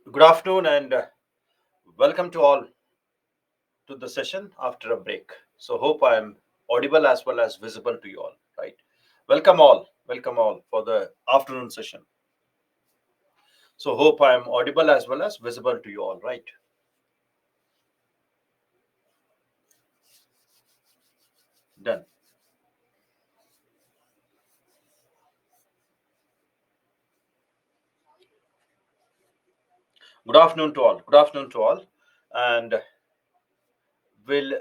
Good afternoon and welcome to all to the session after a break. So hope I am audible as well as visible to you all, right? Welcome all for the afternoon session. So hope I am audible as well as visible to you all, right? Done. Good afternoon to all. Good afternoon to all, and we'll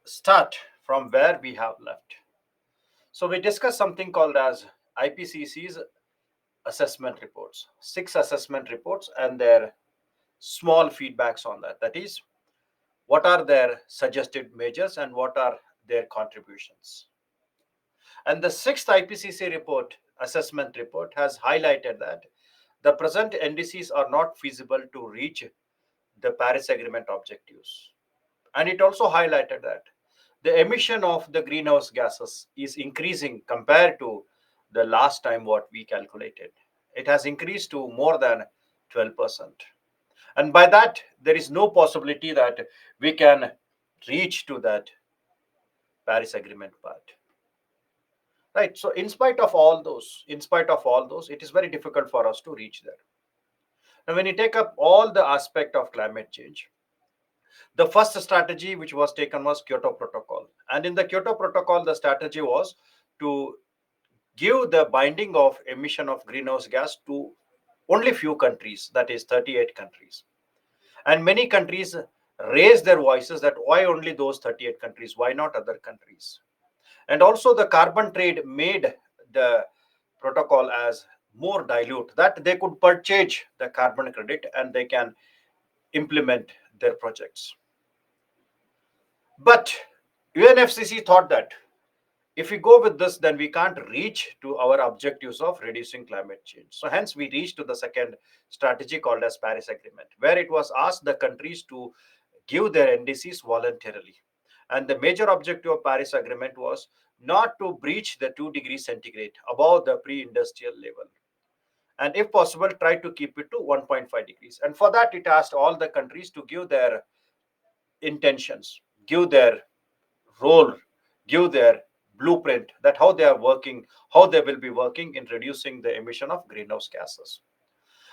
start from where we have left. So we discussed something called as IPCC's assessment reports, six assessment reports, and their small feedbacks on that. That is, what are their suggested measures and what are their contributions. And the sixth IPCC report, assessment report, has highlighted that the present NDCs are not feasible to reach the Paris Agreement objectives. And it also highlighted that the emission of the greenhouse gases is increasing compared to the last time what we calculated. It has increased to more than 12%. And by that, there is no possibility that we can reach to that Paris Agreement part. Right. So in spite of all those, it is very difficult for us to reach there. Now, when you take up all the aspect of climate change, the first strategy which was taken was Kyoto Protocol. And in the Kyoto Protocol, the strategy was to give the binding of emission of greenhouse gas to only few countries, that is 38 countries. And many countries raised their voices that why only those 38 countries, why not other countries? And also the carbon trade made the protocol as more dilute, that they could purchase the carbon credit and they can implement their projects. But UNFCC thought that if we go with this, then we can't reach to our objectives of reducing climate change. So hence we reached to the second strategy called as Paris Agreement, where it was asked the countries to give their NDCs voluntarily. And the major objective of Paris Agreement was not to breach the 2 degrees centigrade above the pre-industrial level. And if possible, try to keep it to 1.5 degrees. And for that, it asked all the countries to give their intentions, give their role, give their blueprint that how they are working, how they will be working in reducing the emission of greenhouse gases.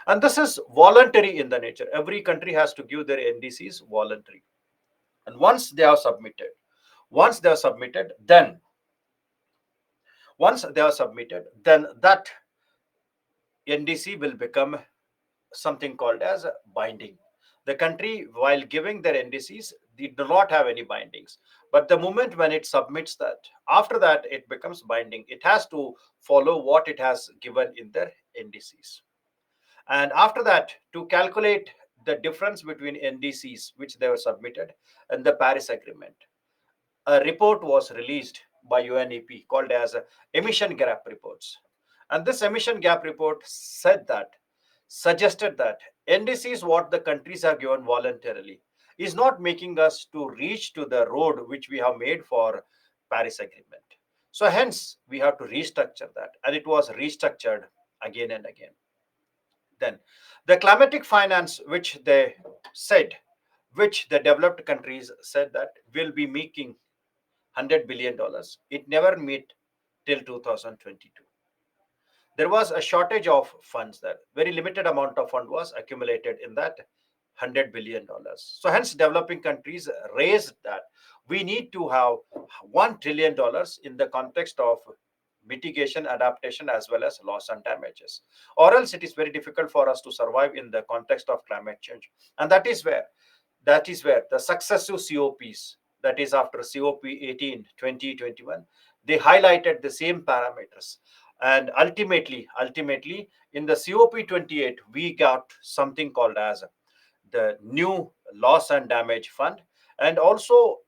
And this is voluntary in the nature. Every country has to give their NDCs voluntary. And once they are submitted, then that NDC will become something called as binding. The country, while giving their NDCs, they do not have any bindings. But the moment when it submits that, after that, it becomes binding. It has to follow what it has given in their NDCs. And after that, to calculate the difference between NDCs, which they were submitted, and the Paris Agreement, a report was released by UNEP called as emission gap reports. And this emission gap report suggested that NDCs what the countries have given voluntarily is not making us to reach to the road which we have made for Paris Agreement. So hence we have to restructure that, and it was restructured again and again. Then the climatic finance said which the developed countries said that will be making $100 billion, it never met till 2022. There was a shortage of funds there. Very limited amount of fund was accumulated in that $100 billion. So hence developing countries raised that we need to have $1 trillion in the context of mitigation, adaptation, as well as loss and damages, or else it is very difficult for us to survive in the context of climate change. And that is where the successive COPs, that is after COP 18 2021, they highlighted the same parameters. And ultimately in the COP 28 we got something called as the new loss and damage fund, and also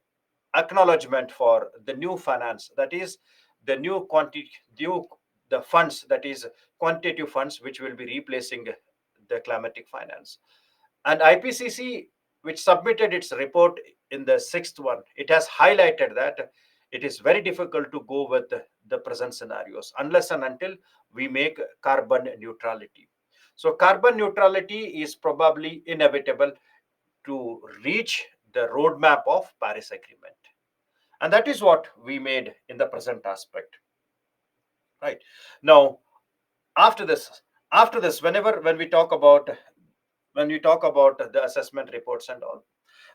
acknowledgement for the new finance, that is the new quantity, the funds, that is quantitative funds, which will be replacing the climatic finance. And IPCC, which submitted its report in the sixth one, it has highlighted that it is very difficult to go with the present scenarios unless and until we make carbon neutrality. So carbon neutrality is probably inevitable to reach the roadmap of Paris Agreement. And that is what we made in the present aspect. Right. Now, after this, whenever when we talk about the assessment reports and all,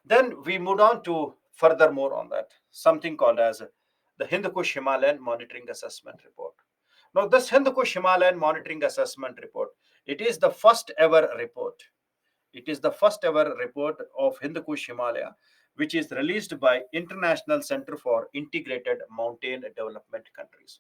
then we moved on to furthermore on that, something called as the Hindu Kush Himalayan Monitoring Assessment Report. Now, this Hindu Kush Himalayan Monitoring Assessment Report, it is the first ever report. It is the first ever report of Hindu Kush Himalaya, which is released by International Center for Integrated Mountain Development Countries.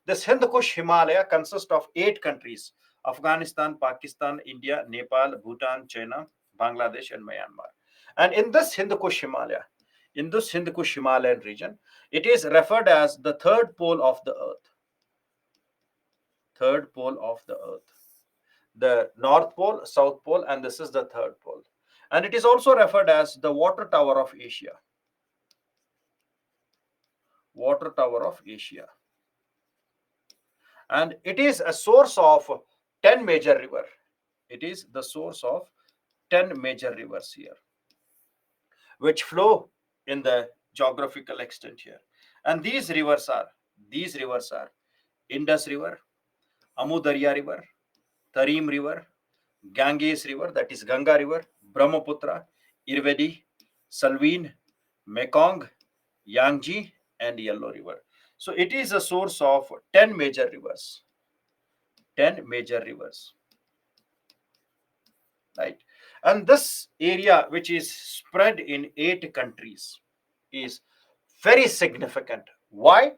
This Hindu Kush Himalaya consists of 8 countries: Afghanistan, Pakistan, India, Nepal, Bhutan, China, Bangladesh, and Myanmar. And in this Hindu Kush Himalaya, in this Hindu Kush Himalayan region, it is referred as the third pole of the earth. Third pole of the earth. The North Pole, South Pole, and this is the third pole. And it is also referred as the Water Tower of Asia. Water Tower of Asia. And it is a source of 10 major rivers. It is the source of 10 major rivers here, which flow in the geographical extent here. And these rivers are Indus River, Amu Darya River, Tarim River, Ganges River, that is Ganga River, Brahmaputra, Irvedi, Salween, Mekong, Yangtze, and Yellow River. So it is a source of 10 major rivers. 10 major rivers, right? And this area, which is spread in 8 countries, is very significant. Why?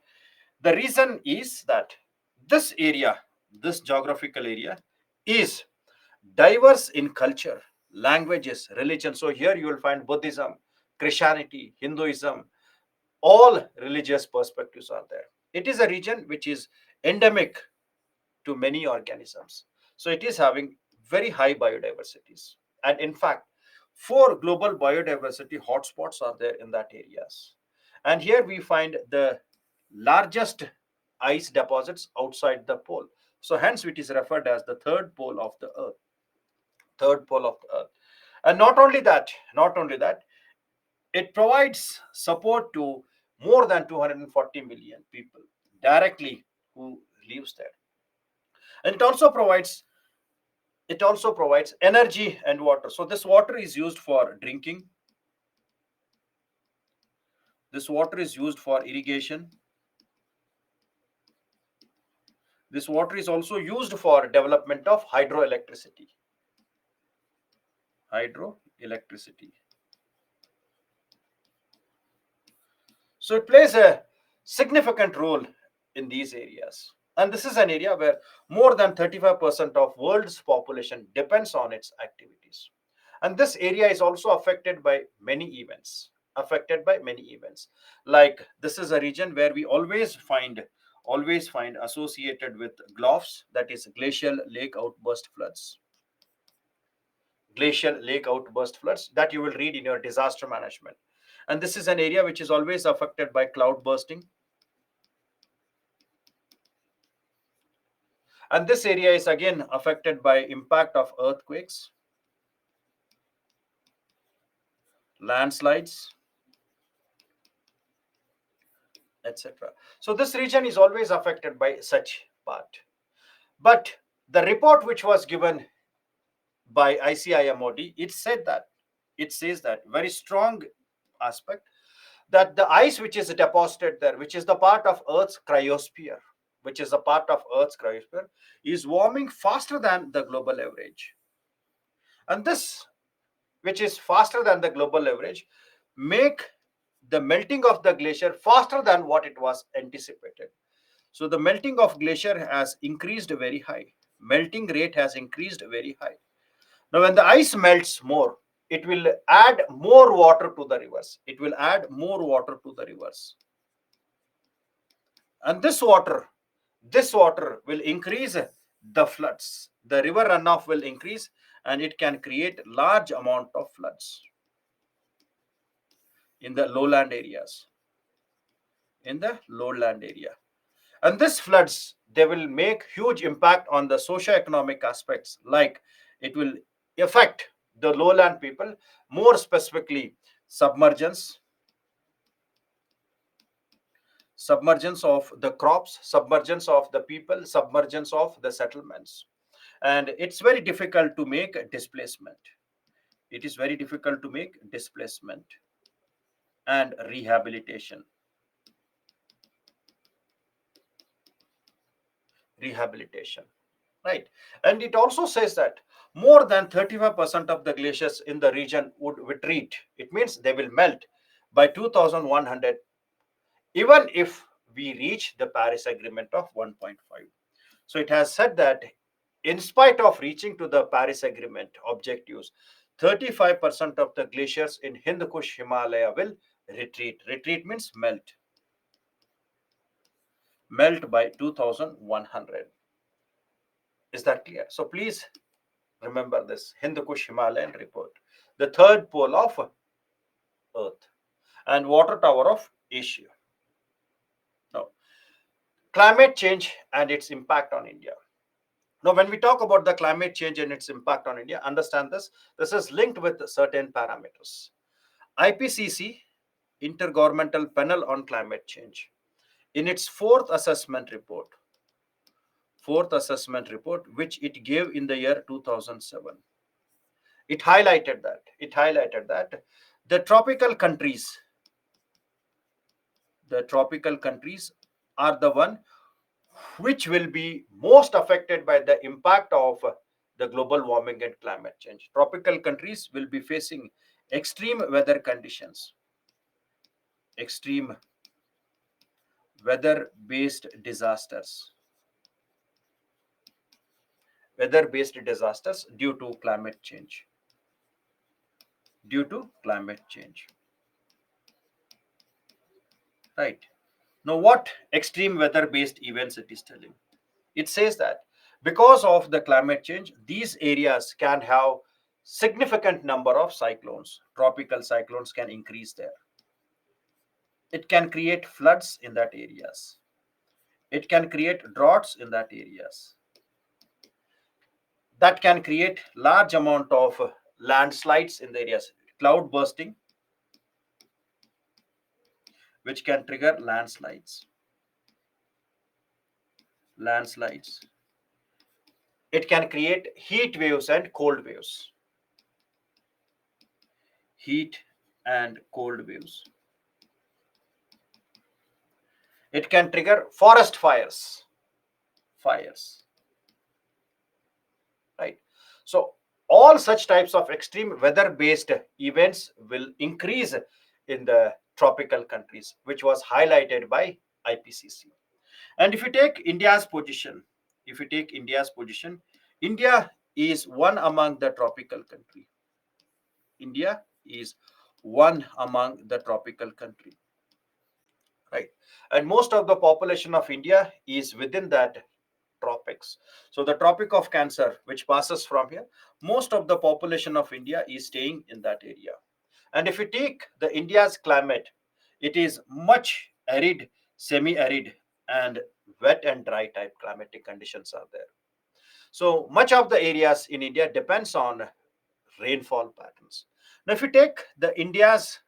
The reason is that this area, this geographical area, is diverse in culture, languages, religion. So here you will find Buddhism, Christianity, Hinduism, all religious perspectives are there. It is a region which is endemic to many organisms. So it is having very high biodiversities. And in fact, 4 global biodiversity hotspots are there in that areas. And here we find the largest ice deposits outside the pole. So hence it is referred as the third pole of the earth. Third pole of the earth. And not only that, it provides support to more than 240 million people directly who lives there. And it also provides energy and water. So this water is used for drinking. This water is used for irrigation. This water is also used for development of hydroelectricity. Hydroelectricity. So it plays a significant role in these areas. And this is an area where more than 35% of world's population depends on its activities. And this area is also affected by many events. Like this is a region where we always find associated with GLOFs, that is glacial lake outburst floods. Glacial lake outburst floods that you will read in your disaster management. And this is an area which is always affected by cloud bursting. And this area is again affected by impact of earthquakes, landslides, etc. So this region is always affected by such part. But the report which was given by ICIMOD, it says that very strong aspect, that the ice which is deposited there, which is the part of Earth's cryosphere, is warming faster than the global average. And this, which is faster than the global average, make the melting of the glacier faster than what it was anticipated. So the melting of glacier has increased very high. Melting rate has increased very high. Now, when the ice melts more, it will add more water to the rivers. And this water will increase the floods. The river runoff will increase, and it can create large amount of floods in the lowland areas. And this floods, they will make huge impact on the socio-economic aspects, like it will affect the lowland people, more specifically submergence, submergence of the crops, submergence of the people, submergence of the settlements. And it's very difficult to make displacement. It is very difficult to make displacement and rehabilitation. Rehabilitation. Right. And it also says that more than 35% of the glaciers in the region would retreat. It means they will melt by 2100, even if we reach the Paris Agreement of 1.5. So it has said that in spite of reaching to the Paris Agreement objectives, 35% of the glaciers in Hindu Kush Himalaya will retreat. Retreat means melt. Melt by 2100. Is that clear? So please remember this Hindu Kush Himalayan report. The third pole of Earth and water tower of Asia. Now, climate change and its impact on India. Now, when we talk about the climate change and its impact on India, understand this. This is linked with certain parameters. IPCC, Intergovernmental Panel on Climate Change, in its fourth assessment report, which it gave in the year 2007, it highlighted that the tropical countries, the tropical countries are the one which will be most affected by the impact of the global warming and climate change. Tropical countries will be facing extreme weather conditions, extreme weather based disasters, weather based disasters due to climate change, due to climate change. Right. Now, what extreme weather based events it is telling? It says that because of the climate change, these areas can have significant number of cyclones. Tropical cyclones can increase there. It can create floods in that areas. It can create droughts in that areas. That can create large amount of landslides in the areas. Cloud bursting, which can trigger landslides. Landslides. It can create heat waves and cold waves. Heat and cold waves. It can trigger forest fires. Fires. Right. So all such types of extreme weather based events will increase in the tropical countries, which was highlighted by IPCC. And if you take India's position, if you take India's position, India is one among the tropical country. India is one among the tropical country. Right. And most of the population of India is within that tropics. So the Tropic of Cancer, which passes from here, most of the population of India is staying in that area. And if you take the India's climate, it is much arid, semi-arid, and wet and dry type climatic conditions are there. So much of the areas in India depends on rainfall patterns. Now, if you take the India's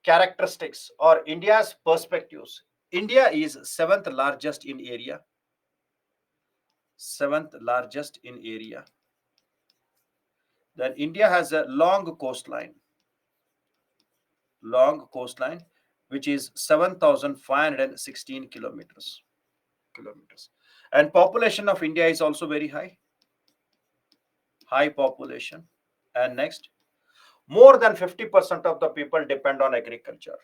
characteristics or India's perspectives, India is seventh largest in area, seventh largest in area. Then India has a long coastline, which is 7,516 kilometers. And population of India is also very high, high population. And next, more than 50% of the people depend on agriculture.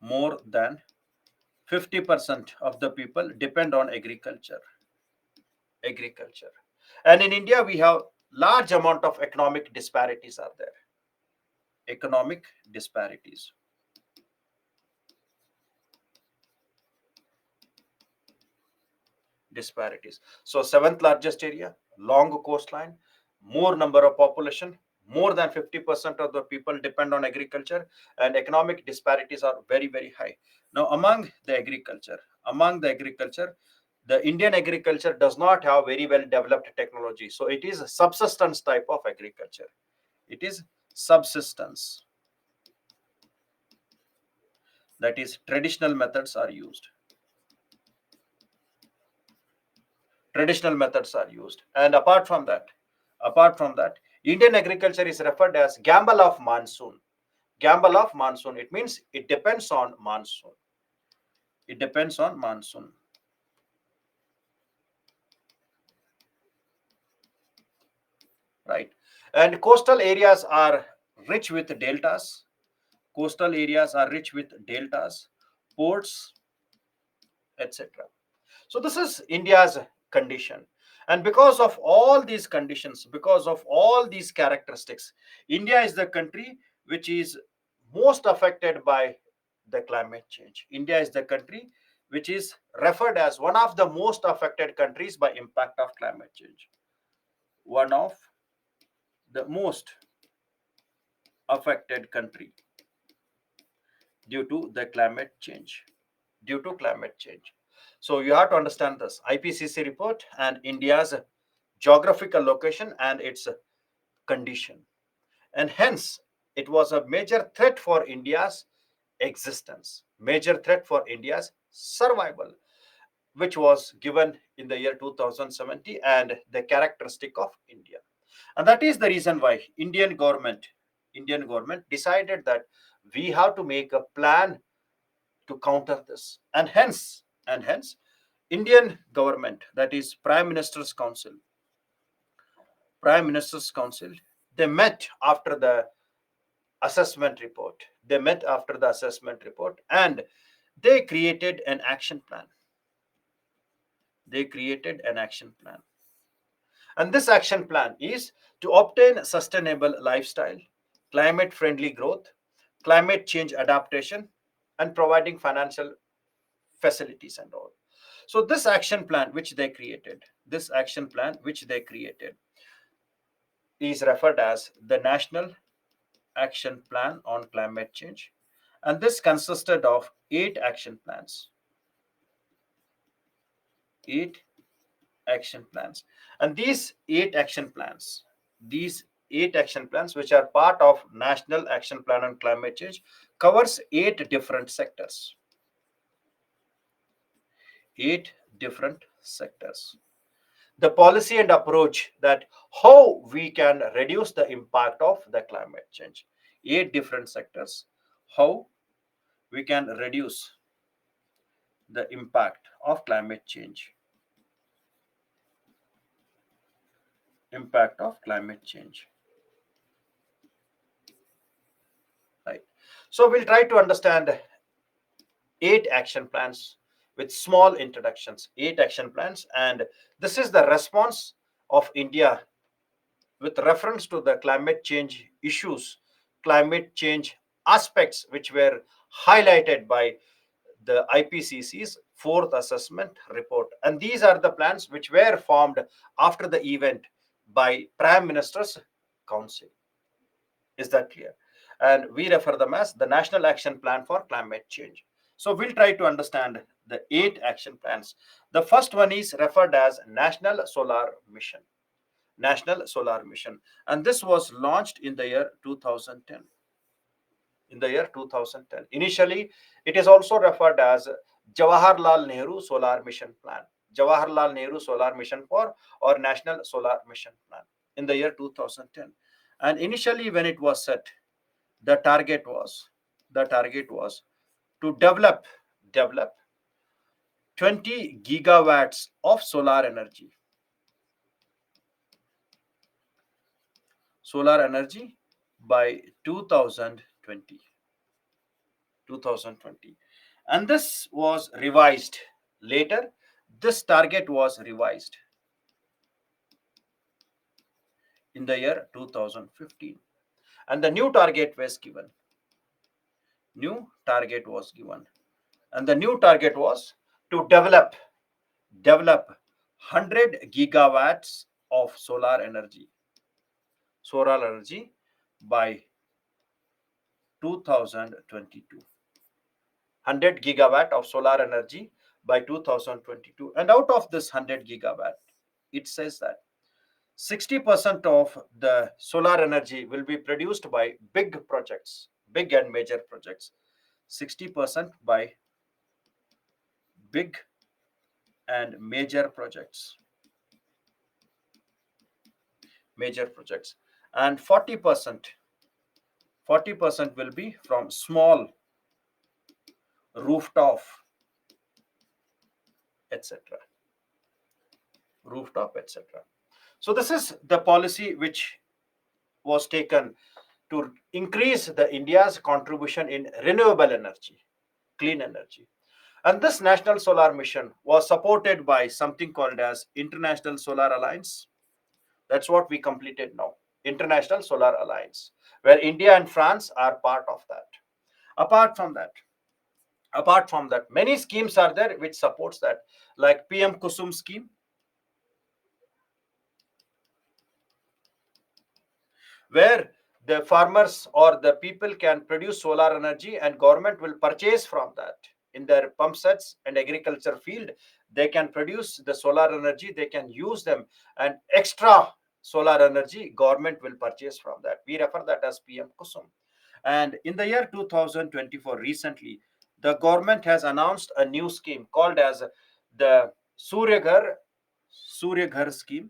More than 50% of the people depend on agriculture. Agriculture. And in India, we have large amount of economic disparities are there. Economic disparities. Disparities. So seventh largest area, long coastline, more number of population, More than 50% of the people depend on agriculture, and economic disparities are very, very high. Now, among the agriculture, the Indian agriculture does not have very well developed technology. So it is a subsistence type of agriculture. It is subsistence. That is, traditional methods are used. Traditional methods are used. And apart from that, Indian agriculture is referred as gamble of monsoon. Gamble of monsoon. It means it depends on monsoon. It depends on monsoon. Right. And coastal areas are rich with deltas. Coastal areas are rich with deltas, ports, etc. So this is India's condition. And because of all these conditions, because of all these characteristics, India is the country which is most affected by the climate change. India is the country which is referred as one of the most affected countries by impact of climate change. One of the most affected country due to the climate change. Due to climate change. So you have to understand this IPCC report and India's geographical location and its condition. And hence, it was a major threat for India's existence, major threat for India's survival, which was given in the year 2070 and the characteristic of India. And that is the reason why Indian government decided that we have to make a plan to counter this. And hence, Indian government, that is Prime Minister's Council, they met after the assessment report. They met after the assessment report and they created an action plan. They created an action plan. And this action plan is to obtain sustainable lifestyle, climate friendly growth, climate change adaptation, and providing financial facilities and all. So this action plan which they created is referred as the National Action Plan on Climate Change. And this consisted of eight action plans. And these eight action plans, which are part of National Action Plan on Climate Change, covers eight different sectors. Eight different sectors. The policy and approach that how we can reduce the impact of the climate change. Eight different sectors. How we can reduce the impact of climate change. Impact of climate change. Right. So we'll try to understand eight action plans with small introductions. Eight action plans, and this is the response of India with reference to the climate change issues, climate change aspects which were highlighted by the IPCC's fourth assessment report. And these are the plans which were formed after the event by Prime Minister's Council. Is that clear? And we refer them as the National Action Plan for Climate Change. So we'll try to understand the eight action plans. The first one is referred as National Solar Mission. National Solar Mission. And this was launched in the year 2010. In the year 2010. Initially, it is also referred as Jawaharlal Nehru Solar Mission Plan. Jawaharlal Nehru Solar Mission for or National Solar Mission Plan in the year 2010. And initially, when it was set, the target was to develop 20 gigawatts of solar energy by 2020. And this was revised later. This target was revised in the year 2015, and the new target was given. And the new target was to develop 100 gigawatts of solar energy. solar energy by 2022. 100 gigawatt of solar energy by 2022. And out of this 100 gigawatt, it says that 60% of the solar energy will be produced by big projects, big and major projects. 60% by big and major projects, and 40% will be from small rooftop, etc. Rooftop, etc. So this is the policy which was taken to increase the India's contribution in renewable energy, clean energy. And this national solar mission was supported by something called as International Solar Alliance. That's what we completed now. International Solar Alliance, where India and France are part of that. Apart from that, many schemes are there which supports that, like PM Kusum scheme, where the farmers or the people can produce solar energy and government will purchase from that in their pump sets and agriculture field. They can produce the solar energy, they can use them, and extra solar energy government will purchase from that. We refer that as PM Kusum. And in the year 2024, recently, the government has announced a new scheme called as the Surya Ghar scheme.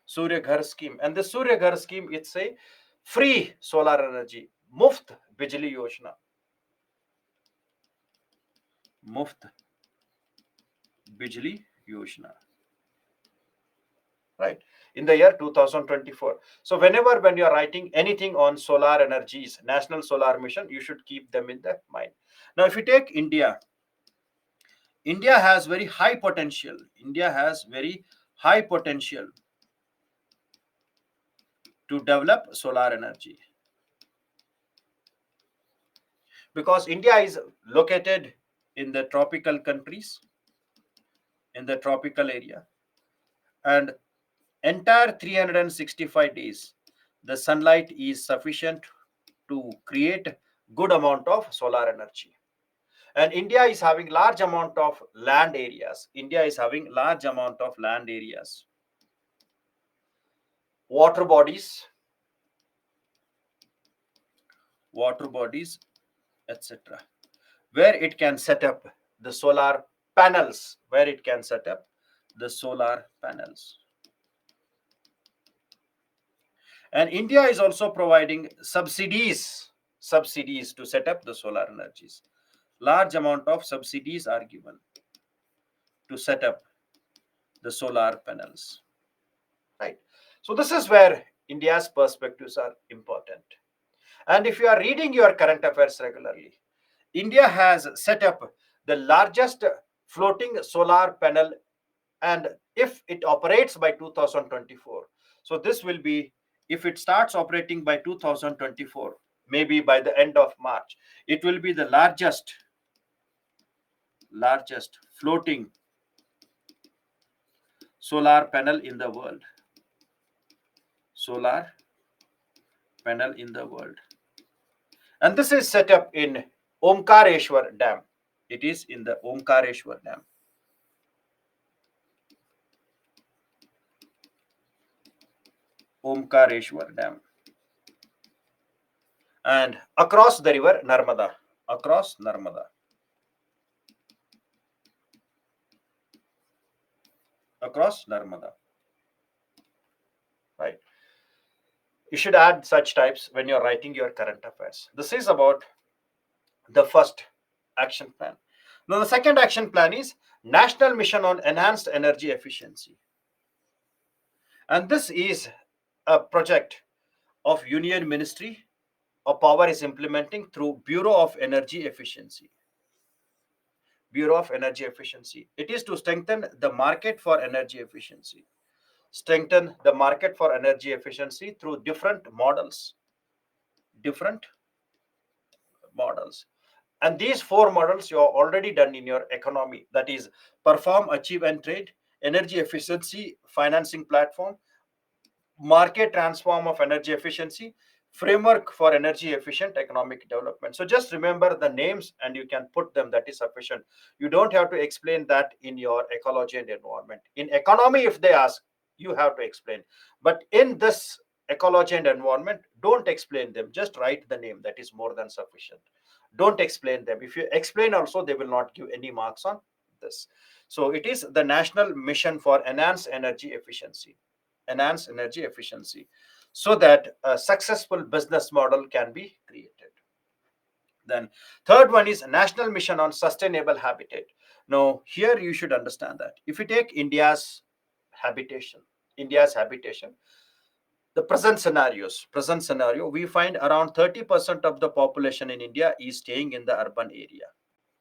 Surya Ghar scheme. And the Surya Ghar scheme, it's a free solar energy. Muft Bijli Yojana. Muft Bijli Yojana. Right. In the year 2024. So when you are writing anything on solar energies, National Solar Mission, you should keep them in the mind. Now, if you take India, India has very high potential. India has very high potential to develop solar energy, because India is located in the tropical countries, in the tropical area, and entire 365 days the sunlight is sufficient to create good amount of solar energy. And India is having large amount of land areas. India is having large amount of land areas, water bodies, etc., where it can set up the solar panels, And India is also providing subsidies to set up the solar energies. Large amount of subsidies are given to set up the solar panels. Right. So this is where India's perspectives are important. And if you are reading your current affairs regularly, India has set up the largest floating solar panel, and if it operates by 2024, so this will be, if it starts operating by 2024, maybe by the end of March, it will be the largest floating solar panel in the world. Solar panel in the world. And this is set up in Omkareshwar Dam. It is in the Omkareshwar Dam. Omkareshwar Dam. And across the river Narmada. Across Narmada. Across Narmada. Right. You should add such types when you're writing your current affairs. This is about the first action plan. Now, the second action plan is National Mission on Enhanced Energy Efficiency. And this is a project of Union Ministry of Power is implementing through Bureau of Energy Efficiency. Bureau of Energy Efficiency. It is to strengthen the market for energy efficiency. Strengthen the market for energy efficiency through different models. And these four models you have already done in your economy. That is perform, achieve, and trade, energy efficiency financing platform, market transform of energy efficiency, framework for energy efficient economic development. So just remember the names and you can put them, that is sufficient. You don't have to explain that in your ecology and environment. In economy, if they ask, you have to explain. But in this ecology and environment, don't explain them, just write the name, that is more than sufficient. Don't explain them. If you explain also, they will not give any marks on this. So it is the national mission for enhanced energy efficiency, enhance energy efficiency, so that a successful business model can be created. Then third one is national mission on sustainable habitat. Now here you should understand that if you take habitation India's habitation, the present scenario, we find around 30% of the population in India is staying in the urban area,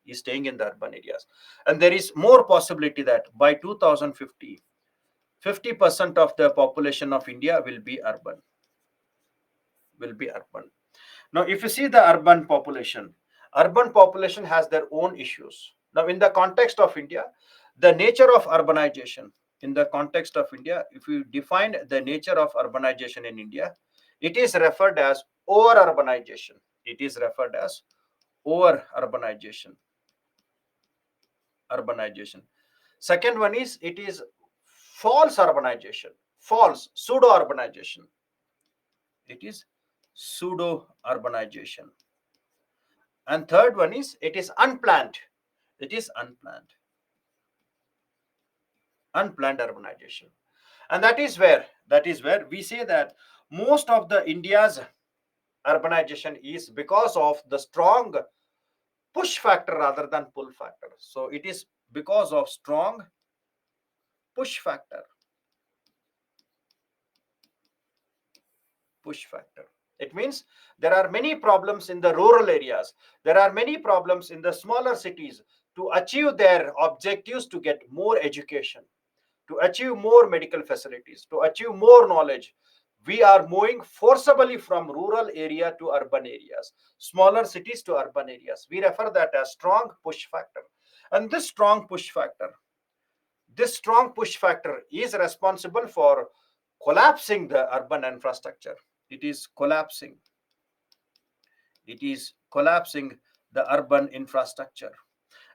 is staying in the urban areas. And there is more possibility that by 2050, 50% of the population of India will be urban, will be urban. Now, if you see the urban population has their own issues. Now, in the context of India, the nature of urbanization, in the context of India, if you define the nature of urbanization in India, it is referred as over urbanization. It is referred as over urbanization, urbanization. Second one is it is false urbanization, false pseudo urbanization. It is pseudo urbanization. And third one is it is unplanned. It is unplanned urbanization. And that is where we say that most of the India's urbanization is because of the strong push factor rather than pull factor. So it is because of strong push factor. Push factor. It means there are many problems in the rural areas. There are many problems in the smaller cities to achieve their objectives, to get more education, to achieve more medical facilities, to achieve more knowledge. We are moving forcibly from rural area to urban areas, smaller cities to urban areas. We refer that as strong push factor. And this strong push factor is responsible for collapsing the urban infrastructure. It is collapsing. It is collapsing the urban infrastructure.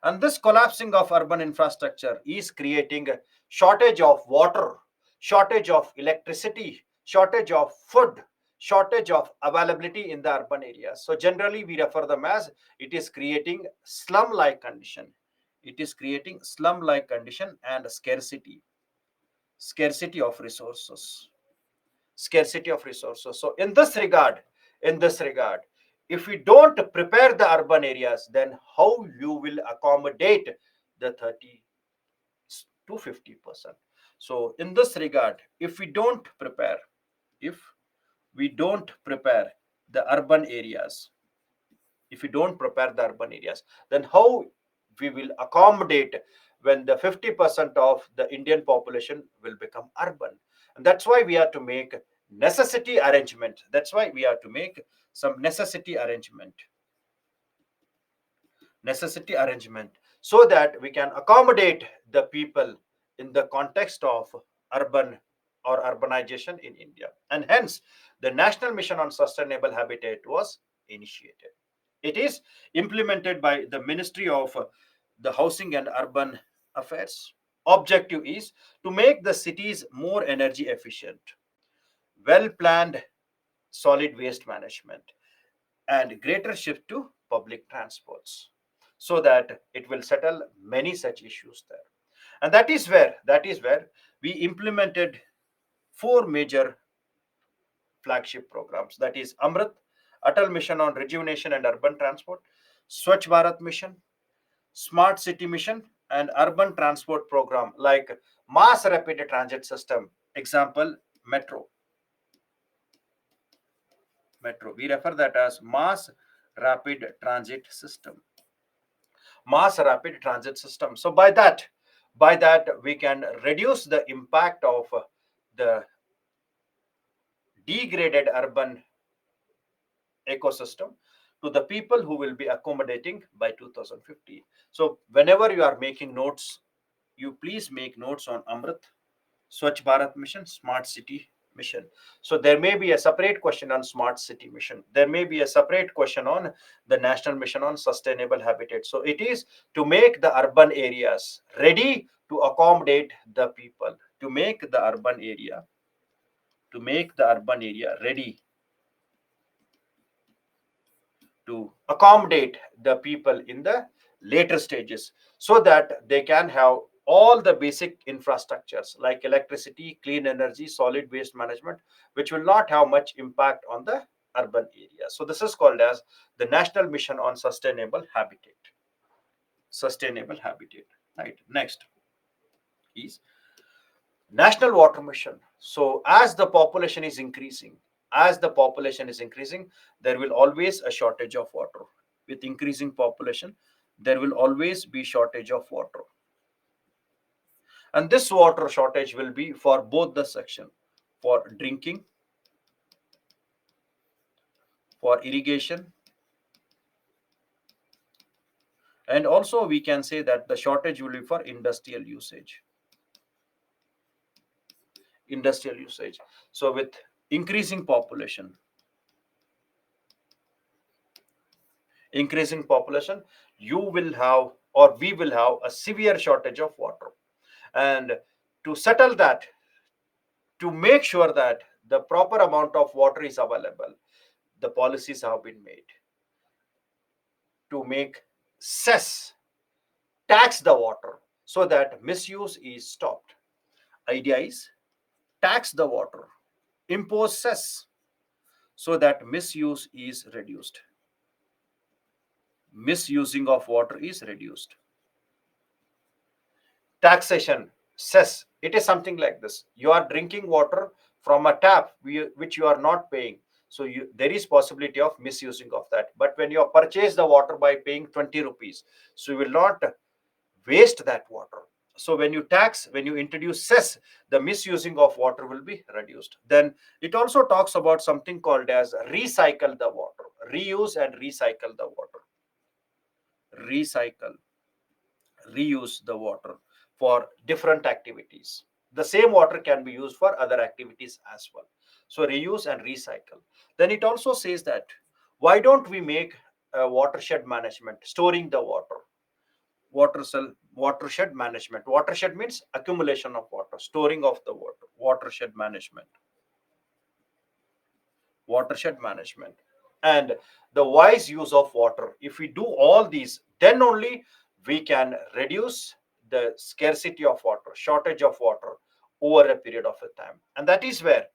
And this collapsing of urban infrastructure is creating a shortage of water, shortage of electricity, shortage of food, shortage of availability in the urban areas. So generally we refer them as it is creating slum-like condition. It is creating slum-like condition and scarcity of resources, scarcity of resources. So in this regard, if we don't prepare the urban areas, then how you will accommodate the 30 to 50%? So in this regard, if we don't prepare the urban areas, if we don't prepare the urban areas, then how we will accommodate when the 50% of the Indian population will become urban? And that's why we have to make necessity arrangement. That's why we have to make some necessity arrangement, so that we can accommodate the people in the context of urban or urbanization in India. And hence the national mission on sustainable habitat was initiated. It is implemented by the Ministry of the Housing and Urban Affairs. Objective is to make the cities more energy efficient, well planned solid waste management, and greater shift to public transports, so that it will settle many such issues there. And that is where we implemented four major flagship programs, that is Amrit, Atal Mission on Rejuvenation and Urban Transport, Swachh Bharat Mission, Smart City Mission, and Urban Transport Program like Mass Rapid Transit System. Example, metro. We refer that as Mass Rapid Transit System. Mass Rapid Transit System. So by that we can reduce the impact of the degraded urban ecosystem to the people who will be accommodating by 2050. So whenever you are making notes, you please make notes on Amrit, Swachh Bharat Mission, Smart City Mission. So there may be a separate question on Smart City Mission. There may be a separate question on the National Mission on Sustainable Habitat. So it is to make the urban areas ready to accommodate the people, to make the urban area, ready to accommodate the people in the later stages, so that they can have all the basic infrastructures like electricity, clean energy, solid waste management, which will not have much impact on the urban area. So this is called as the National Mission on Sustainable Habitat. Right. Next is National Water Mission. So as the population is increasing, there will always a shortage of water. With increasing population, there will always be shortage of water. And this water shortage will be for both the section, for drinking, for irrigation, and also we can say that the shortage will be for industrial usage. So with increasing population, you will have, or we will have, a severe shortage of water. And to settle that, to make sure that the proper amount of water is available, the policies have been made to make cess, tax the water, so that misuse is stopped. Idea is tax the water, impose cess, so that misuse is reduced. Misusing of water is reduced. Taxation, cess, it is something like this: you are drinking water from a tap which you are not paying, so there is possibility of misusing of that. But when you purchase the water by paying 20 rupees, so you will not waste that water. So when you introduce cess, the misusing of water will be reduced. Then it also talks about something called as recycle the water, reuse and recycle the water, recycle, reuse the water for different activities. The same water can be used for other activities as well. So reuse and recycle. Then it also says that why don't we make a watershed management, storing the water, watershed management. Watershed means accumulation of water, storing of the water, watershed management, and the wise use of water. If we do all these, then only we can reduce the scarcity of water, shortage of water over a period of a time. And that is where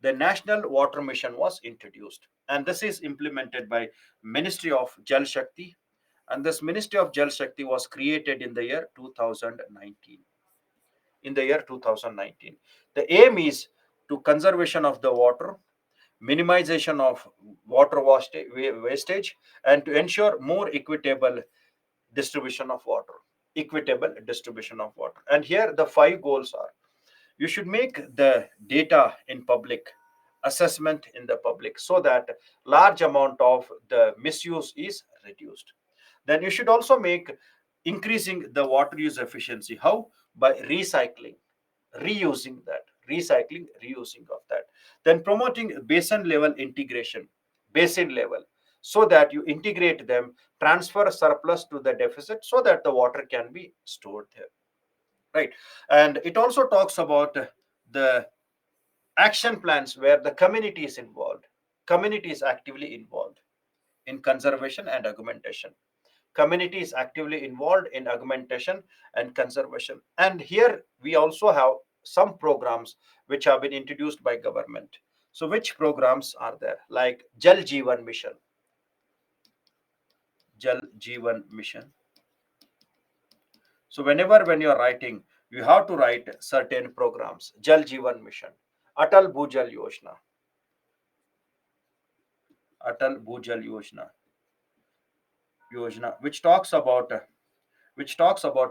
the National Water Mission was introduced, and this is implemented by Ministry of Jal Shakti. And this Ministry of Jal Shakti was created in the year 2019. The aim is to conservation of the water, minimization of water wastage, and to ensure more equitable distribution of water. And here the five goals are: you should make the data in public, assessment in the public, so that large amount of the misuse is reduced. Then you should also make increasing the water use efficiency. How? By recycling, reusing of that. Then promoting basin level, so that you integrate them, transfer surplus to the deficit, so that the water can be stored there. Right. And it also talks about the action plans where the community is actively involved in conservation and augmentation. Community is actively involved in augmentation and conservation. And here we also have some programs which have been introduced by government. So which programs are there? Like Jal Jeevan Mission. So when you are writing, you have to write certain programs. Jal Jeevan Mission, Atal Bhujal Yojana, Atal Bhujal Yojana, which talks about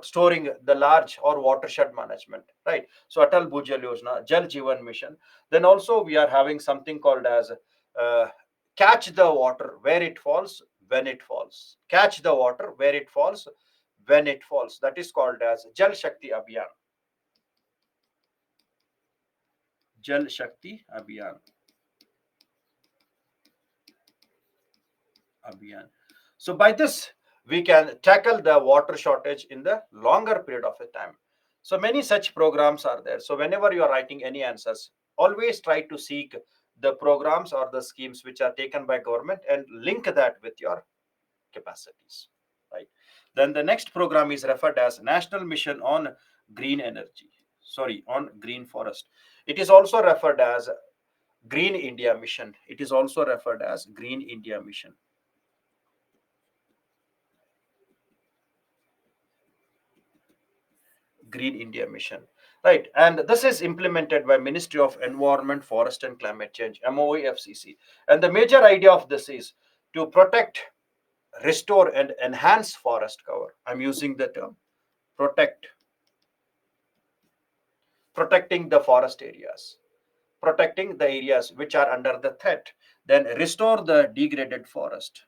storing the large or watershed management, right? So Atal Bhujal Yojana, Jal Jeevan Mission. Then also we are having something called as uh, catch the water where it falls, when it falls. Catch the water where it falls, when it falls. That is called as Jal Shakti Abhiyan. Jal Shakti Abhiyan. Abhiyan. So by this, we can tackle the water shortage in the longer period of a time. So many such programs are there. So whenever you are writing any answers, always try to seek the programs or the schemes which are taken by government and link that with your capacities. Right. Then the next program is referred as National Mission on Green Energy. Sorry, on Green Forest. It is also referred as Green India Mission. It is also referred as Green India Mission. Green India Mission, right? And this is implemented by Ministry of Environment, Forest and Climate Change, MOEFCC. And the major idea of this is to protect, restore and enhance forest cover. I'm using the term protect, protecting the forest areas, protecting the areas which are under the threat, then restore the degraded forest,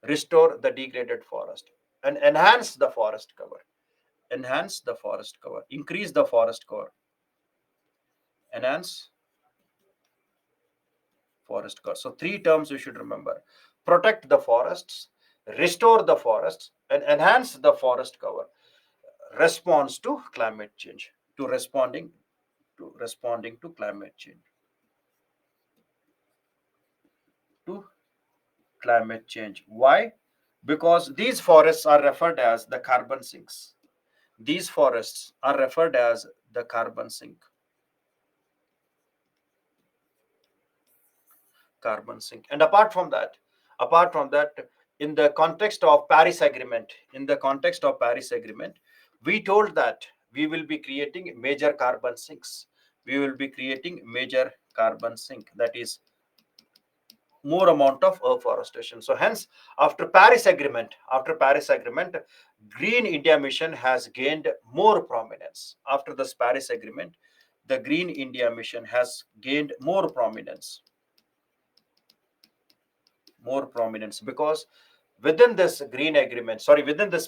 restore the degraded forest, and enhance the forest cover, enhance the forest cover, increase the forest cover, enhance forest cover. So three terms you should remember: protect the forests, restore the forests, and enhance the forest cover. Response to climate change, to responding to climate change, to climate change. Why? Because these forests are referred as the carbon sinks. These forests are referred as the carbon sink. Carbon sink. And apart from that, in the context of Paris Agreement, in the context of Paris Agreement, we told that we will be creating major carbon sinks. We will be creating major carbon sink. That is more amount of afforestation. So hence, after Paris Agreement, Green India Mission has gained more prominence. After this Paris Agreement, the Green India Mission has gained more prominence because within this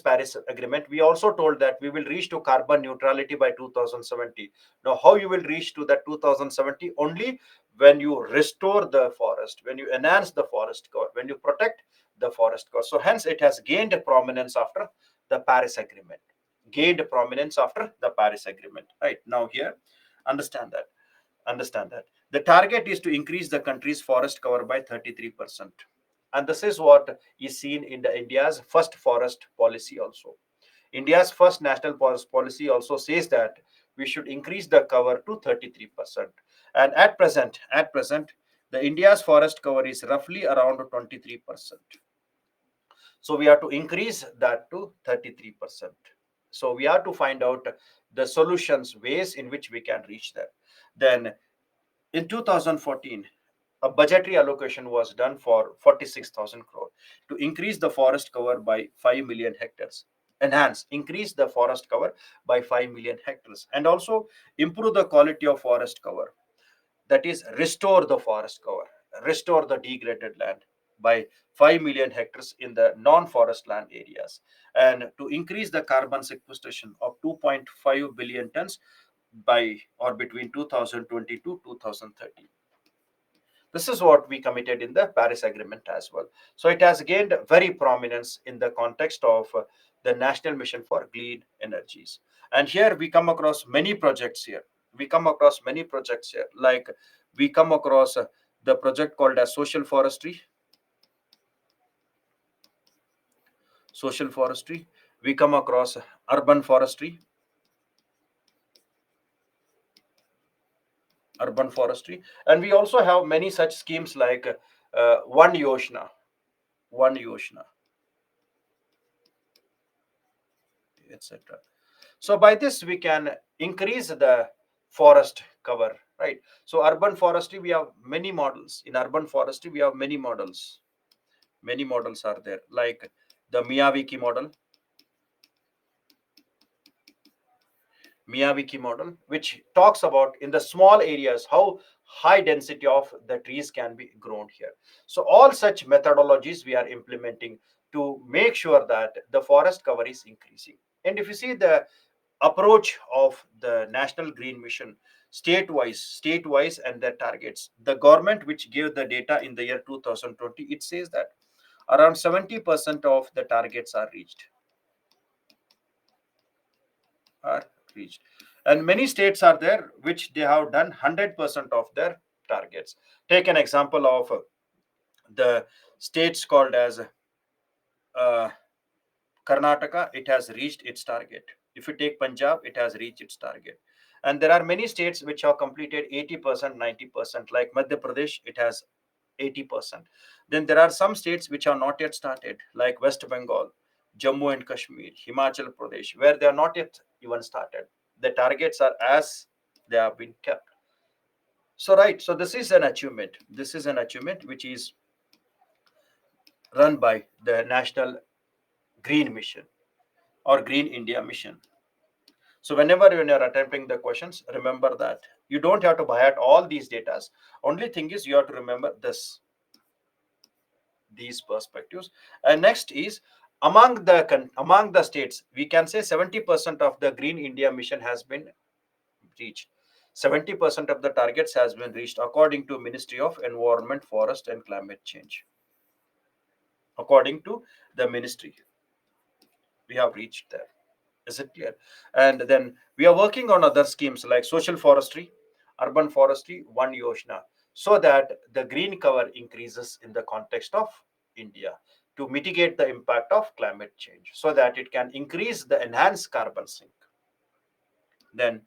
Paris Agreement, we also told that we will reach to carbon neutrality by 2070. Now, how you will reach to that 2070? Only when you restore the forest, when you enhance the forest cover, when you protect the forest cover. So hence, it has gained prominence after the Paris Agreement. Gained prominence after the Paris Agreement. Right now, here, understand that. Understand that the target is to increase the country's forest cover by 33%, and this is what is seen in the India's first forest policy also. India's first national forest policy also says that we should increase the cover to 33%, and at present the India's forest cover is roughly around 23%. So we have to increase that to 33%. So we have to find out the solutions, ways in which we can reach that. Then in 2014, a budgetary allocation was done for 46,000 crore to increase the forest cover by 5 million hectares. Increase the forest cover by 5 million hectares, and also improve the quality of forest cover. That is, restore the forest cover, restore the degraded land by 5 million hectares in the non-forest land areas, and to increase the carbon sequestration of 2.5 billion tons by or between 2020 to 2030. This is what we committed in the Paris Agreement as well. So it has gained very prominence in the context of the National Mission for Clean Energies. And here we come across many projects here. Like we come across the project called as social forestry. We come across urban forestry, and we also have many such schemes like one Yoshna, etc. So by this we can increase the forest cover, right? So urban forestry, we have many models. In urban forestry, we have many models. Many models are there, like the Miyawaki model, which talks about in the small areas how high density of the trees can be grown here. So all such methodologies we are implementing to make sure that the forest cover is increasing. And if you see the approach of the National Green Mission, state wise and their targets, the government which gave the data in the year 2020, it says that around 70% of the targets are reached, and many states are there which they have done 100% of their targets. Take an example of the states called as uh, Karnataka, it has reached its target. If you take Punjab, it has reached its target. And there are many states which have completed 80%, 90%, like Madhya Pradesh, it has 80%. Then there are some states which are not yet started, like West Bengal, Jammu and Kashmir, Himachal Pradesh, where they are not yet even started. The targets are as they have been kept. So, right, so this is an achievement. This is an achievement which is run by the National Green Mission or Green India Mission. So whenever when you're attempting the questions, remember that you don't have to buy out all these datas. Only thing is you have to remember these perspectives. And next is among the states, we can say 70% of the Green India mission has been reached. 70% of the targets has been reached according to Ministry of Environment, Forest and Climate Change. According to the ministry, we have reached there. Is it clear? And then we are working on other schemes like social forestry, urban forestry, One Yojana, so that the green cover increases in the context of India to mitigate the impact of climate change, so that it can increase the enhanced carbon sink. Then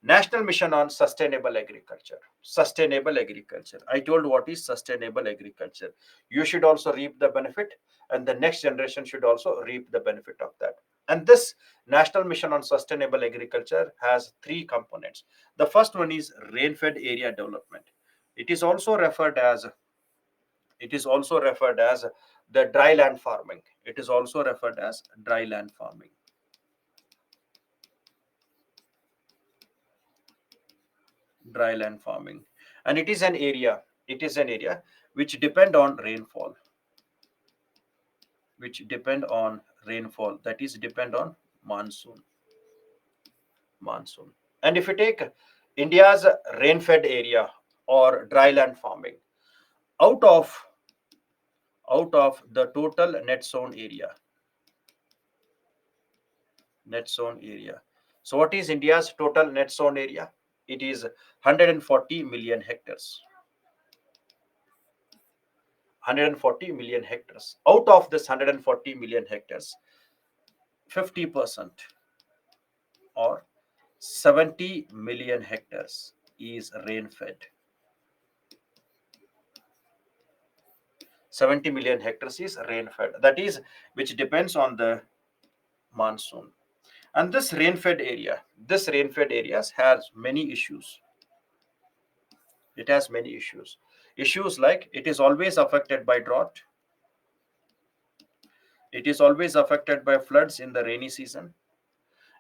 National Mission on Sustainable Agriculture. Sustainable agriculture. I told what is sustainable agriculture. You should also reap the benefit, and the next generation should also reap the benefit of that. And this National Mission on Sustainable Agriculture has three components. The first one is rain-fed area development. It is also referred as it is also referred as the dry land farming. It is also referred as dry land farming. Dry land farming, and it is an area which depend on rainfall, that is depend on monsoon. And if you take India's rain fed area or dry land farming, out of the total net zone area. So what is India's total net zone area? It is 140 million hectares. 140 million hectares. Out of this 140 million hectares, 50% or 70 million hectares is rain fed. 70 million hectares is rain fed. That is, which depends on the monsoon. And this rain fed areas has many issues. It has many issues. Issues like it is always affected by drought. It is always affected by floods in the rainy season.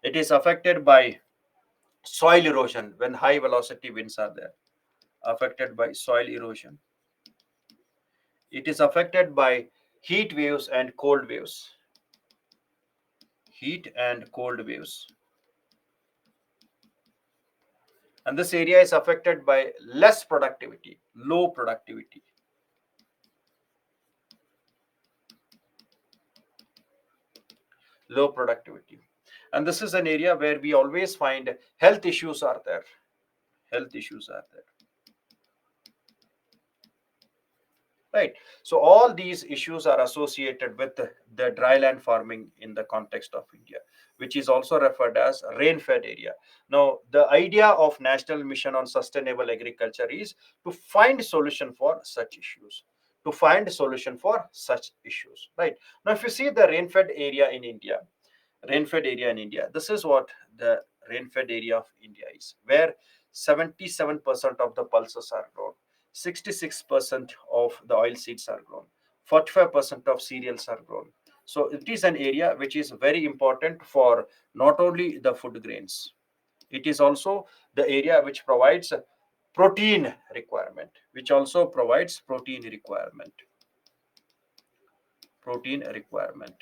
It is affected by soil erosion when high velocity winds are there. Affected by soil erosion. It is affected by heat waves and cold waves. Heat and cold waves. And this area is affected by less productivity, low productivity. Low productivity. And this is an area where we always find health issues are there. Health issues are there. Right. So all these issues are associated with the dry land farming in the context of India, which is also referred as rain-fed area. Now, the idea of National Mission on Sustainable Agriculture is to find solution for such issues. To find solution for such issues. Right. Now, if you see the rain-fed area in India, this is what the rain-fed area of India is, where 77% of the pulses are grown, 66% of the oil seeds are grown, 45% of cereals are grown. So it is an area which is very important for not only the food grains, it is also the area which provides protein requirement, which also provides protein requirement. protein requirement.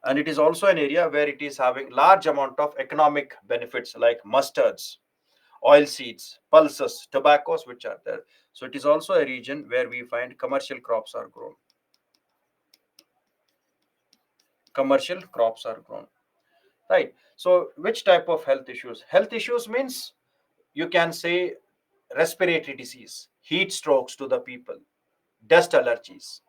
And it is also an area where it is having large amount of economic benefits like mustards, oil seeds, pulses, tobaccos which are there. So it is also a region where we find commercial crops are grown. Commercial crops are grown. Right. So which type of health issues? Health issues means you can say respiratory disease, heat strokes to the people, dust allergies.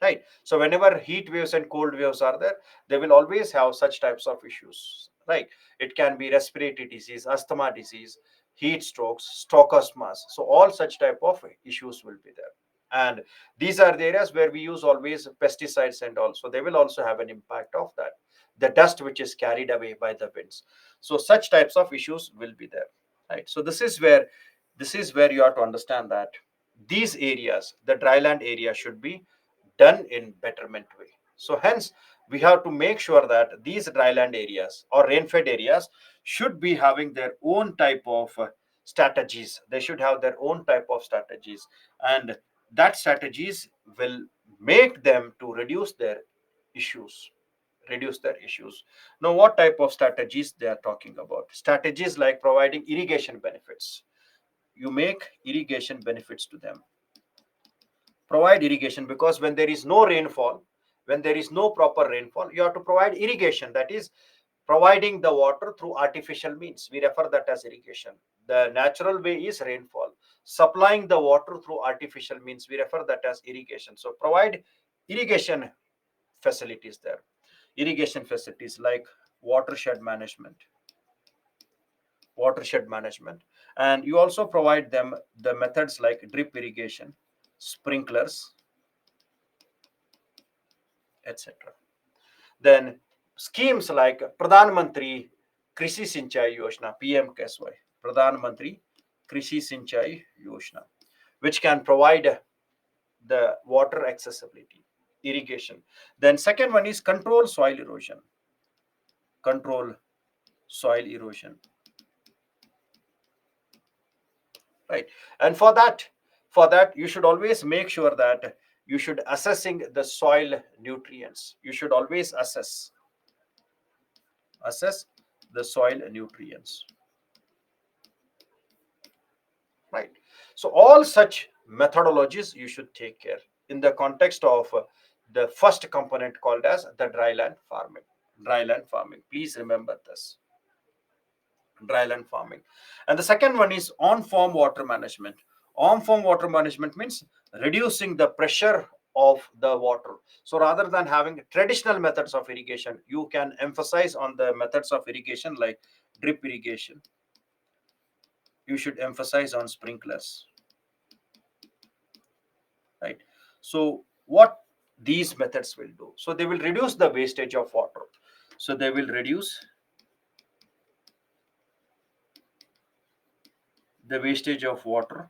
Right. So whenever heat waves and cold waves are there, they will always have such types of issues. Right. It can be respiratory disease, asthma disease, heat strokes, stochasmas. So all such type of issues will be there. And these are the areas where we use always pesticides and all. So they will also have an impact of that. The dust which is carried away by the winds. So such types of issues will be there. Right. So this is where you have to understand that these areas, the dryland area, should be done in betterment way. So hence we have to make sure that these dryland areas or rain-fed areas should be having their own type of strategies. They should have their own type of strategies, and that strategies will make them to reduce their issues. Reduce their issues. Now, what type of strategies they are talking about? Strategies like providing irrigation benefits. You make irrigation benefits to them. Provide irrigation, because when there is no rainfall, when there is no proper rainfall, you have to provide irrigation. That is providing the water through artificial means. We refer that as irrigation. The natural way is rainfall. Supplying the water through artificial means, we refer that as irrigation. So provide irrigation facilities there. Irrigation facilities like watershed management. Watershed management. And you also provide them the methods like drip irrigation, sprinklers, etc. Then schemes like Pradhan Mantri Krishi Sinchai Yojana, PMKSY, Pradhan Mantri Krishi Sinchai Yojana, which can provide the water accessibility, irrigation. Then second one is control soil erosion. Control soil erosion. Right. And for that you should always make sure that you should assessing the soil nutrients. You should always assess the soil nutrients. Right. So all such methodologies you should take care in the context of the first component called as the dryland farming. Dryland farming, please remember this. Dryland farming. And the second one is on farm water management. On farm water management means reducing the pressure of the water. So rather than having traditional methods of irrigation, you can emphasize on the methods of irrigation like drip irrigation. You should emphasize on sprinklers. Right. So what these methods will do? So they will reduce the wastage of water. So they will reduce the wastage of water,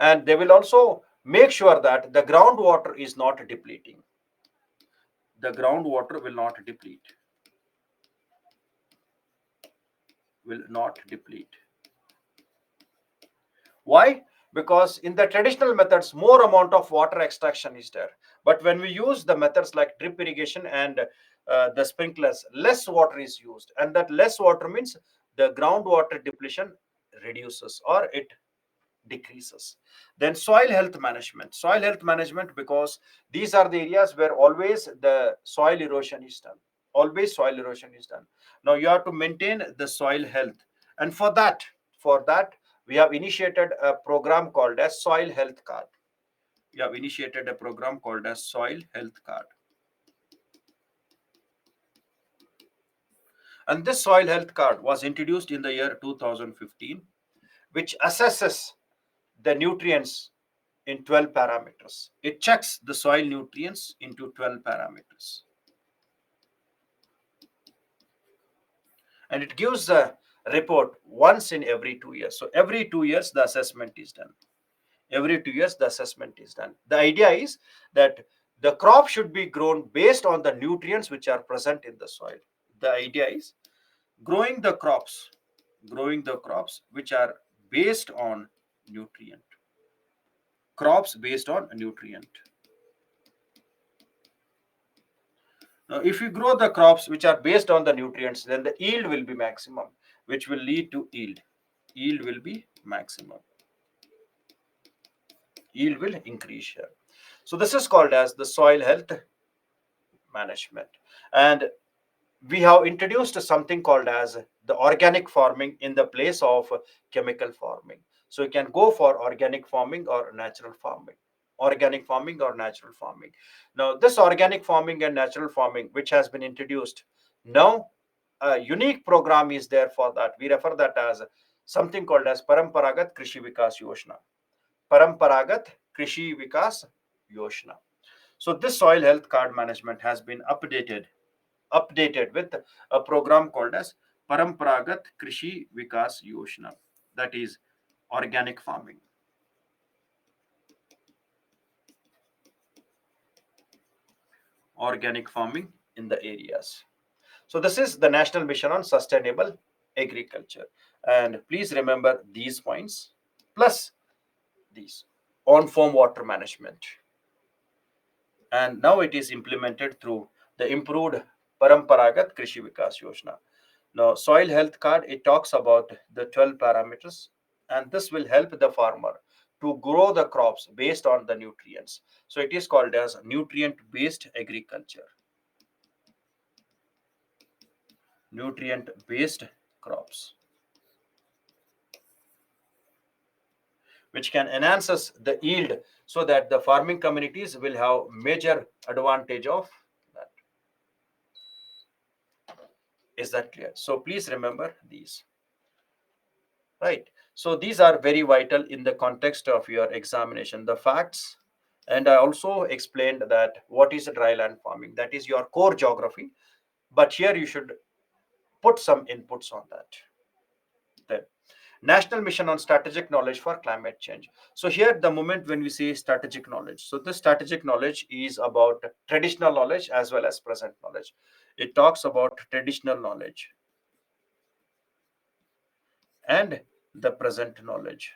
and they will also make sure that the groundwater is not depleting. The groundwater will not deplete. Will not deplete. Why? Because in the traditional methods, more amount of water extraction is there. But when we use the methods like drip irrigation and the sprinklers, less water is used. And that less water means the groundwater depletion reduces or it decreases. Then soil health management. Soil health management, because these are the areas where always the soil erosion is done. Always soil erosion is done. Now you have to maintain the soil health. And for that, we have initiated a program called as Soil Health Card. We have initiated a program called as Soil Health Card. And this Soil Health Card was introduced in the year 2015, which assesses the nutrients in 12 parameters. It checks the soil nutrients into 12 parameters. And it gives a report once in every 2 years. So every 2 years, the assessment is done. Every 2 years, the assessment is done. The idea is that the crop should be grown based on the nutrients which are present in the soil. The idea is growing the crops which are based on nutrient. crops based on nutrient. Now, if you grow the crops which are based on the nutrients, then the yield will be maximum, which will lead to yield. Yield will be maximum. Yield will increase here. So this is called as the soil health management. And we have introduced something called as the organic farming in the place of chemical farming. So you can go for organic farming or natural farming. Organic farming or natural farming. Now, this organic farming and natural farming, which has been introduced, now a unique program is there for that. We refer that as something called as Paramparagat Krishi Vikas Yojana. Paramparagat Krishi Vikas Yojana. So this soil health card management has been updated with a program called as Paramparagat Krishi Vikas Yojana, that is organic farming. Organic farming in the areas. So this is the National Mission on Sustainable Agriculture. And please remember these points plus these on farm water management. And now it is implemented through the improved Paramparagat Krishi Vikas Yojana. Now, soil health card, it talks about the 12 parameters, and this will help the farmer to grow the crops based on the nutrients. So it is called as nutrient-based agriculture. Nutrient-based crops, which can enhance us the yield so that the farming communities will have major advantage of that. Is that clear? So please remember these. Right. So these are very vital in the context of your examination. The facts, and I also explained that what is dryland farming. That is your core geography. But here you should put some inputs on that. Then, National Mission on Strategic Knowledge for Climate Change. So here, the moment when we say strategic knowledge, so this strategic knowledge is about traditional knowledge as well as present knowledge. It talks about traditional knowledge and the present knowledge.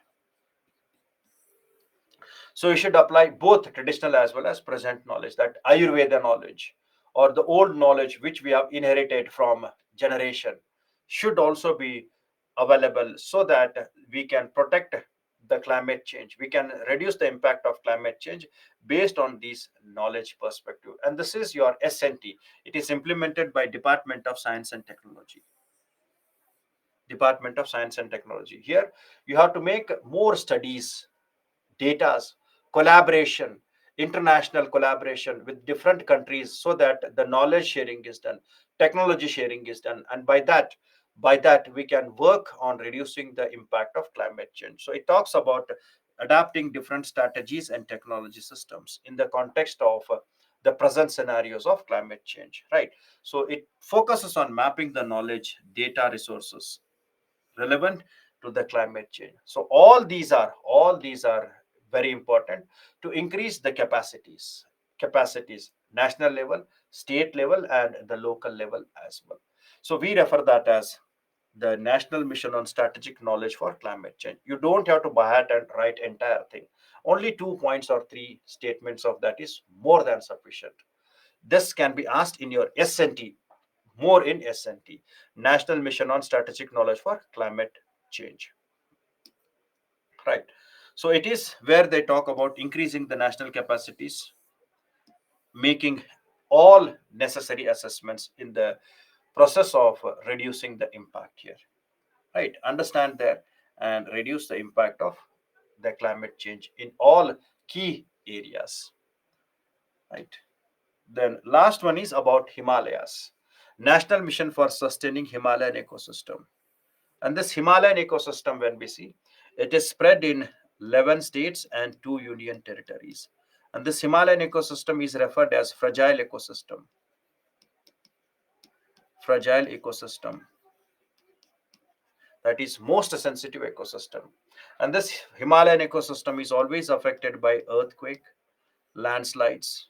So you should apply both traditional as well as present knowledge, that Ayurveda knowledge or the old knowledge which we have inherited from generation should also be available so that we can protect the climate change. We can reduce the impact of climate change based on these knowledge perspective. And this is your SNT. It is implemented by Department of Science and Technology. Department of Science and Technology. Here you have to make more studies, datas, collaboration, international collaboration with different countries so that the knowledge sharing is done, technology sharing is done, and by that we can work on reducing the impact of climate change. So it talks about adapting different strategies and technology systems in the context of the present scenarios of climate change, right? So it focuses on mapping the knowledge, data, resources relevant to the climate change. So all these are very important to increase the capacities national level, state level, and the local level as well. So we refer that as the National Mission on Strategic Knowledge for Climate Change. You don't have to buy it and write entire thing. Only 2 points or 3 statements of that is more than sufficient. This can be asked in your SNT, more in SNT, National Mission on Strategic Knowledge for Climate Change. Right. So it is where they talk about increasing the national capacities, making all necessary assessments in the process of reducing the impact here. Right. Understand that and reduce the impact of the climate change in all key areas. Right. Then last one is about Himalayas. National Mission for Sustaining Himalayan Ecosystem. And this Himalayan ecosystem, when we see, it is spread in 11 states and 2 union territories. And this Himalayan ecosystem is referred as fragile ecosystem. Fragile ecosystem. That is most sensitive ecosystem. And this Himalayan ecosystem is always affected by earthquake, landslides,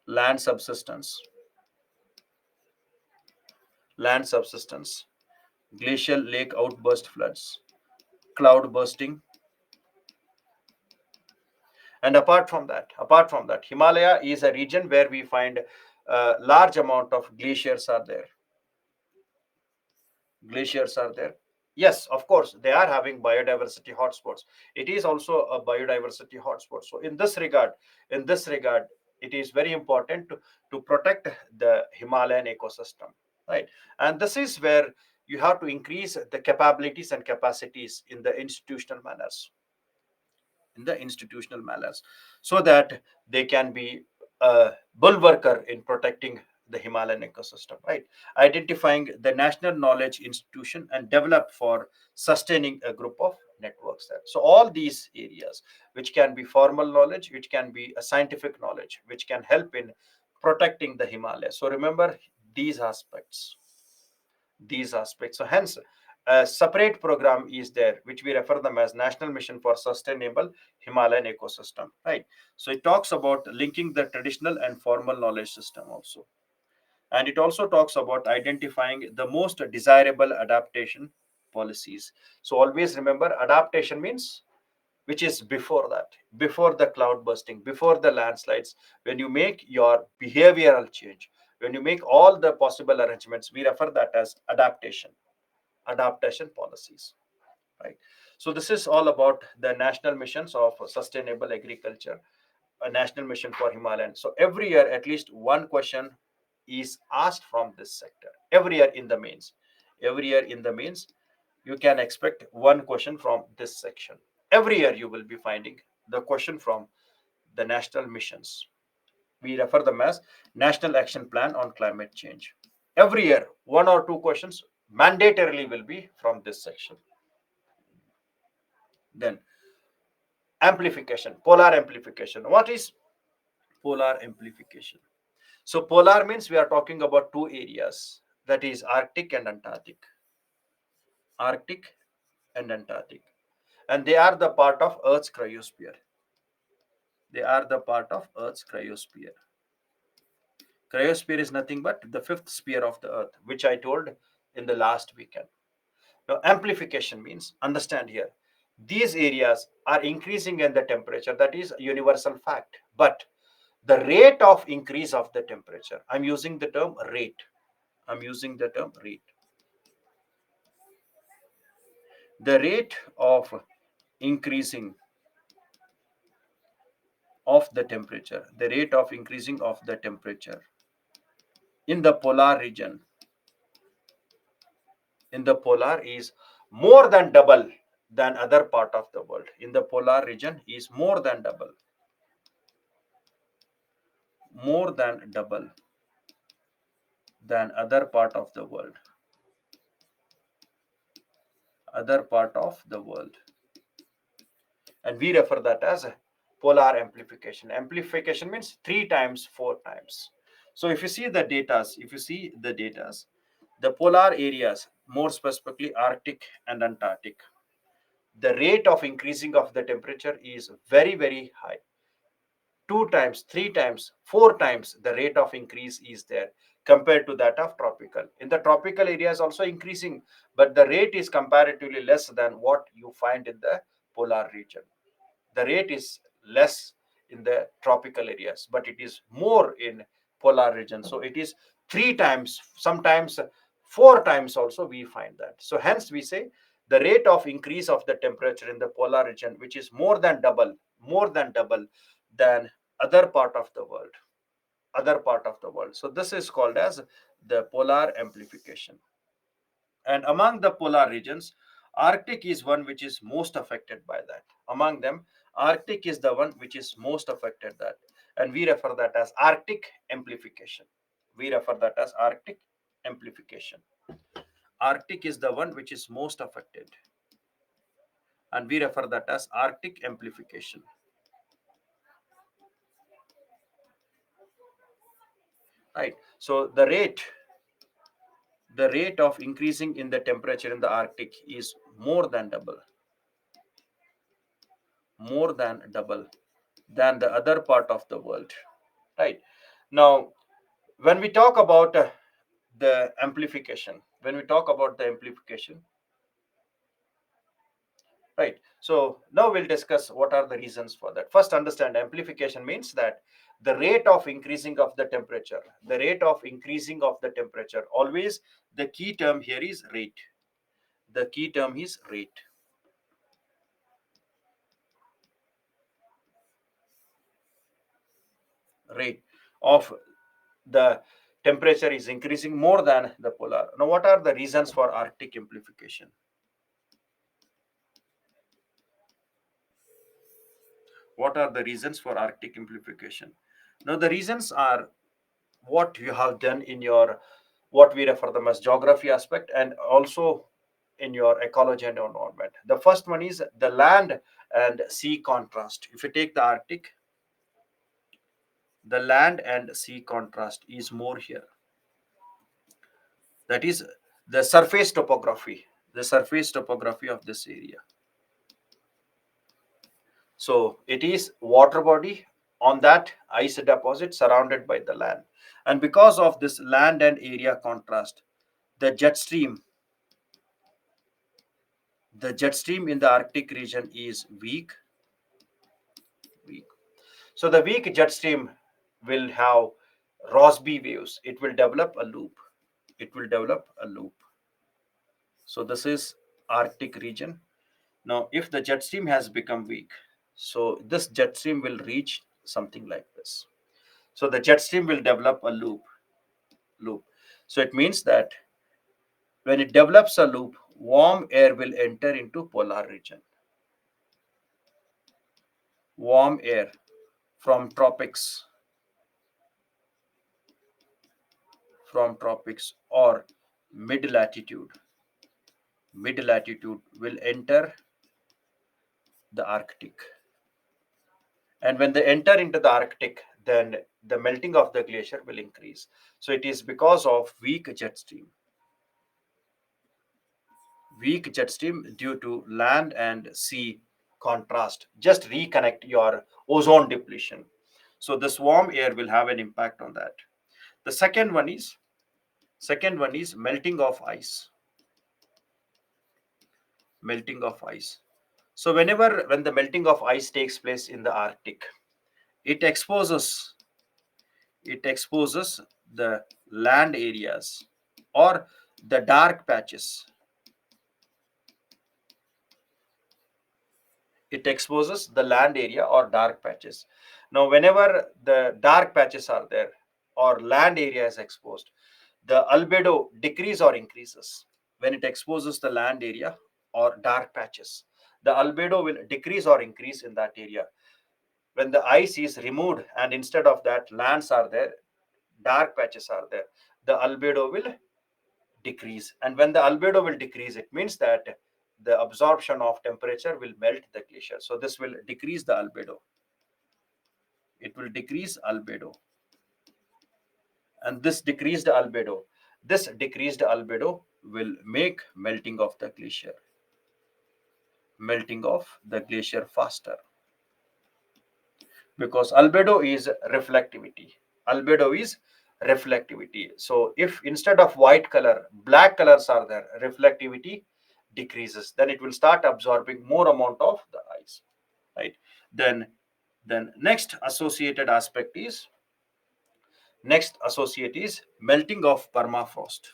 land subsidence, land subsidence, glacial lake outburst floods, cloud bursting, And apart from that, Himalaya is a region where we find a large amount of glaciers are there. Yes, of course, they are having biodiversity hotspots. It is also a biodiversity hotspot. So in this regard, it is very important to protect the Himalayan ecosystem, right? And this is where you have to increase the capabilities and capacities in the institutional manners, so that they can be a bulwarker in protecting the Himalayan ecosystem, right? Identifying the national knowledge institution and develop for sustaining a group of networks there. So all these areas, which can be formal knowledge, which can be a scientific knowledge, which can help in protecting the Himalayas. So remember these aspects. So hence, a separate program is there, which we refer them as National Mission for Sustainable Himalayan Ecosystem, right? So it talks about linking the traditional and formal knowledge system also. And it also talks about identifying the most desirable adaptation policies. So always remember, adaptation means which is before that, before the cloud bursting, before the landslides, when you make your behavioral change, when you make all the possible arrangements, we refer that as adaptation policies, right? So this is all about the national missions of sustainable agriculture, a national mission for Himalayan. So every year at least one question is asked from this sector. Every year in the mains you can expect one question from this section. Every year you will be finding the question from the national missions. We refer them as National Action Plan on Climate Change. Every year, one or two questions mandatorily will be from this section. Then, amplification, polar amplification. What is polar amplification? So, polar means we are talking about two areas, that is Arctic and Antarctic. Arctic and Antarctic. And they are the part of Earth's cryosphere. They are the part of Earth's cryosphere. Cryosphere is nothing but the fifth sphere of the Earth, which I told in the last weekend. Now, amplification means, understand here, these areas are increasing in the temperature. That is a universal fact. But the rate of increase of the temperature, I'm using the term rate. I'm using the term rate. The rate of increasing of the temperature, the rate of increasing of the temperature in the polar region, in the polar is more than double than other part of the world. In the polar region is more than double than other part of the world, and we refer that as polar amplification. Amplification means three times, four times. So if you see the datas, the polar areas, more specifically Arctic and Antarctic, the rate of increasing of the temperature is very, very high. Two times, three times, four times the rate of increase is there compared to that of tropical. In the tropical areas also increasing, but the rate is comparatively less than what you find in the polar region. The rate is less in the tropical areas, but it is more in polar region. So it is three times, sometimes four times also we find that. So hence we say the rate of increase of the temperature in the polar region, which is more than double than other part of the world, so this is called as the polar amplification. And among the polar regions, Arctic is one which is most affected by that. Among them, Arctic is the one which is most affected that. And we refer that as Arctic amplification. We refer that as Arctic amplification. Arctic is the one which is most affected. And we refer that as Arctic amplification. Right. So the rate of increasing in the temperature in the Arctic is more than double than the other part of the world, right? Now, when we talk about the amplification, when we talk about the amplification, right? So now we'll discuss what are the reasons for that. First, understand amplification means that the rate of increasing of the temperature, the rate of increasing of the temperature, always the key term here is rate. The key term is rate. Rate of the temperature is increasing more than the polar. Now, what are the reasons for Arctic amplification? What are the reasons for Arctic amplification? Now, the reasons are what you have done in your, what we refer them as geography aspect, and also in your ecology and environment. The first one is the land and sea contrast. If you take the Arctic, the land and sea contrast is more here. That is the surface topography of this area. So it is water body on that ice deposit surrounded by the land. And because of this land and area contrast, the jet stream, the jet stream in the Arctic region is weak. So the weak jet stream will have Rossby waves. It will develop a loop. It will develop a loop. So this is Arctic region. Now, if the jet stream has become weak, so this jet stream will reach something like this. So the jet stream will develop a loop. So it means that when it develops a loop, warm air will enter into polar region. Warm air from tropics or mid latitude will enter the Arctic. And when they enter into the Arctic, then the melting of the glacier will increase. So it is because of weak jet stream due to land and sea contrast. Just reconnect your ozone depletion. So this warm air will have an impact on that. The second one is melting of ice. Melting of ice. So when the melting of ice takes place in the Arctic, it exposes the land areas or the dark patches. It exposes the land area or dark patches. Now, whenever the dark patches are there or land area is exposed, the albedo decrease or increases. When it exposes the land area or dark patches, the albedo will decrease or increase in that area. When the ice is removed and instead of that lands are there, dark patches are there, the albedo will decrease. And when the albedo will decrease, it means that the absorption of temperature will melt the glacier. So this will decrease the albedo. It will decrease albedo. And this decreased albedo will make melting of the glacier faster, because albedo is reflectivity. So if instead of white color, black colors are there, reflectivity decreases, then it will start absorbing more amount of the ice, right? Then then next associate is melting of permafrost.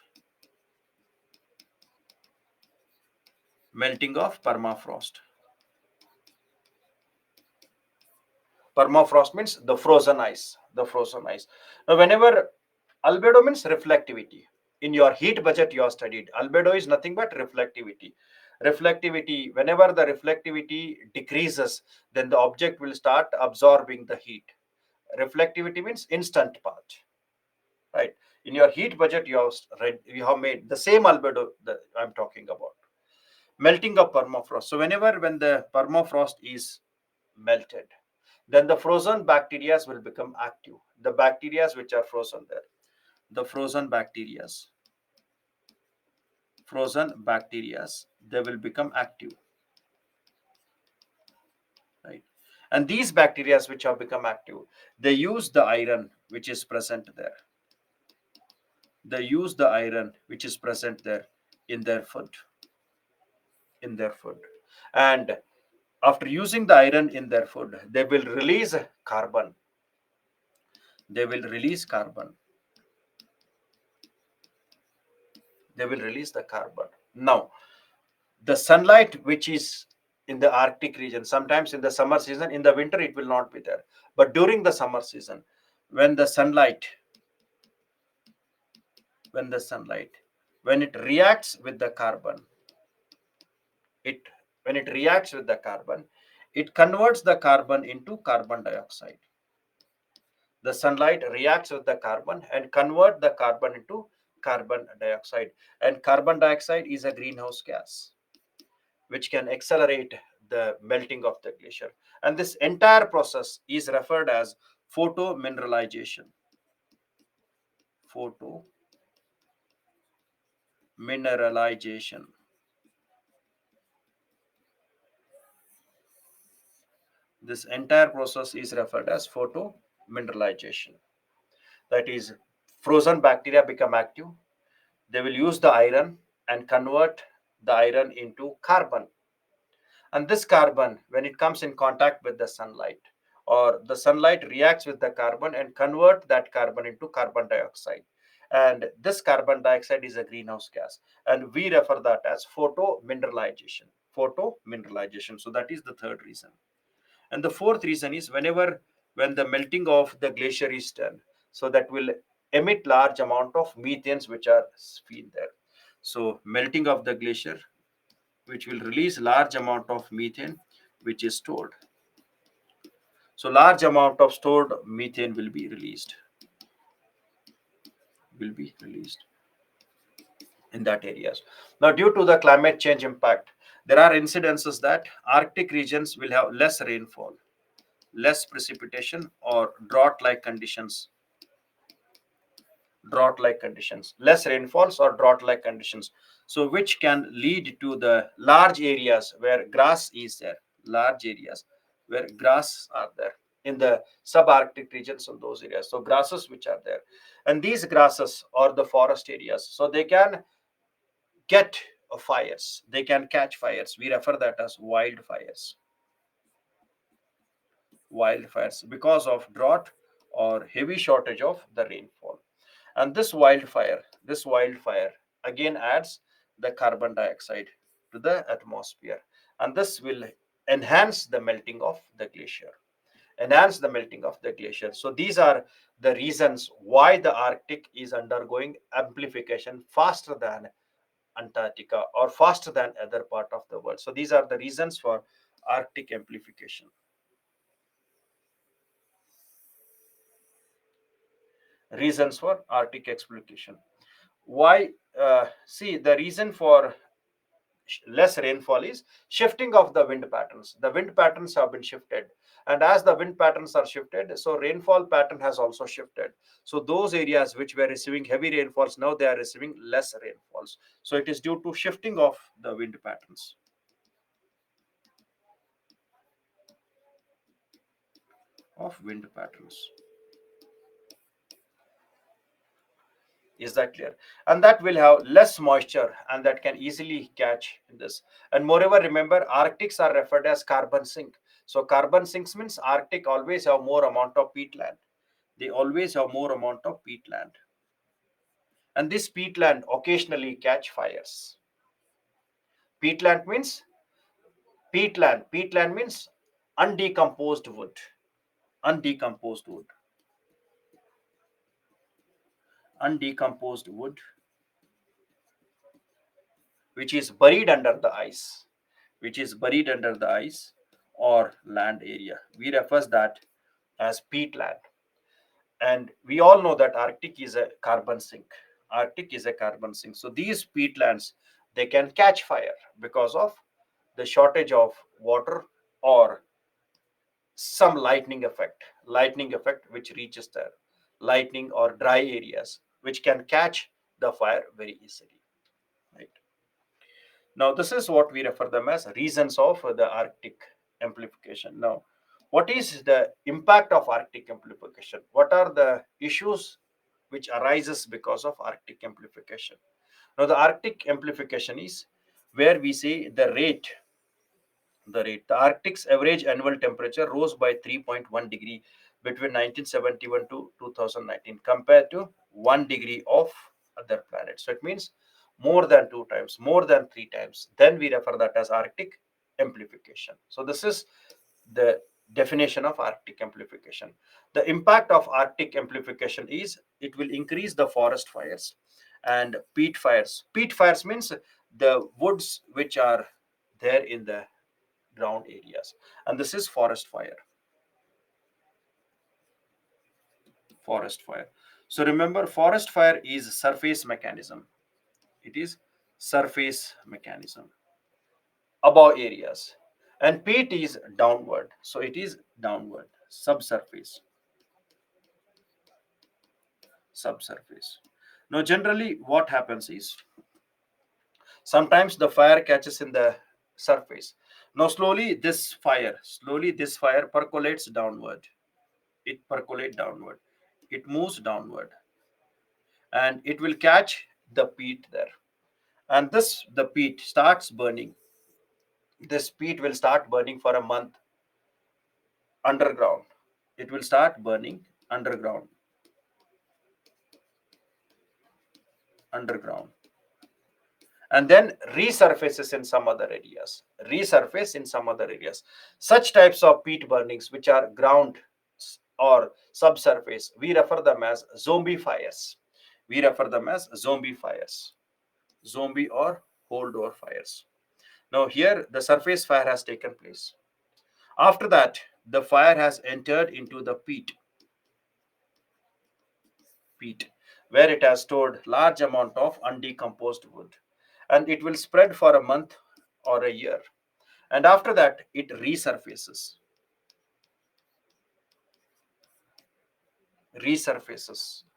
Melting of permafrost means the frozen ice. Now, whenever albedo means reflectivity, in your heat budget you have studied albedo is nothing but reflectivity. Whenever the reflectivity decreases, then the object will start absorbing the heat. Reflectivity means instant path, right? In your heat budget you have made the same albedo that I'm talking about. Melting of permafrost. So when the permafrost is melted, then the frozen bacteria will become active. The bacteria which are frozen there, the frozen bacteria, they will become active, right? And these bacteria which have become active, they use the iron which is present there. They use the iron which is present there in their food. And after using the iron in their food, they will release carbon. They will release carbon. They will release the carbon. Now, the sunlight which is in the Arctic region, sometimes in the summer season, in the winter it will not be there. But during the summer season, when the sunlight, when the sunlight, when it reacts with the carbon, it when it reacts with the carbon, it converts the carbon into carbon dioxide. The sunlight reacts with the carbon and convert the carbon into carbon dioxide. And carbon dioxide is a greenhouse gas which can accelerate the melting of the glacier. And this entire process is referred as photomineralization. Photomineralization. This entire process is referred as photomineralization. That is, frozen bacteria become active. They will use the iron and convert the iron into carbon. And this carbon, when it comes in contact with the sunlight, or the sunlight reacts with the carbon and convert that carbon into carbon dioxide. And this carbon dioxide is a greenhouse gas. And we refer that as photomineralization. Photomineralization. So that is the third reason. And the fourth reason is when the melting of the glacier is done, so that will emit large amount of methanes which are seen there. So melting of the glacier, which will release large amount of methane, which is stored. So large amount of stored methane will be released in that areas. Now, due to the climate change impact, there are incidences that Arctic regions will have less rainfall, less precipitation, or drought-like conditions, less rainfalls or drought-like conditions. So, which can lead to the large areas where grass is there, large areas where grass are there in the subarctic regions of those areas. So, grasses which are there, and these grasses are the forest areas. So, they can get fires, they can catch fires. We refer that as wildfires. Wildfires because of drought or heavy shortage of the rainfall. And this wildfire again adds the carbon dioxide to the atmosphere, and this will enhance the melting of the glacier. Enhance the melting of the glacier. So these are the reasons why the Arctic is undergoing amplification faster than Antarctica or faster than other part of the world. So these are the reasons for Arctic amplification. Reasons for Arctic amplification. Why? See, the reason for less rainfall is shifting of the wind patterns. The wind patterns have been shifted, and as the wind patterns are shifted, so rainfall pattern has also shifted. So those areas which were receiving heavy rainfalls, now they are receiving less rainfalls. So it is due to shifting of the wind patterns. Of wind patterns. Is that clear? And that will have less moisture and that can easily catch this. And moreover, remember, Arctics are referred as carbon sink. So carbon sinks means Arctic always have more amount of peatland. They always have more amount of peatland. And this peatland occasionally catch fires. Peatland means peatland means undecomposed wood. Undecomposed wood. Undecomposed wood which is buried under the ice, which is buried under the ice or land area. We refer that as peatland. And we all know that Arctic is a carbon sink. Arctic is a carbon sink. So these peatlands, they can catch fire because of the shortage of water or some lightning effect which reaches there, lightning or dry areas which can catch the fire very easily. Right. Now, this is what we refer them as reasons of the Arctic amplification. Now, what is the impact of Arctic amplification? What are the issues which arises because of Arctic amplification? Now, the Arctic amplification is where we say the rate. The Arctic's average annual temperature rose by 3.1 degree between 1971 to 2019 compared to 1 degree of other planets. So it means more than two times, more than three times. Then we refer that as Arctic amplification. So this is the definition of Arctic amplification. The impact of Arctic amplification is it will increase the forest fires and peat fires. Peat fires means the woods which are there in the ground areas, and this is forest fire. Forest fire. So remember, forest fire is surface mechanism. It is surface mechanism above areas, and peat is downward. So it is downward, subsurface, subsurface. Now, generally, what happens is sometimes the fire catches in the surface. Now, slowly this fire percolates downward. It percolates downward. It moves downward, and it will catch the peat there. And this the peat starts burning. This peat will start burning for a month underground. It will start burning underground, underground, and then resurfaces in some other areas. Resurface in some other areas. Such types of peat burnings, which are ground or subsurface, we refer them as zombie fires. We refer them as zombie fires, zombie or hold over fires. Now, here the surface fire has taken place. After that, the fire has entered into the peat, where it has stored large amount of undecomposed wood, and it will spread for a month or a year. And after that, it resurfaces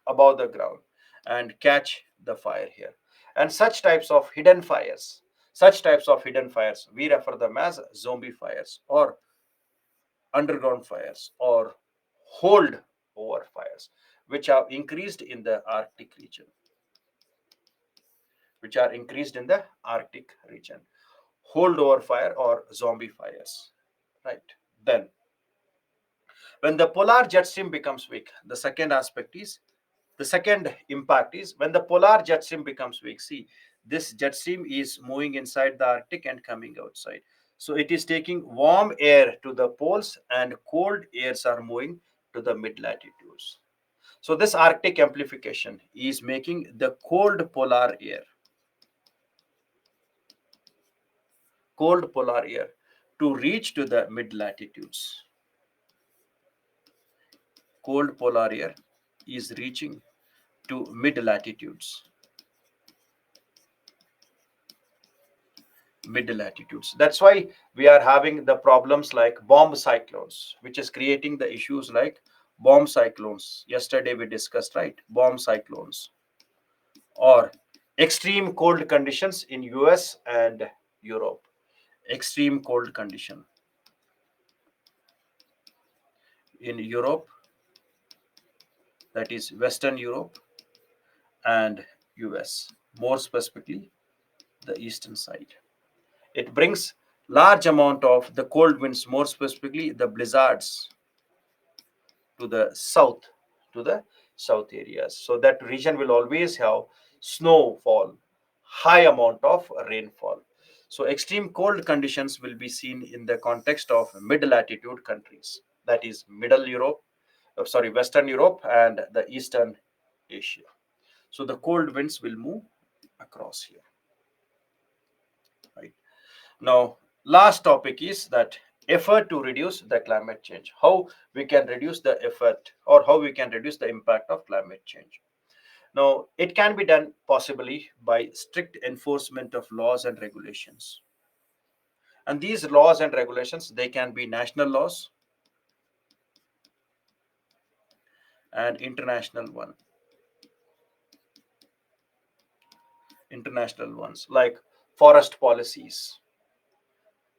above the ground and catch the fire here. And such types of hidden fires, we refer them as zombie fires or underground fires or hold over fires, which have increased in the Arctic region, which are increased in the Arctic region. Hold over fire or zombie fires. Right. Then, when the polar jet stream becomes weak, the second impact is when the polar jet stream becomes weak. See, this jet stream is moving inside the Arctic and coming outside. So it is taking warm air to the poles and cold airs are moving to the mid latitudes. So this Arctic amplification is making the cold polar air to reach to the mid latitudes. Cold polar air is reaching to mid latitudes. Mid latitudes. That's why we are having the problems like bomb cyclones, which is creating the issues like bomb cyclones. Yesterday we discussed, right? Bomb cyclones or extreme cold conditions in US and Europe. Extreme cold condition in Europe, that is Western Europe and US, more specifically the eastern side. It brings large amount of the cold winds, more specifically the blizzards, to the south, to the south areas. So that region will always have snowfall, high amount of rainfall. So extreme cold conditions will be seen in the context of mid latitude countries, that is Western Europe and the Eastern Asia. So the cold winds will move across here. Right. Now, last topic is that effort to reduce the climate change. How we can reduce the effort or how we can reduce the impact of climate change. Now, it can be done possibly by strict enforcement of laws and regulations. And these laws and regulations, they can be national laws and international ones like forest policies,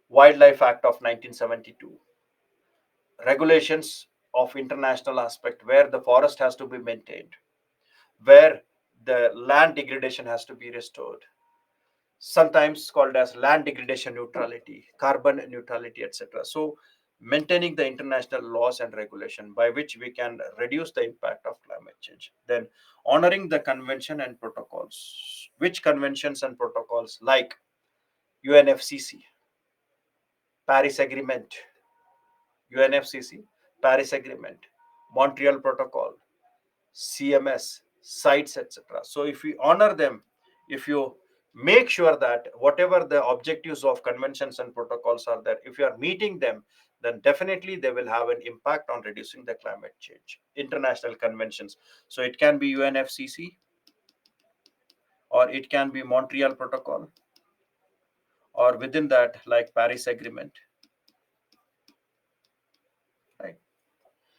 Wildlife Act of 1972, regulations of international aspect where the forest has to be maintained, where the land degradation has to be restored. sometimes called as land degradation neutrality, carbon neutrality, etc. So maintaining the international laws and regulation by which we can reduce the impact of climate change. Then honoring the convention and protocols. Which conventions and protocols? Like UNFCC, Paris Agreement, UNFCC, Paris Agreement, Montreal Protocol, CMS, sites, etc. So if we honor them, if you make sure that whatever the objectives of conventions and protocols are there, if you are meeting them, then definitely they will have an impact on reducing the climate change. International conventions. So it can be UNFCC, or it can be Montreal Protocol, or within that, like Paris Agreement, right?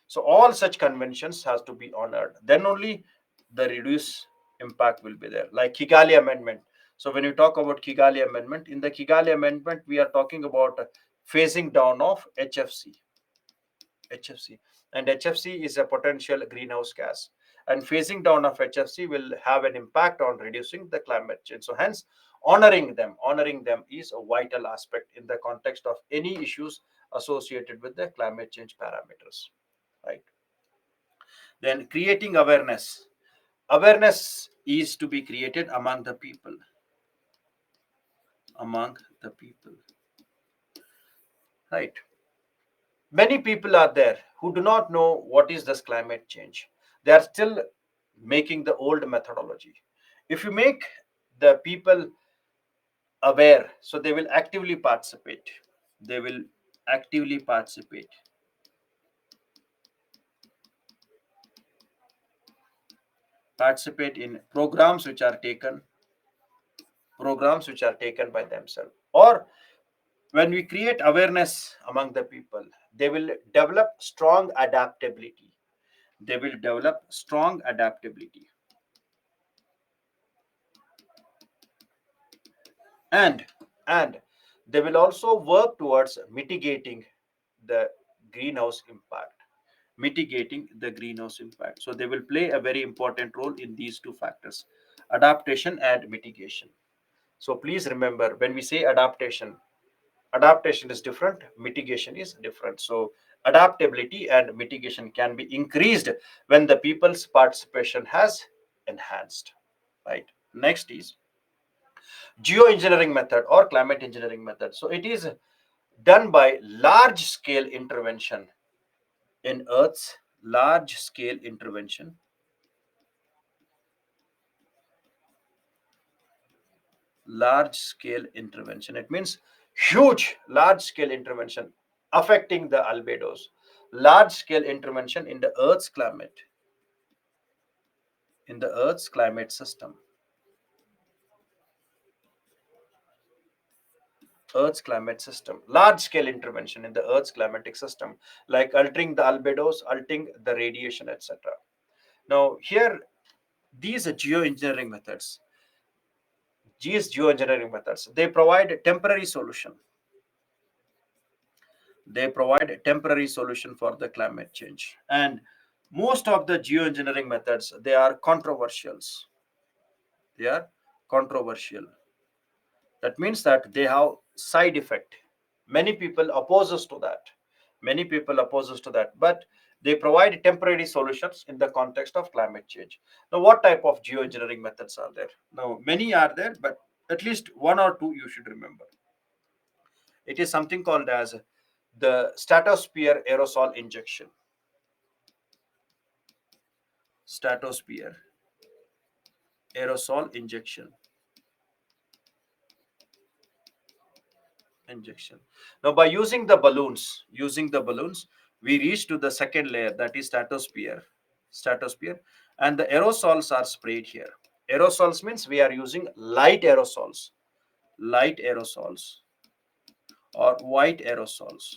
So all such conventions has to be honored. Then only the reduced impact will be there. Like Kigali Amendment. So when you talk about Kigali Amendment, in the Kigali Amendment, we are talking about phasing down of HFC, and HFC is a potential greenhouse gas. And phasing down of HFC will have an impact on reducing the climate change. So hence, honoring them is a vital aspect in the context of any issues associated with the climate change parameters, right? Then creating awareness. Awareness is to be created among the people, right? Many people are there who do not know what is this climate change. They are still making the old methodology. If you make the people aware, so they will actively participate. They will actively participate in programs which are taken by themselves, or when we create awareness among the people, they will develop strong adaptability. They will develop strong adaptability. And and they will also work towards the greenhouse impact mitigating the greenhouse impact. So they will play a very important role in these two factors, adaptation and mitigation. So please remember, when we say adaptation is different, mitigation is different. So adaptability and mitigation can be increased when the people's participation has enhanced, right? Next is geoengineering method or climate engineering method. So it is done by large scale intervention in earth's large scale intervention large scale intervention. It means huge large scale intervention affecting the albedos. Large scale intervention in the earth's climate system. Earth's climate system. Large scale intervention in the earth's climatic system, like altering the albedos, altering the radiation, etc. Now here, these geoengineering methods, they provide a temporary solution for the climate change. And most of the geoengineering methods, they are controversial. That means that they have side effect. Many people opposes to that but they provide temporary solutions in the context of climate change. Now, what type of geoengineering methods are there? Now, many are there, but at least one or two you should remember. It is something called as the stratosphere aerosol injection. Now, by using the balloons, we reach to the second layer, that is stratosphere, and the aerosols are sprayed here. Aerosols means we are using light aerosols or white aerosols.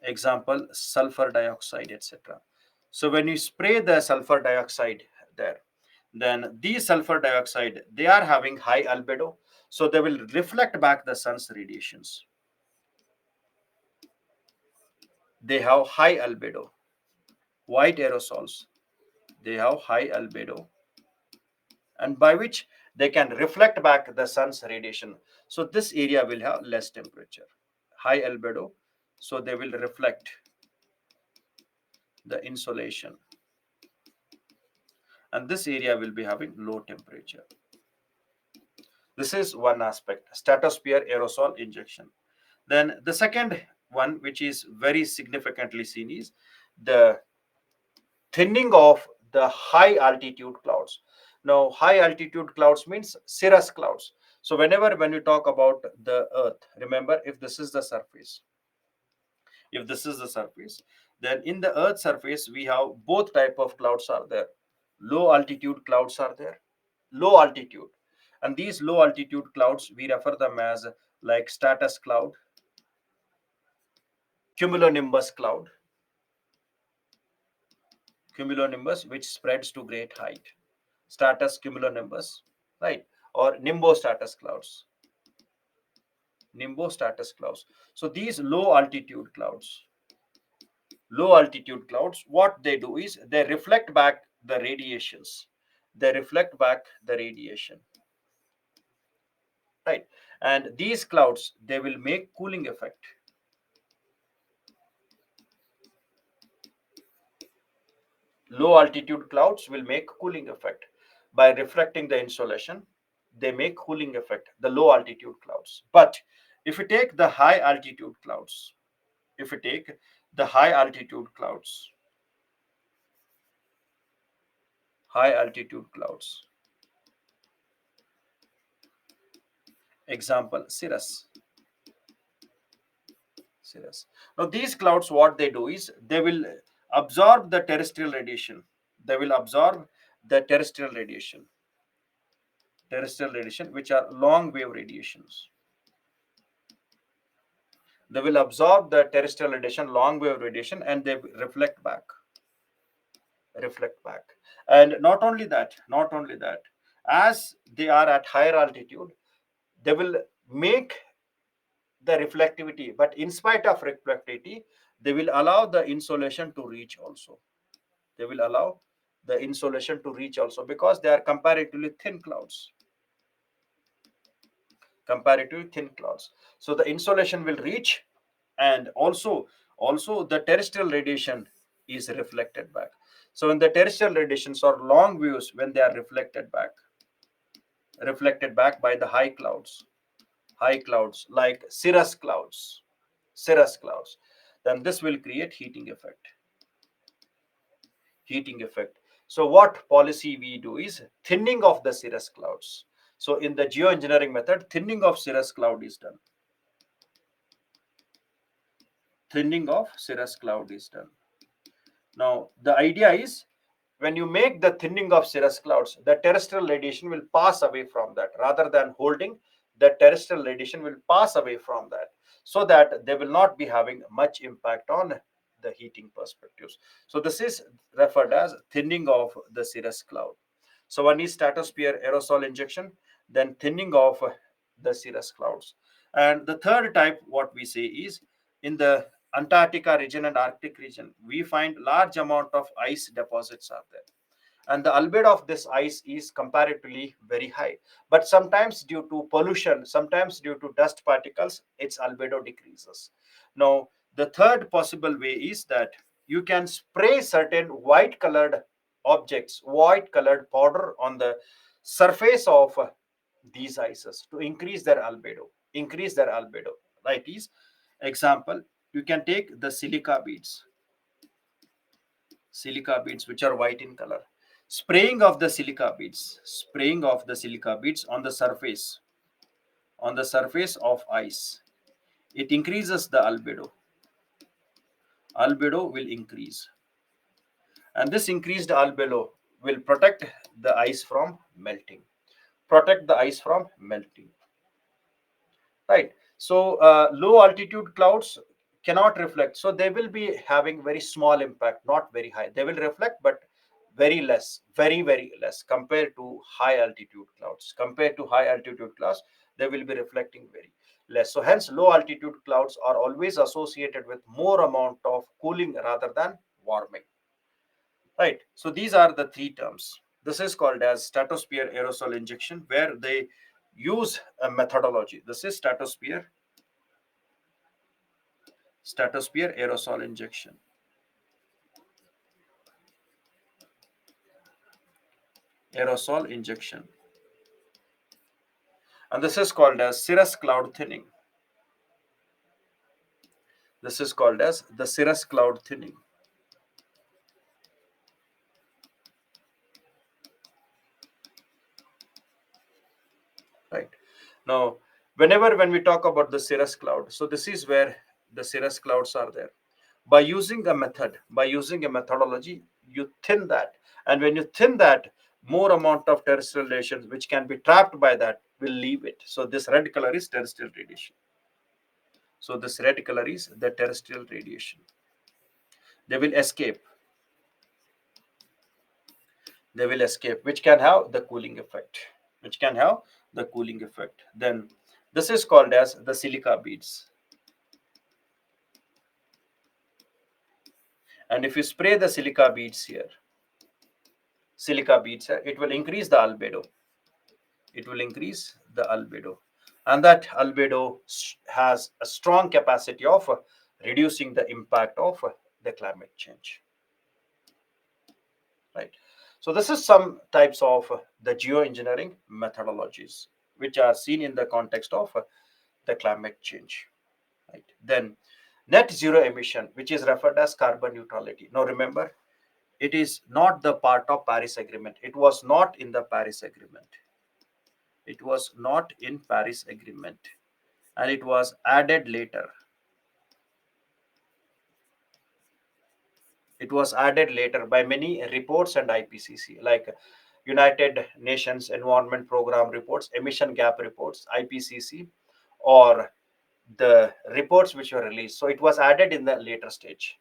Example, sulfur dioxide, etc. So when you spray the sulfur dioxide there, then these sulfur dioxide, they are having high albedo, so they will reflect back the sun's radiations. They have high albedo. White aerosols, they have high albedo, and by which they can reflect back the sun's radiation. So this area will have less temperature, high albedo, so they will reflect the insolation, and this area will be having low temperature. This is one aspect, stratosphere aerosol injection. Then the second one, which is very significantly seen, is the thinning of the high altitude clouds. Now, high altitude clouds means cirrus clouds. So whenever when you talk about the earth, remember, if this is the surface, if this is the surface, then in the earth surface we have both type of clouds are there. Low altitude clouds are there, low altitude, and these low altitude clouds we refer them as like stratus cloud, cumulonimbus cloud, cumulonimbus which spreads to great height, stratus cumulonimbus, right, or nimbostratus clouds, nimbostratus clouds. So these low altitude clouds, what they do is they reflect back the radiations, they reflect back the radiation, right, and these clouds they will make cooling effect. Low altitude clouds will make cooling effect by reflecting the insolation. They make cooling effect, the low altitude clouds. But if you take the high altitude clouds, if you take the high altitude clouds, high altitude clouds, example cirrus, cirrus. Now these clouds, what they do is they will absorb the terrestrial radiation. They will absorb the terrestrial radiation, which are long wave radiations. They will absorb the terrestrial radiation, long wave radiation, and they reflect back, reflect back. And not only that, as they are at higher altitude, they will make the reflectivity, but in spite of reflectivity, they will allow the insolation to reach also. They will allow the insolation to reach also because they are comparatively thin clouds, comparatively thin clouds. So the insolation will reach, and also the terrestrial radiation is reflected back. So when the terrestrial radiations or long waves, when they are reflected back by the high clouds like cirrus clouds, then this will create heating effect. So what policy we do is thinning of the cirrus clouds. So in the geoengineering method, thinning of cirrus cloud is done. Thinning of cirrus cloud is done. Now, the idea is when you make the thinning of cirrus clouds, the terrestrial radiation will pass away from that. Rather than holding, the terrestrial radiation will pass away from that, so that they will not be having much impact on the heating perspectives. So this is referred as thinning of the cirrus cloud. So one is stratosphere aerosol injection, then thinning of the cirrus clouds. And the third type, what we say is in the Antarctica region and Arctic region, we find large amount of ice deposits are there, and the albedo of this ice is comparatively very high. But sometimes due to pollution, sometimes due to dust particles, its albedo decreases. Now, the third possible way is that you can spray certain white colored objects, white colored powder on the surface of these ices to increase their albedo, increase their albedo. Right? Is example, you can take the silica beads which are white in color. Spraying of the silica beads on the surface of ice, it increases the albedo will increase, and this increased albedo will protect the ice from melting, right? So low altitude clouds cannot reflect, so they will be having very small impact, not very high. They will reflect, but very less, very less compared to high altitude clouds. Compared to high altitude clouds, they will be reflecting very less. So hence low altitude clouds are always associated with more amount of cooling rather than warming, right? So these are the three terms. This is called as stratosphere aerosol injection, where they use a methodology. This is stratosphere aerosol injection. Aerosol injection. And this is called as cirrus cloud thinning. This is called as the cirrus cloud thinning. Right. Now, when we talk about the cirrus cloud, so this is where the cirrus clouds are there. By using a method, by using a methodology, you thin that. And when you thin that, more amount of terrestrial radiation which can be trapped by that will leave it. So this red color is terrestrial radiation. So this red color is the terrestrial radiation. They will escape. They will escape, which can have the cooling effect. Which can have the cooling effect. Then this is called as the silica beads. And if you spray the silica beads here, it will increase the albedo. It will increase the albedo. And that albedo has a strong capacity of reducing the impact of the climate change. Right. So this is some types of the geoengineering methodologies which are seen in the context of the climate change. Right. Then net zero emission, which is referred as carbon neutrality. Now remember, it is not the part of Paris Agreement. It was not in the Paris Agreement. It was not in Paris Agreement, and it was added later. It was added later by many reports and IPCC, like United Nations Environment Program reports, emission gap reports, IPCC, or the reports which were released. So it was added in the later stage.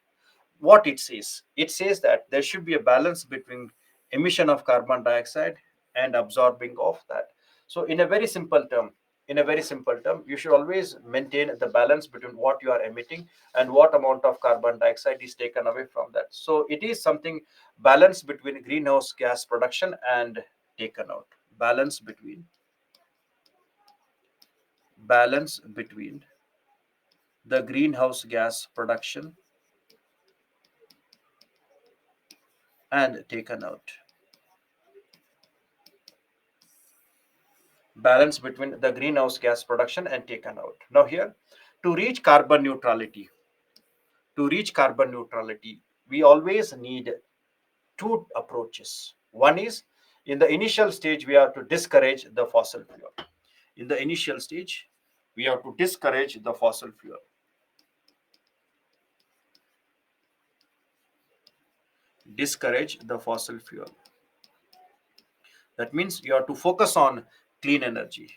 What it says that there should be a balance between emission of carbon dioxide and absorbing of that. So in a very simple term, you should always maintain the balance between what you are emitting and what amount of carbon dioxide is taken away from that. So it is something balance between greenhouse gas production and taken out. Balance between the greenhouse gas production and taken out. Balance between the greenhouse gas production and taken out. Now here, to reach carbon neutrality, we always need two approaches. One is, in the initial stage, we have to discourage the fossil fuel. In the initial stage, we have to discourage the fossil fuel. Discourage the fossil fuel. That means you have to focus on clean energy.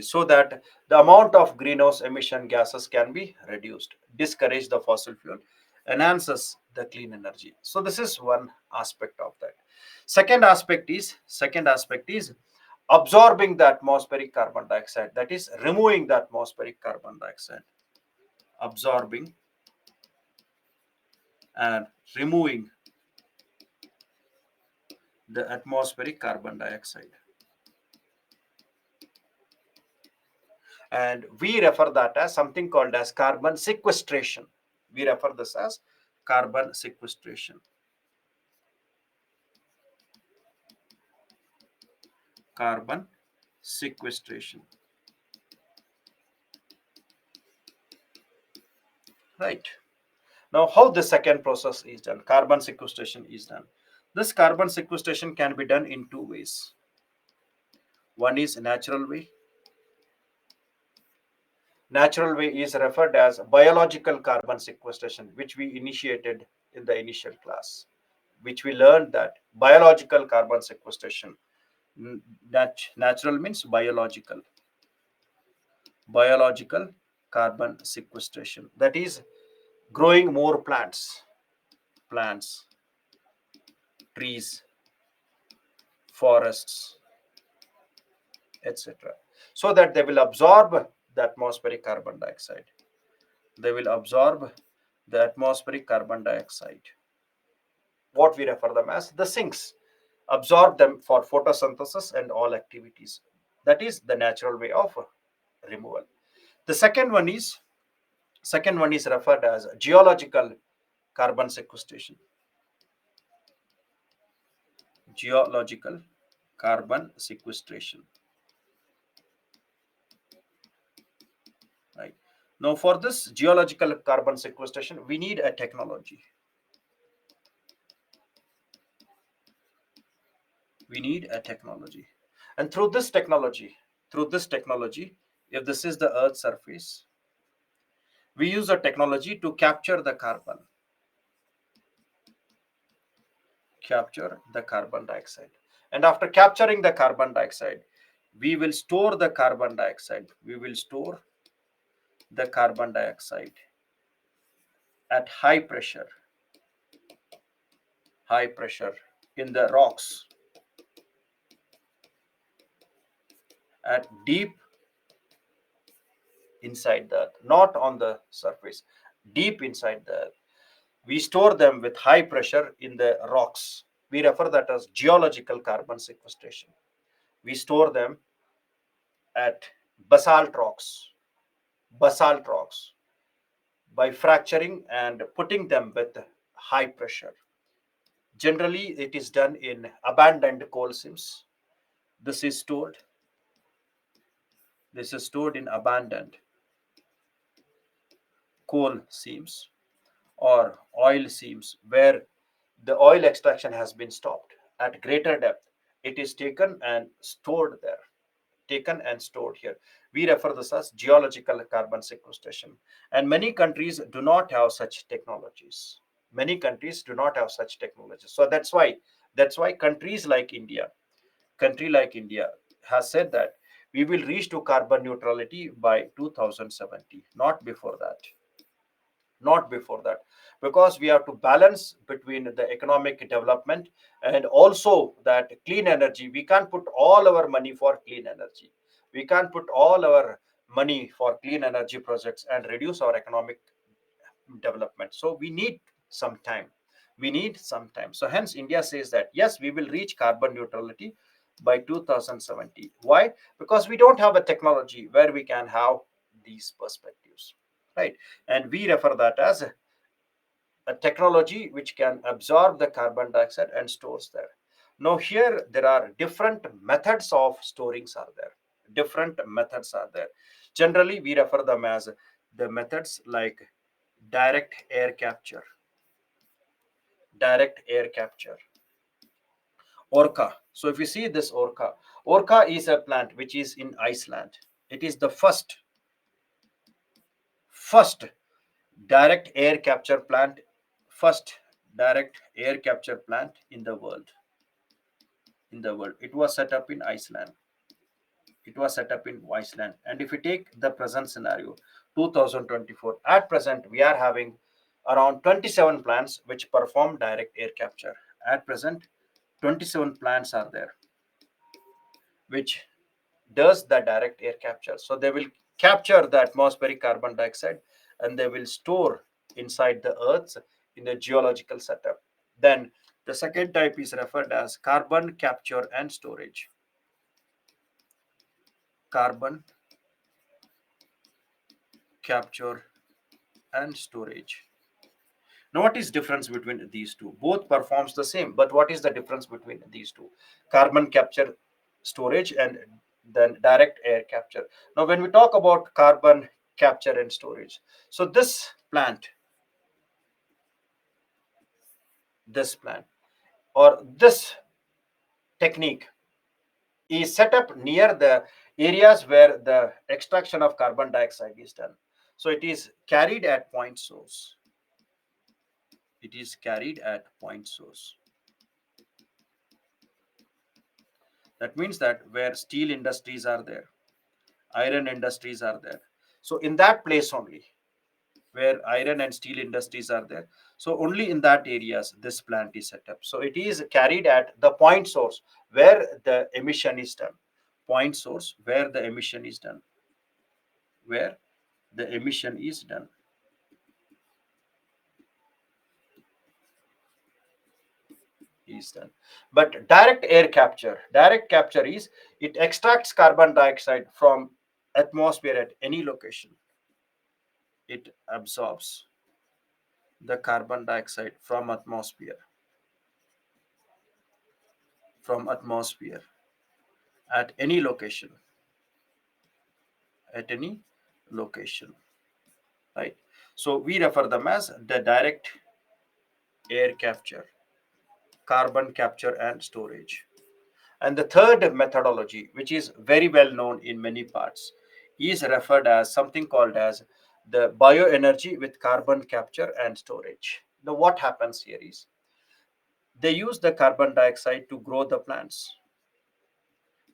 So that the amount of greenhouse emission gases can be reduced. Discourage the fossil fuel, enhances the clean energy. So this is one aspect of that. Second aspect is absorbing the atmospheric carbon dioxide, that is removing the atmospheric carbon dioxide. Absorbing and removing the atmospheric carbon dioxide. And we refer that as something called as carbon sequestration. We refer this as carbon sequestration. Carbon sequestration. Right. Now, how the second process is done, carbon sequestration is done. This carbon sequestration can be done in two ways. One is natural way. Natural way is referred as biological carbon sequestration, which we initiated in the initial class, which we learned that biological carbon sequestration. Natural means biological. Biological carbon sequestration. That is growing more plants, trees, forests, etc. So that they will absorb the atmospheric carbon dioxide. They will absorb the atmospheric carbon dioxide, what we refer them as the sinks, absorb them for photosynthesis and all activities. That is the natural way of removal. The second one is referred as geological carbon sequestration. Geological carbon sequestration. Right. Now, for this geological carbon sequestration, we need a technology. We need a technology. And through this technology, if this is the Earth's surface, we use a technology to capture the carbon dioxide. And after capturing the carbon dioxide, we will store the carbon dioxide. We will store the carbon dioxide at high pressure in the rocks, at deep inside the earth, not on the surface, deep inside the earth. We store them with high pressure in the rocks. We refer that as geological carbon sequestration. We store them at basalt rocks, basalt rocks, by fracturing and putting them with high pressure. Generally, it is done in abandoned coal seams. This is stored. This is stored in abandoned coal seams or oil seams where the oil extraction has been stopped at greater depth. It is taken and stored there, taken and stored here. We refer this as geological carbon sequestration. And many countries do not have such technologies. Many countries do not have such technologies. So that's why country like India has said that we will reach to carbon neutrality by 2070, not before that, not before that, because we have to balance between the economic development and also that clean energy. We can't put all our money for clean energy. We can't put all our money for clean energy projects and reduce our economic development. So we need some time. So hence India says that yes, we will reach carbon neutrality by 2070. Why? Because we don't have a technology where we can have these perspectives, right? And we refer that as a technology which can absorb the carbon dioxide and stores there. Now here there are different methods of storings are there. Different methods are there. Generally, we refer them as the methods like direct air capture, direct air capture, Orca. So if you see this Orca is a plant which is in Iceland. It is the first direct air capture plant, first direct air capture plant in the world. It was set up in Iceland. And if we take the present scenario, 2024, at present we are having around 27 plants which perform direct air capture. At present, 27 plants are there which does the direct air capture. So they will capture the atmospheric carbon dioxide and they will store inside the earth in a geological setup. Then the second type is referred as carbon capture and storage. Carbon capture and storage. Now, what is difference between these two? Both performs the same, but what is the difference between these two? Carbon capture, storage, and then direct air capture. Now, when we talk about carbon capture and storage, so this plant, or this technique is set up near the areas where the extraction of carbon dioxide is done. So it is carried at point source. It is carried at point source. That means that where steel industries are there, iron industries are there. So in that place only, where iron and steel industries are there, so only in that areas this plant is set up. So it is carried at the point source where the emission is done. Point source where the emission is done. Where the emission is done. is done. But direct capture is it extracts carbon dioxide from atmosphere at any location. It absorbs the carbon dioxide from atmosphere at any location, at any location, right? So we refer them as the direct air capture, carbon capture and storage. And the third methodology, which is very well known in many parts, is referred as something called as the bioenergy with carbon capture and storage. Now, what happens here is they use the carbon dioxide to grow the plants,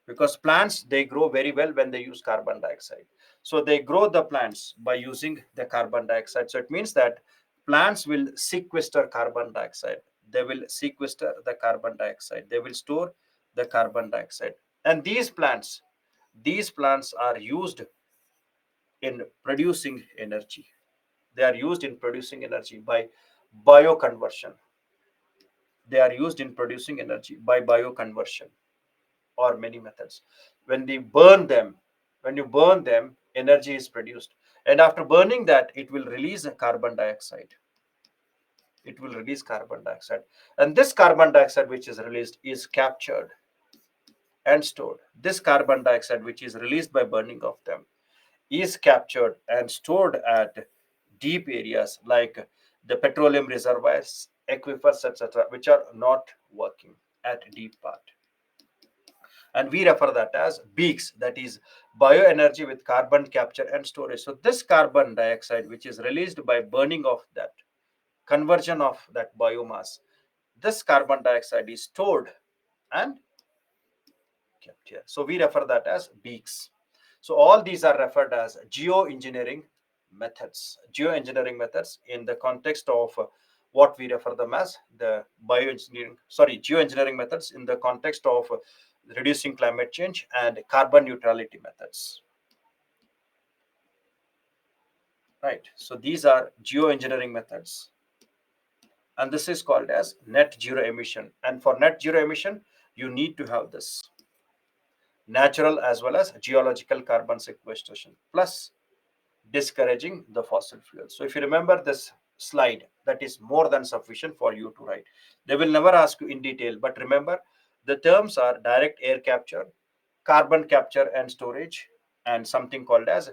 because plants they grow very well when they use carbon dioxide. So they grow the plants by using the carbon dioxide. So it means that plants will sequester carbon dioxide. They will sequester the carbon dioxide. They will store the carbon dioxide. And these plants are used in producing energy. They are used in producing energy by bioconversion. They are used in producing energy by bioconversion, or many methods. When you burn them, energy is produced, and after burning that, it will release a carbon dioxide. It will release carbon dioxide, and this carbon dioxide which is released is captured and stored. This carbon dioxide which is released by burning of them is captured and stored at deep areas like the petroleum reservoirs, aquifers, etc., which are not working at deep part. And we refer that as beaks, that is bioenergy with carbon capture and storage. So this carbon dioxide which is released by burning of that, conversion of that biomass, this carbon dioxide is stored and kept here. So we refer that as beaks. So all these are referred as geoengineering methods in the context of what we refer them as the geoengineering methods in the context of reducing climate change and carbon neutrality methods. Right. So these are geoengineering methods, and this is called as net zero emission. And for net zero emission, you need to have this natural as well as geological carbon sequestration plus discouraging the fossil fuels. So if you remember this slide, that is more than sufficient for you to write. They will never ask you in detail, but remember the terms are direct air capture, carbon capture and storage, and something called as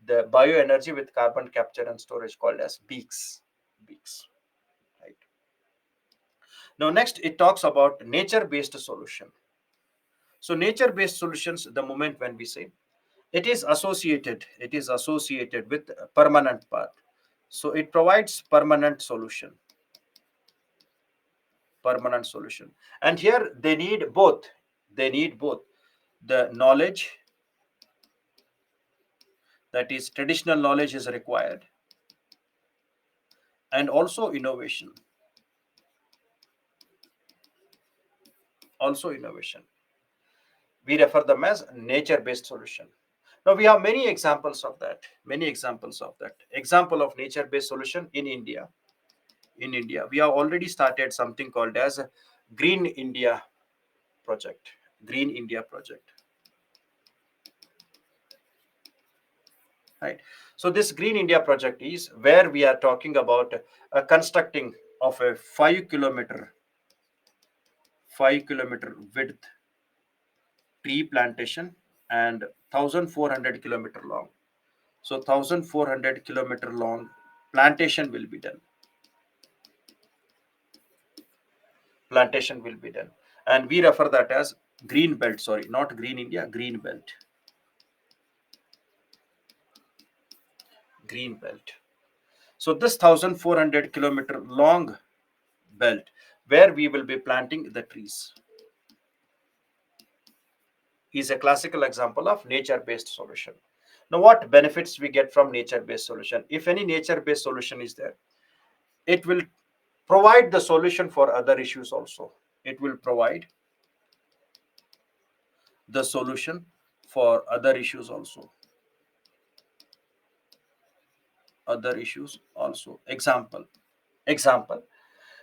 the bioenergy with carbon capture and storage called as beaks. Beaks. Right. Now next it talks about nature-based solution. So nature-based solutions, the moment when we say it is associated with a permanent path. So it provides permanent solution. And here they need both the knowledge, that is traditional knowledge is required, and also innovation. We refer them as nature based solution. Now we have many examples of that example of nature based solution in India. We have already started something called as green india project. Green India project, right? So this Green India project is where we are talking about constructing of a 5 kilometer width tree plantation and 1400 kilometer long. So 1400 kilometer long plantation will be done. Plantation will be done, and we refer that as green belt. Sorry, not Green India, green belt. Green belt. So this 1400 kilometer long belt where we will be planting the trees is a classical example of nature based solution. Now what benefits we get from nature based solution? If any nature based solution is there, it will provide the solution for other issues also. It will provide the solution for other issues also. Example,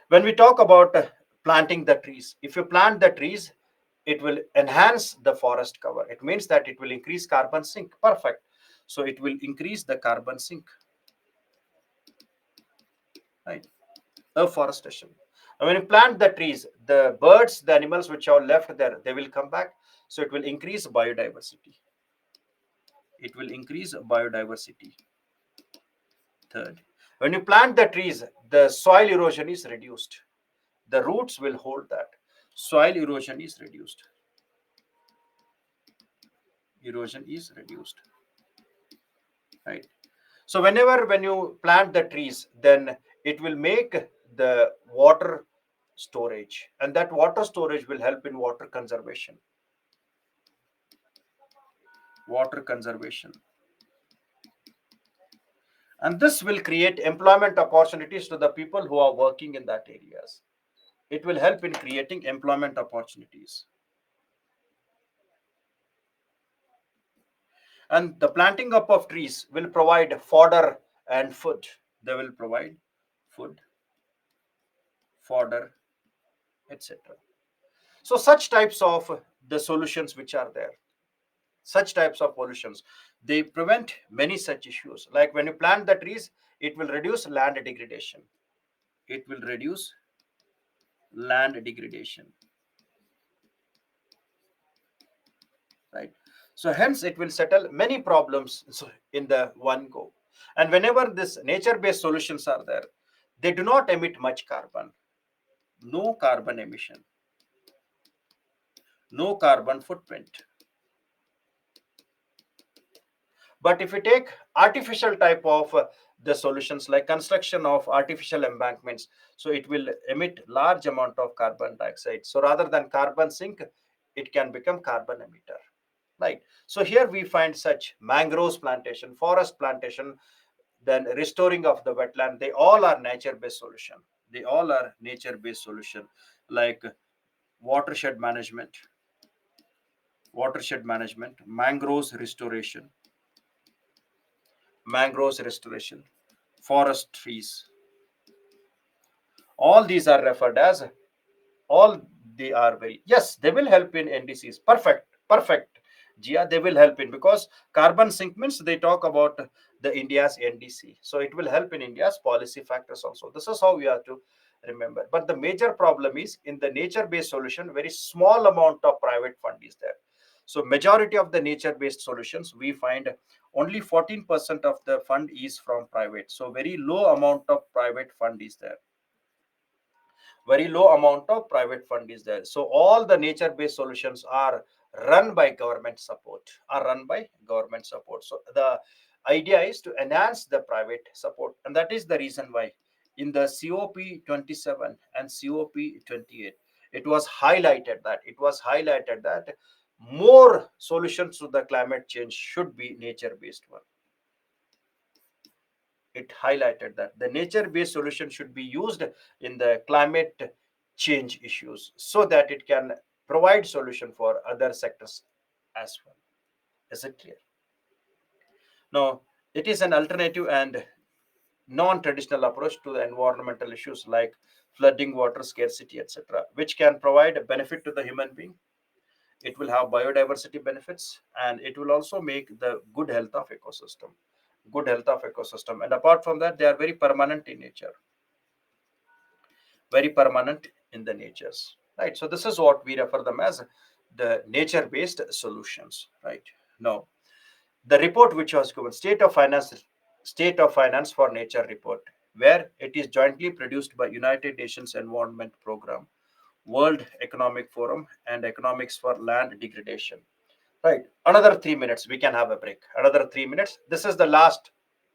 when we talk about planting the trees. If you plant the trees, it will enhance the forest cover. It means that it will increase carbon sink. Perfect. So it will increase the carbon sink, right? Afforestation. And when you plant the trees, the birds, the animals which are left there, they will come back. So it will increase biodiversity. It will increase biodiversity. Third, when you plant the trees, the soil erosion is reduced. The roots will hold that. Soil erosion is reduced. Erosion is reduced, right? So whenever when you plant the trees, then it will make the water storage, and that water storage will help in water conservation. Water conservation. And this will create employment opportunities to the people who are working in that areas. It will help in creating employment opportunities. And the planting up of trees will provide fodder and food. They will provide food, fodder, etc. So such types of the solutions which are there, such types of pollutions, they prevent many such issues. Like when you plant the trees, it will reduce land degradation. It will reduce land degradation, right? So hence it will settle many problems in the one go. And whenever this nature based solutions are there, they do not emit much carbon. No carbon emission, no carbon footprint. But if we take artificial type of the solutions like construction of artificial embankments, so it will emit large amount of carbon dioxide. So rather than carbon sink, it can become carbon emitter, right? So here we find such mangroves plantation, forest plantation, then restoring of the wetland. They all are nature based solution. They all are nature based solution, like watershed management, mangroves restoration, forest trees. All these are referred as, all they are very, yes, they will help in NDCs. Perfect, perfect. Gia, they will help in, because carbon sink means they talk about the India's NDC. So it will help in India's policy factors also. This is how we have to remember. But the major problem is in the nature-based solution, very small amount of private fund is there. So majority of the nature-based solutions, we find only 14% of the fund is from private. So very low amount of private fund is there. Very low amount of private fund is there. So all the nature based solutions are run by government support, so the idea is to enhance the private support, and that is the reason why in the COP27 and COP28 it was highlighted that more solutions to the climate change should be nature based one. It highlighted that the nature based solution should be used in the climate change issues, so that it can provide solution for other sectors as well. Is it clear? Now, it is an alternative and non-traditional approach to the environmental issues like flooding, water scarcity, etc., which can provide a benefit to the human being. It will have biodiversity benefits, and it will also make the good health of ecosystem. And apart from that, they are very permanent in nature, very permanent in the natures, right? So this is what we refer them as the nature based solutions, right? Now, the report which was given, state of finance for nature report, where it is jointly produced by United Nations Environment Program, World Economic Forum, and Economics for Land Degradation, right? Another 3 minutes, we can have a break. Another 3 minutes. This is the last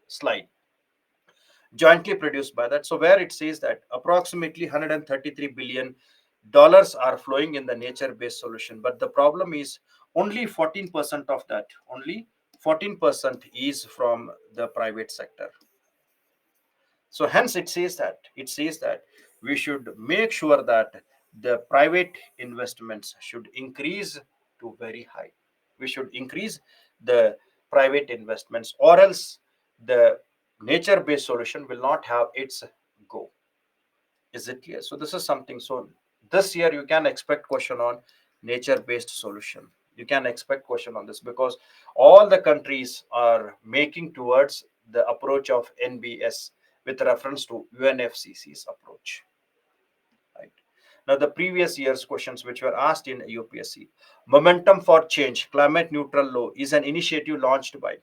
slide. Jointly produced by that. So where it says that approximately $133 billion are flowing in the nature-based solution, but the problem is only 14% of that, only 14% is from the private sector. So hence it says that we should make sure that the private investments should increase to very high. We should increase the private investments, or else the nature based solution will not have its go. Is it clear? So this is something. So this year you can expect question on nature based solution. You can expect question on this because all the countries are making towards the approach of NBS with reference to UNFCC's approach, right? Now the previous year's questions which were asked in UPSC: momentum for change climate neutral law is an initiative launched by.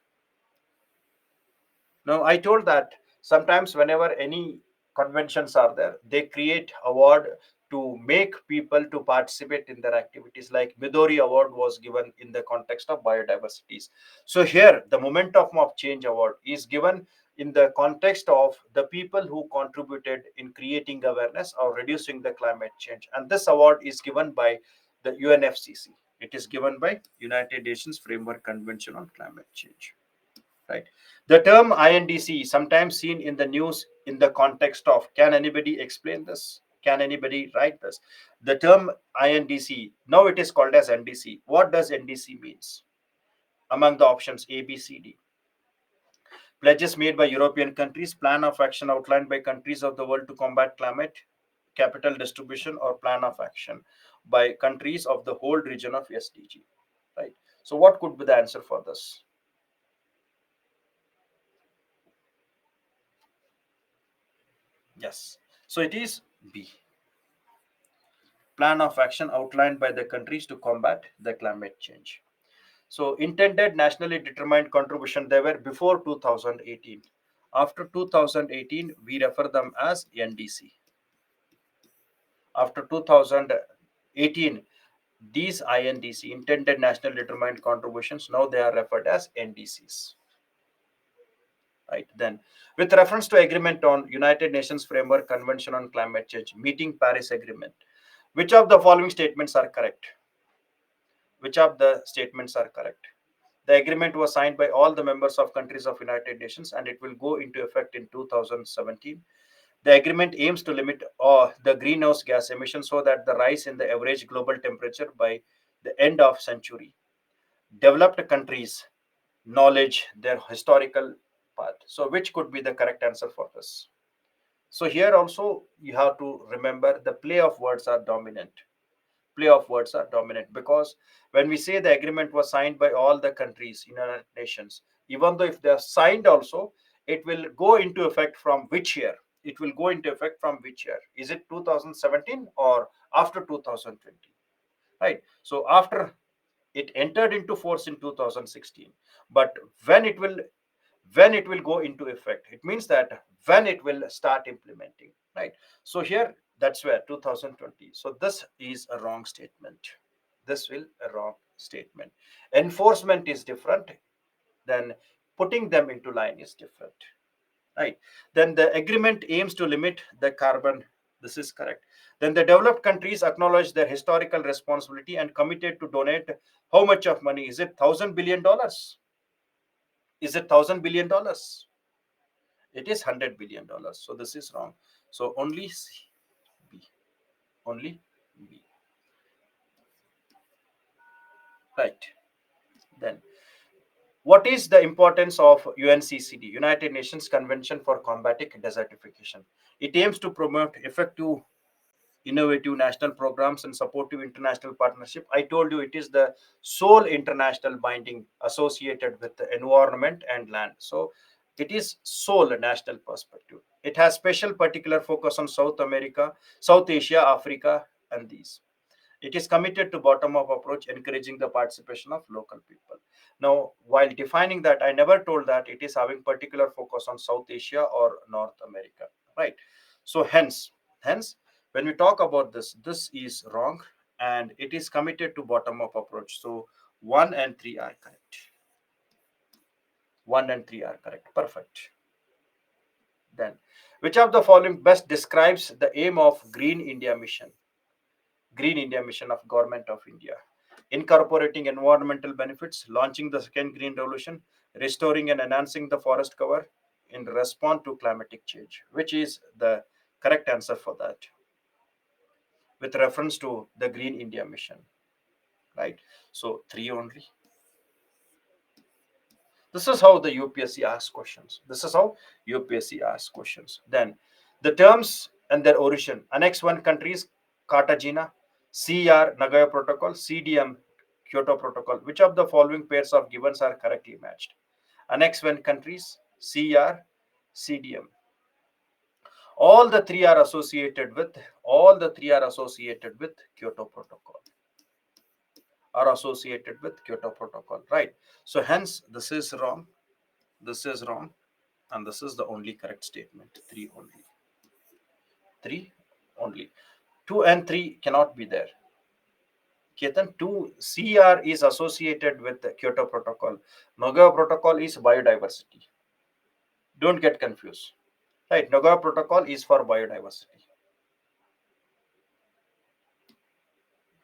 Now, I told that sometimes whenever any conventions are there, they create award to make people to participate in their activities. Like Midori Award was given in the context of biodiversities. So here, the Momentum of Change Award is given in the context of the people who contributed in creating awareness or reducing the climate change. And this award is given by the UNFCC. It is given by United Nations Framework Convention on Climate Change, right? The term INDC sometimes seen in the news in the context of, can anybody explain this? Can anybody write this? The term INDC, now it is called as NDC. What does NDC means? Among the options A, B, C, D. Pledges made by European countries, plan of action outlined by countries of the world to combat climate, capital distribution, or plan of action by countries of the whole region of SDG, right? So what could be the answer for this? Yes. So it is B, plan of action outlined by the countries to combat the climate change. So intended nationally determined contribution, they were before 2018. After 2018, we refer them as NDC. After 2018, these INDC, intended national determined contributions, now they are referred as NDCs. Right then, with reference to agreement on United Nations Framework Convention on Climate Change, meeting Paris Agreement, which of the following statements are correct? Which of the statements are correct? The agreement was signed by all the members of countries of United Nations and it will go into effect in 2017. The agreement aims to limit the greenhouse gas emissions so that the rise in the average global temperature by the end of century. Developed countries knowledge their historical path. So which could be the correct answer for this? So here also you have to remember the play of words are dominant. Play of words are dominant because when we say the agreement was signed by all the countries, United Nations, even though if they are signed also, it will go into effect from which year? It will go into effect from which year? Is it 2017 or after 2020? Right. So after it entered into force in 2016, but when it will when it will go into effect, it means that when it will start implementing, right? So here that's where 2020. So this is a wrong statement. This will a wrong statement. Enforcement is different, then putting them into line is different, right? Then the agreement aims to limit the carbon. This is correct. Then the developed countries acknowledge their historical responsibility and committed to donate how much of money? Is it $1,000 billion? Is it $1,000 billion? It is $100 billion. So this is wrong. So only C, B, only B. Right. Then what is the importance of UNCCD, United Nations Convention for Combating Desertification? It aims to promote effective, innovative national programs and supportive international partnership. I told you it is the sole international binding associated with the environment and land. So it is sole national perspective. It has special particular focus on South America, South Asia, Africa, and these. It is committed to bottom-up approach, encouraging the participation of local people. Now, while defining that, I never told that it is having particular focus on South Asia or North America, right? So hence, when we talk about this, this is wrong, and it is committed to bottom-up approach. So 1 and 3 are correct. 1 and 3 are correct. Perfect. Then, which of the following best describes the aim of Green India Mission? Green India Mission of Government of India. Incorporating environmental benefits, launching the second green revolution, restoring and enhancing the forest cover in response to climatic change. Which is the correct answer for that? With reference to the Green India Mission, right? So 3 only. This is how the UPSC asks questions. This is how UPSC asks questions. Then the terms and their origin. Annex 1 countries Cartagena, CR Nagoya Protocol, CDM Kyoto Protocol. Which of the following pairs of givens are correctly matched? Annex 1 countries, CR, CDM. All the three are associated with Kyoto Protocol. Are associated with Kyoto Protocol, right? So hence this is wrong, and this is the only correct statement. Three only. Three only. Two and three cannot be there. Ketan, 2 CR is associated with the Kyoto Protocol. Nagoya Protocol is biodiversity. Don't get confused. Right, Nagoya Protocol is for biodiversity.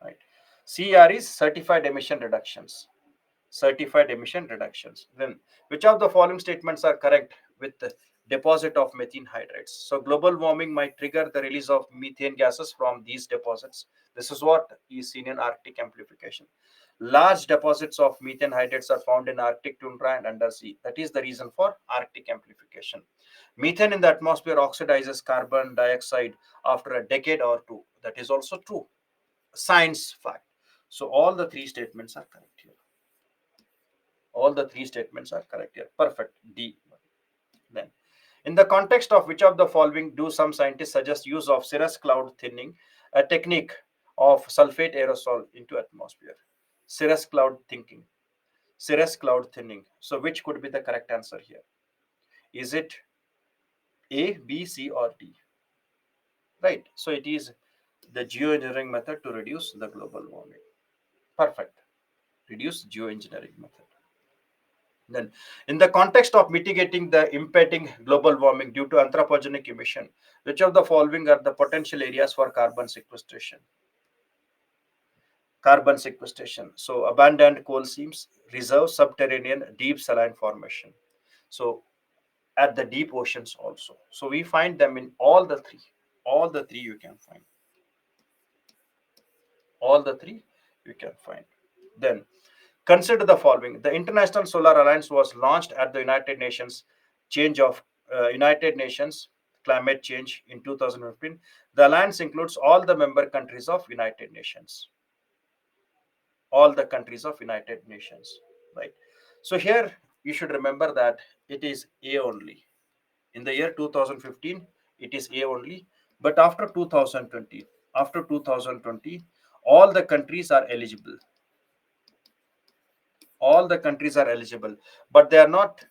Right. CR is certified emission reductions. Certified emission reductions. Then, which of the following statements are correct with the deposit of methane hydrates? So, global warming might trigger the release of methane gases from these deposits. This is what is seen in Arctic amplification. Large deposits of methane hydrates are found in Arctic tundra and undersea. That is the reason for Arctic amplification. Methane in the atmosphere oxidizes carbon dioxide after a decade or two. That is also true. Science fact. So, all the three statements are correct here. All the three statements are correct here. Perfect. D. Then, in the context of which of the following do some scientists suggest use of cirrus cloud thinning, a technique of sulfate aerosol into atmosphere? Cirrus cloud thinking. Cirrus cloud thinning. So, which could be the correct answer here? Is it A, B, C, or D? Right. So, it is the geoengineering method to reduce the global warming. Perfect. Reduce geoengineering method. Then, in the context of mitigating the impending global warming due to anthropogenic emission, which of the following are the potential areas for carbon sequestration? Carbon sequestration. So, abandoned coal seams, reserve, subterranean, deep saline formation. So, at the deep oceans also. So, we find them in all the three. All the three you can find. All the three you can find. Then, consider the following. The International Solar Alliance was launched at the United Nations climate change in 2015. The alliance includes all the member countries of United Nations. All the countries of United Nations, right? So here you should remember that it is A only. In the year 2015, it is A only. But after 2020, all the countries are eligible. All the countries are eligible, but they are not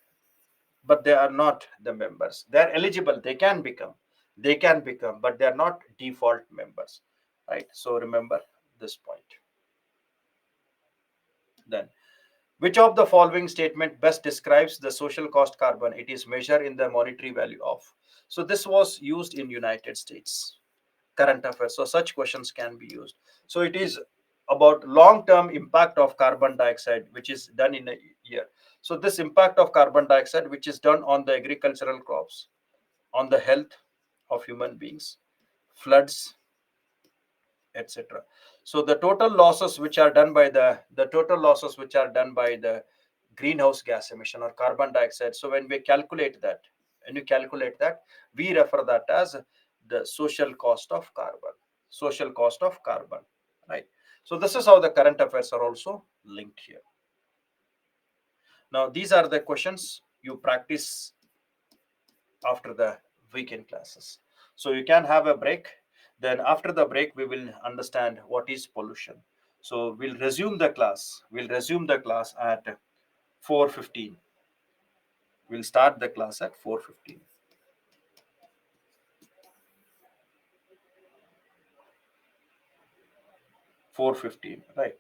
the members. They are eligible. They can become, but they are not default members, right? So remember this point. Then, which of the following statement best describes the social cost carbon? It is measured in the monetary value of. So this was used in United States current affairs. So such questions can be used. So it is about long-term impact of carbon dioxide, which is done in a year. So this impact of carbon dioxide, which is done on the agricultural crops, on the health of human beings, floods, etc. So the total losses which are done by the total losses which are done by the greenhouse gas emission or carbon dioxide. So when you calculate that, we refer that as the social cost of carbon. Social cost of carbon, right? So this is how the current affairs are also linked here. Now these are the questions you practice after the weekend classes. So you can have a break. Then after the break, we will understand what is pollution. So we'll resume the class. We'll resume the class at 4:15. We'll start the class at 4:15. 4:15, right?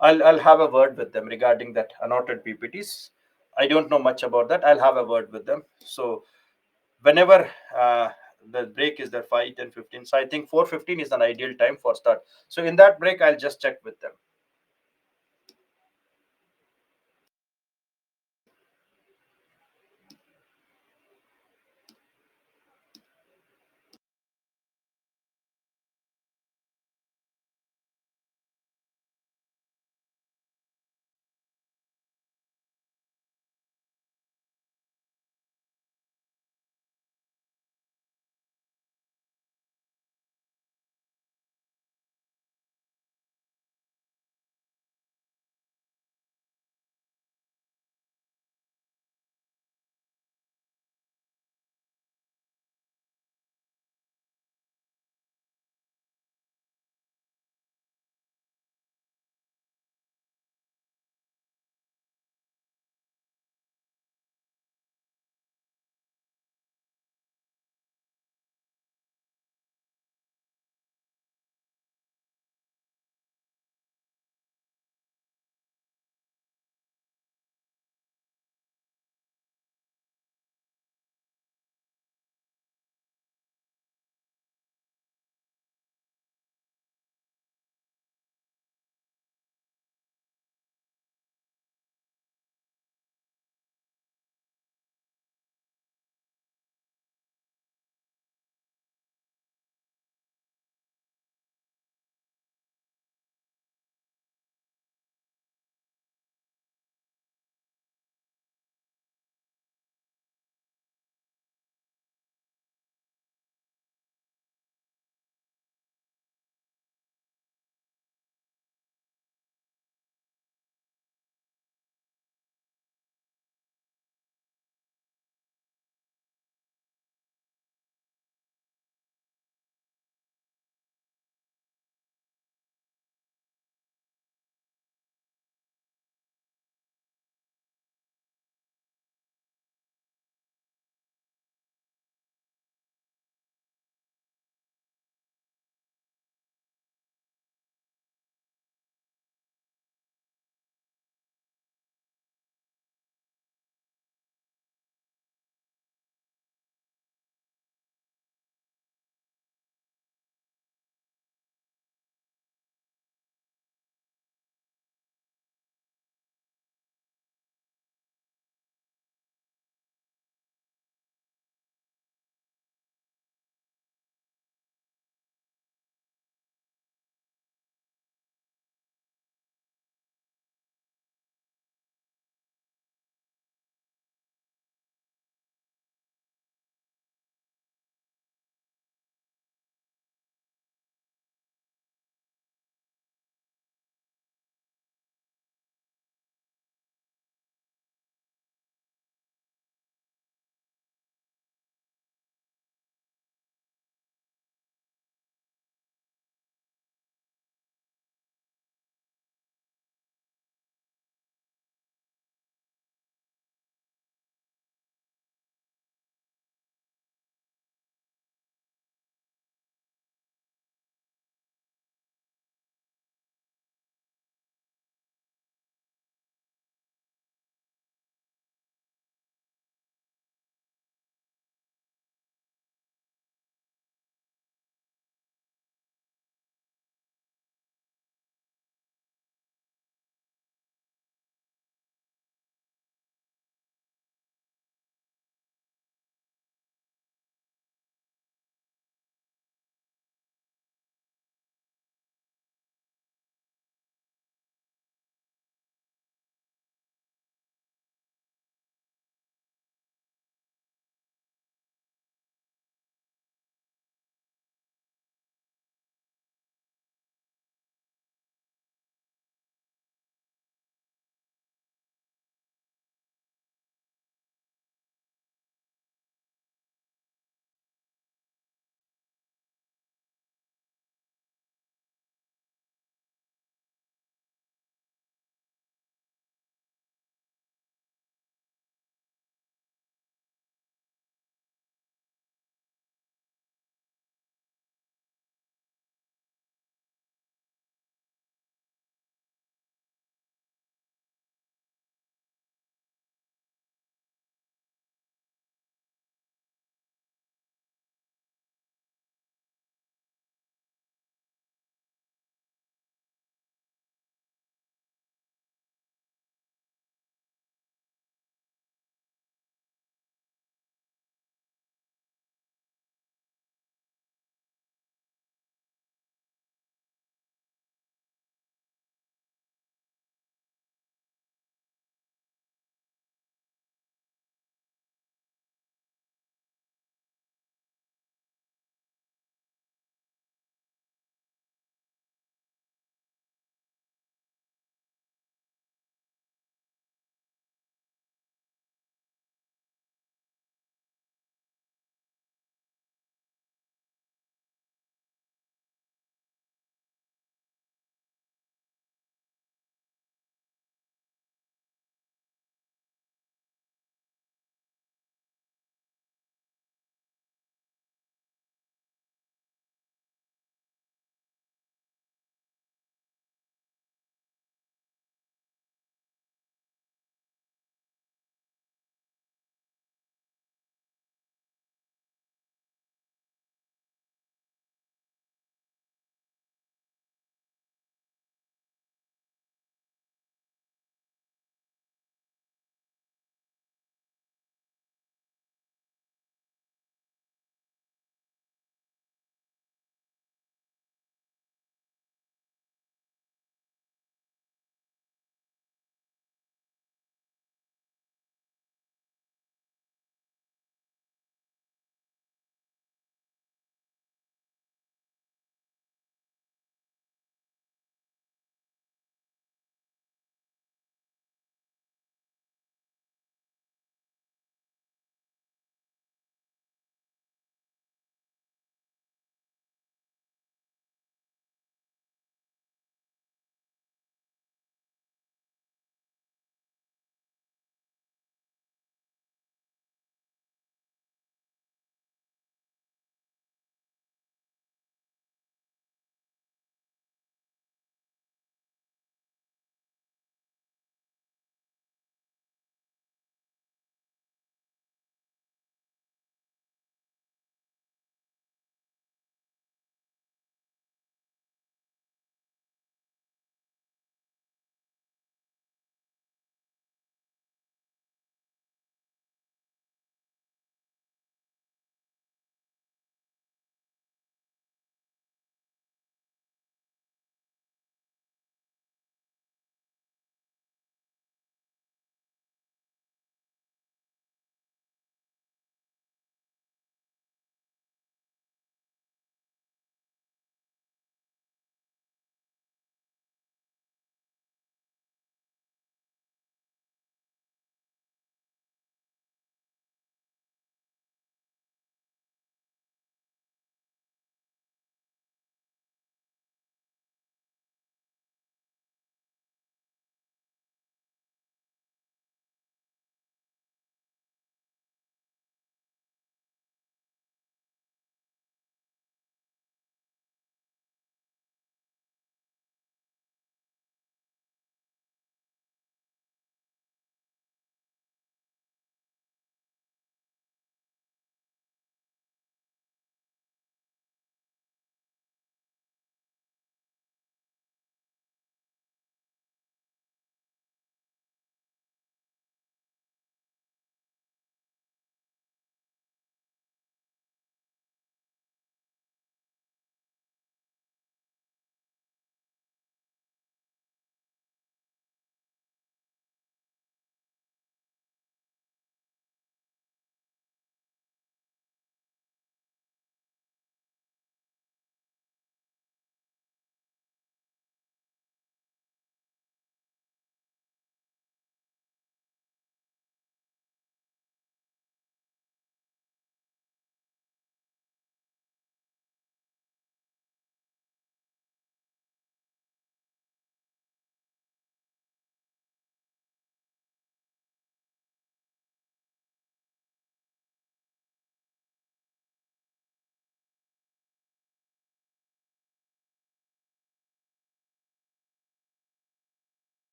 I'll have a word with them regarding that annotated PPTs. I don't know much about that. I'll have a word with them. So whenever the break is there, 5, 10, 15. So I think 4:15 is an ideal time for start. So in that break, I'll just check with them.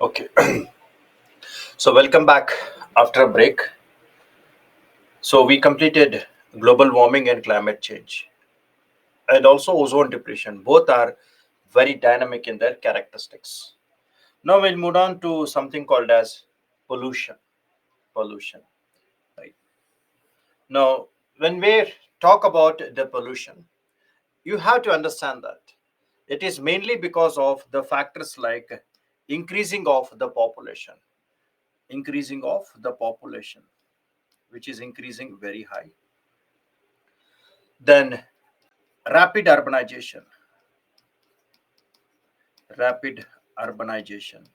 Okay, so welcome back after a break. So we completed global warming and climate change, and also ozone depletion. Both are very dynamic in their characteristics. Now we'll move on to something called as pollution. Pollution, right? Now, when we talk about the pollution, you have to understand that it is mainly because of the factors like increasing of the population, increasing of the population, which is increasing very high. Then rapid urbanization, rapid urbanization,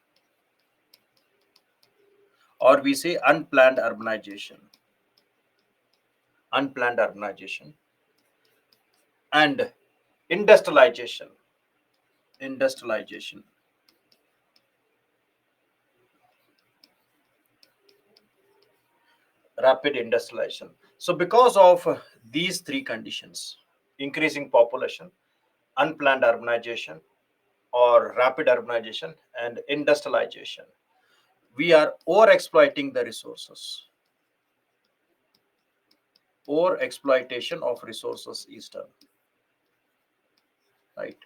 or we say unplanned urbanization, and industrialization, industrialization, rapid industrialization. So, because of these three conditions, increasing population, unplanned urbanization, or rapid urbanization, and industrialization, we are over exploiting the resources. Over exploitation of resources is done, right?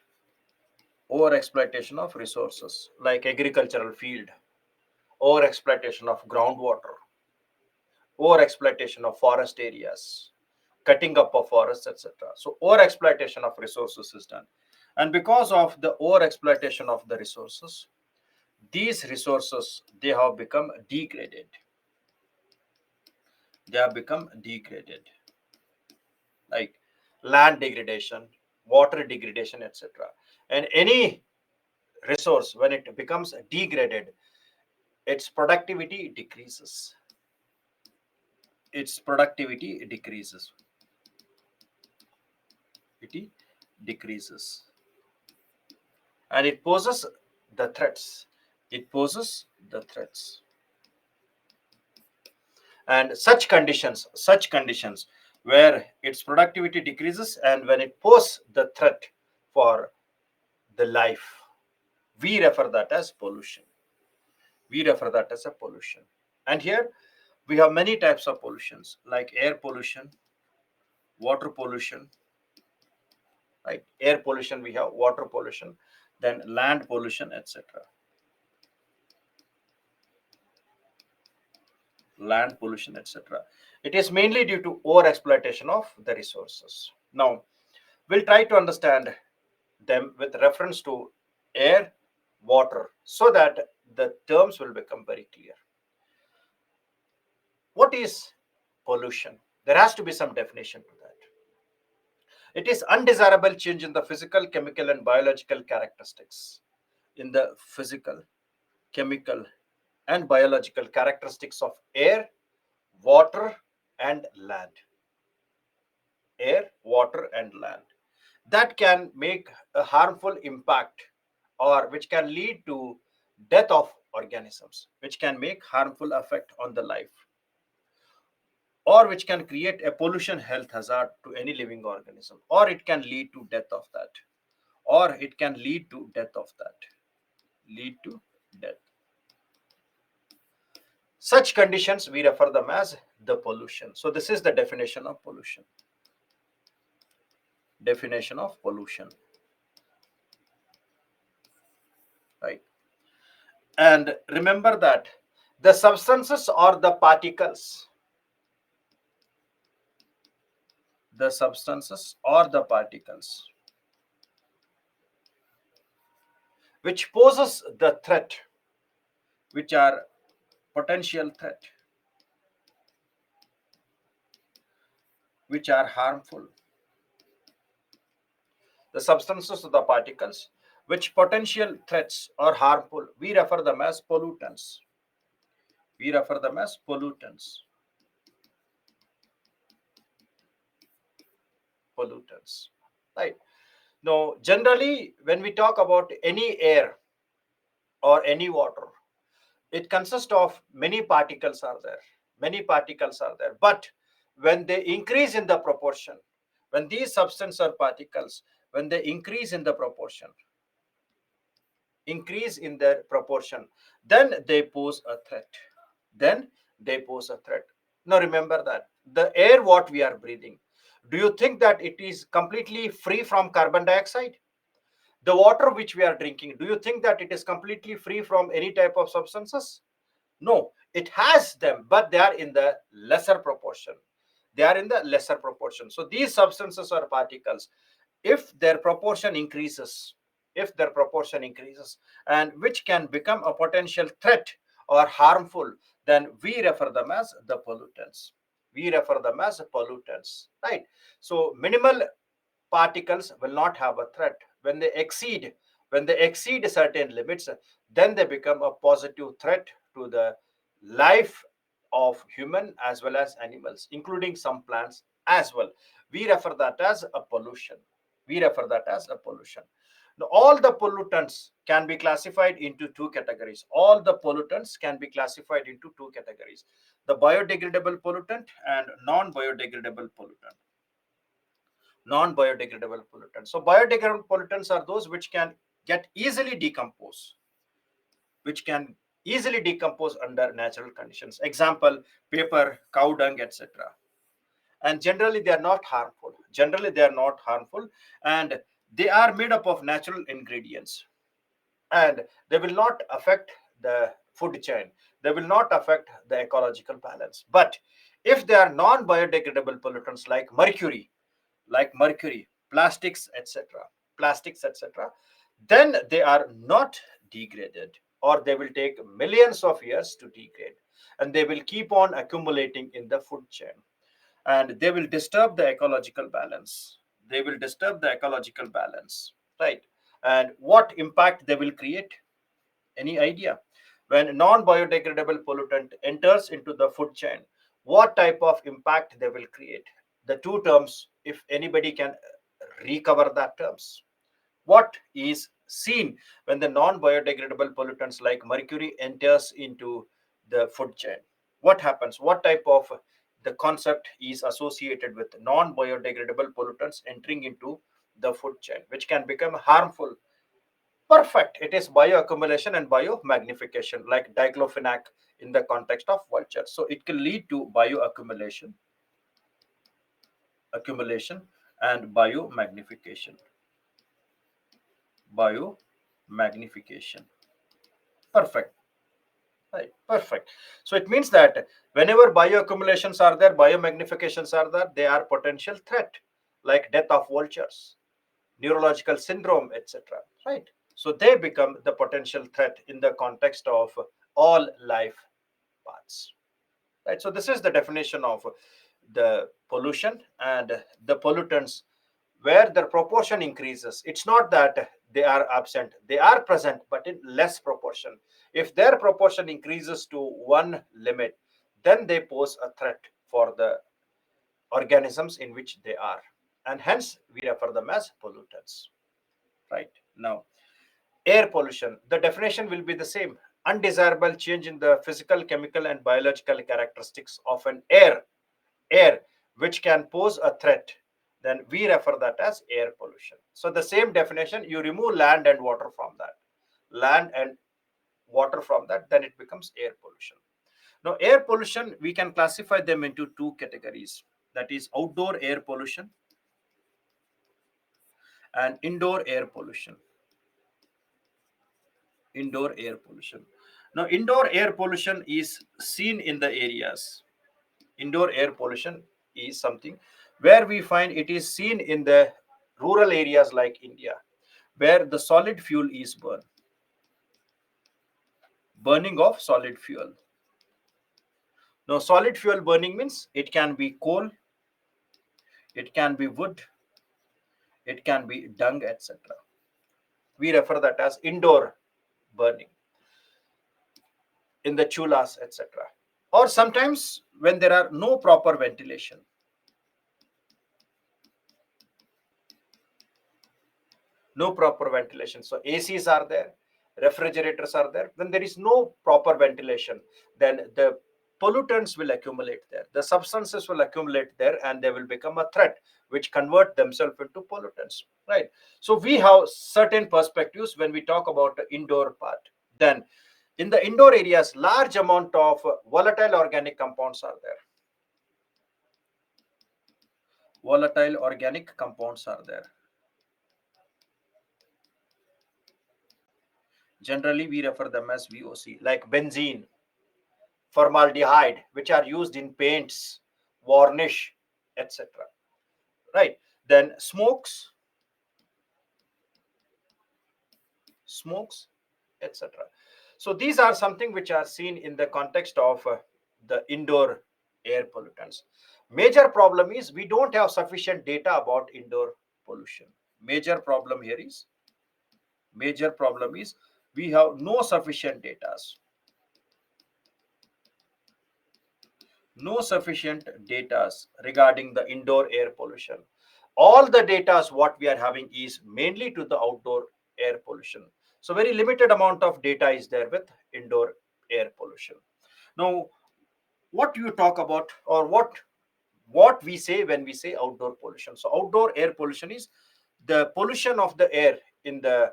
Over exploitation of resources like agricultural field, over exploitation of groundwater, over exploitation of forest areas, cutting up of forests, etc. So over exploitation of resources is done, and because of the over exploitation of the resources, these resources, they have become degraded. They have become degraded, like land degradation, water degradation, etc. And any resource, when it becomes degraded, its productivity decreases. Its productivity decreases. It decreases. And it poses the threats. It poses the threats. And such conditions where its productivity decreases and when it poses the threat for the life, we refer that as pollution. We refer that as a pollution. And here we have many types of pollutions like air pollution, water pollution, right? Air pollution, we have water pollution, then land pollution, etc. Land pollution, etc. It is mainly due to over exploitation of the resources. Now, we'll try to understand them with reference to air, water, so that the terms will become very clear. What is pollution? There has to be some definition to that. It is undesirable change in the physical, chemical, and biological characteristics. In the physical, chemical, and biological characteristics of air, water, and land. Air, water, and land. That can make a harmful impact or which can lead to death of organisms, which can make harmful effect on the life, or which can create a pollution health hazard to any living organism, or it can lead to death of that, or it can lead to death of that, lead to death. Such conditions we refer them as the pollution. So this is the definition of pollution. Definition of pollution, right? And remember that the substances or the particles, the substances or the particles which poses the threat, which are potential threat, which are harmful. The substances or the particles which potential threats or harmful, we refer them as pollutants. We refer them as pollutants. Pollutants. Right. Now, generally, when we talk about any air or any water, it consists of many particles are there. Many particles are there. But when they increase in the proportion, when these substances or particles, when they increase in the proportion, increase in their proportion, then they pose a threat. Then they pose a threat. Now remember that the air what we are breathing, do you think that it is completely free from carbon dioxide? The water which we are drinking, do you think that it is completely free from any type of substances? No, it has them, but they are in the lesser proportion. They are in the lesser proportion. So these substances or particles, if their proportion increases, if their proportion increases, and which can become a potential threat or harmful, then we refer them as the pollutants. We refer them as pollutants, right? So minimal particles will not have a threat. When they exceed certain limits, then they become a positive threat to the life of human as well as animals, including some plants as well. We refer that as a pollution. We refer that as a pollution. Now, all the pollutants can be classified into two categories. All the pollutants can be classified into two categories: the biodegradable pollutant and non-biodegradable pollutant. Non-biodegradable pollutants. So biodegradable pollutants are those which can get easily decompose, which can easily decompose under natural conditions. Example, paper, cow dung, etc. And generally they are not harmful. Generally they are not harmful, and they are made up of natural ingredients, and they will not affect the food chain. They will not affect the ecological balance. But if they are non-biodegradable pollutants like mercury, plastics, etc., then they are not degraded, or they will take millions of years to degrade, and they will keep on accumulating in the food chain, and they will disturb the ecological balance. They will disturb the ecological balance, right? And what impact they will create? Any idea? When non-biodegradable pollutant enters into the food chain, what type of impact they will create? The two terms, if anybody can recover that terms. What is seen when the non-biodegradable pollutants like mercury enters into the food chain? What happens? What type of the concept is associated with non-biodegradable pollutants entering into the food chain, which can become harmful? Perfect. It is bioaccumulation and biomagnification, like diclofenac in the context of vulture. So it can lead to accumulation, and biomagnification. Biomagnification. Perfect. Right. Perfect. So it means that whenever bioaccumulations are there, biomagnifications are there, they are potential threat, like death of vultures, neurological syndrome, etc. Right. So they become the potential threat in the context of all life paths. Right. So this is the definition of the pollution and the pollutants. Where the proportion increases, it's not that they are absent, they are present, but in less proportion. If their proportion increases to one limit, then they pose a threat for the organisms in which they are, and hence we refer them as pollutants. Right. Now, air pollution, the definition will be the same: undesirable change in the physical, chemical, and biological characteristics of an air which can pose a threat, then we refer that as air pollution. So the same definition, you remove land and water from that, land and water from that, then it becomes air pollution. Now air pollution, we can classify them into two categories, that is outdoor air pollution and indoor air pollution. Indoor air pollution. Now indoor air pollution is seen in the areas. Indoor air pollution is something where we find it is seen in the rural areas like India, where the solid fuel is burning of solid fuel. Now solid fuel burning means it can be coal, it can be wood, it can be dung, etc. We refer that as indoor burning in the chulas, etc. Or sometimes when there are no proper ventilation, no proper ventilation. So ACs are there, refrigerators are there. When there is no proper ventilation, then the pollutants will accumulate there. The substances will accumulate there and they will become a threat, which convert themselves into pollutants, right? So we have certain perspectives when we talk about the indoor part. Then in the indoor areas, large amount of volatile organic compounds are there. Volatile organic compounds are there. Generally, we refer them as VOC, like benzene, formaldehyde, which are used in paints, varnish, etc. Right? Then smokes, etc. So these are something which are seen in the context of the indoor air pollutants. Major problem is we don't have sufficient data about indoor pollution. Major problem here is major problem is we have no sufficient data. No sufficient data regarding the indoor air pollution. All the data what we are having is mainly to the outdoor air pollution. So very limited amount of data is there with indoor air pollution. Now, what you talk about, or what we say when we say outdoor pollution? So outdoor air pollution is the pollution of the air in the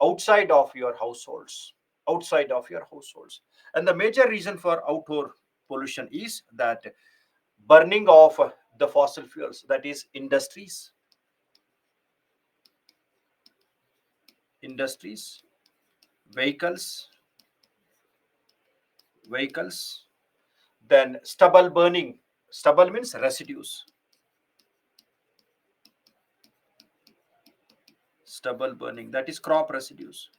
outside of your households, outside of your households. And the major reason for outdoor pollution is that burning of the fossil fuels, that is industries, vehicles, vehicles, then stubble burning. Stubble means residues. Stubble burning, that is crop residues.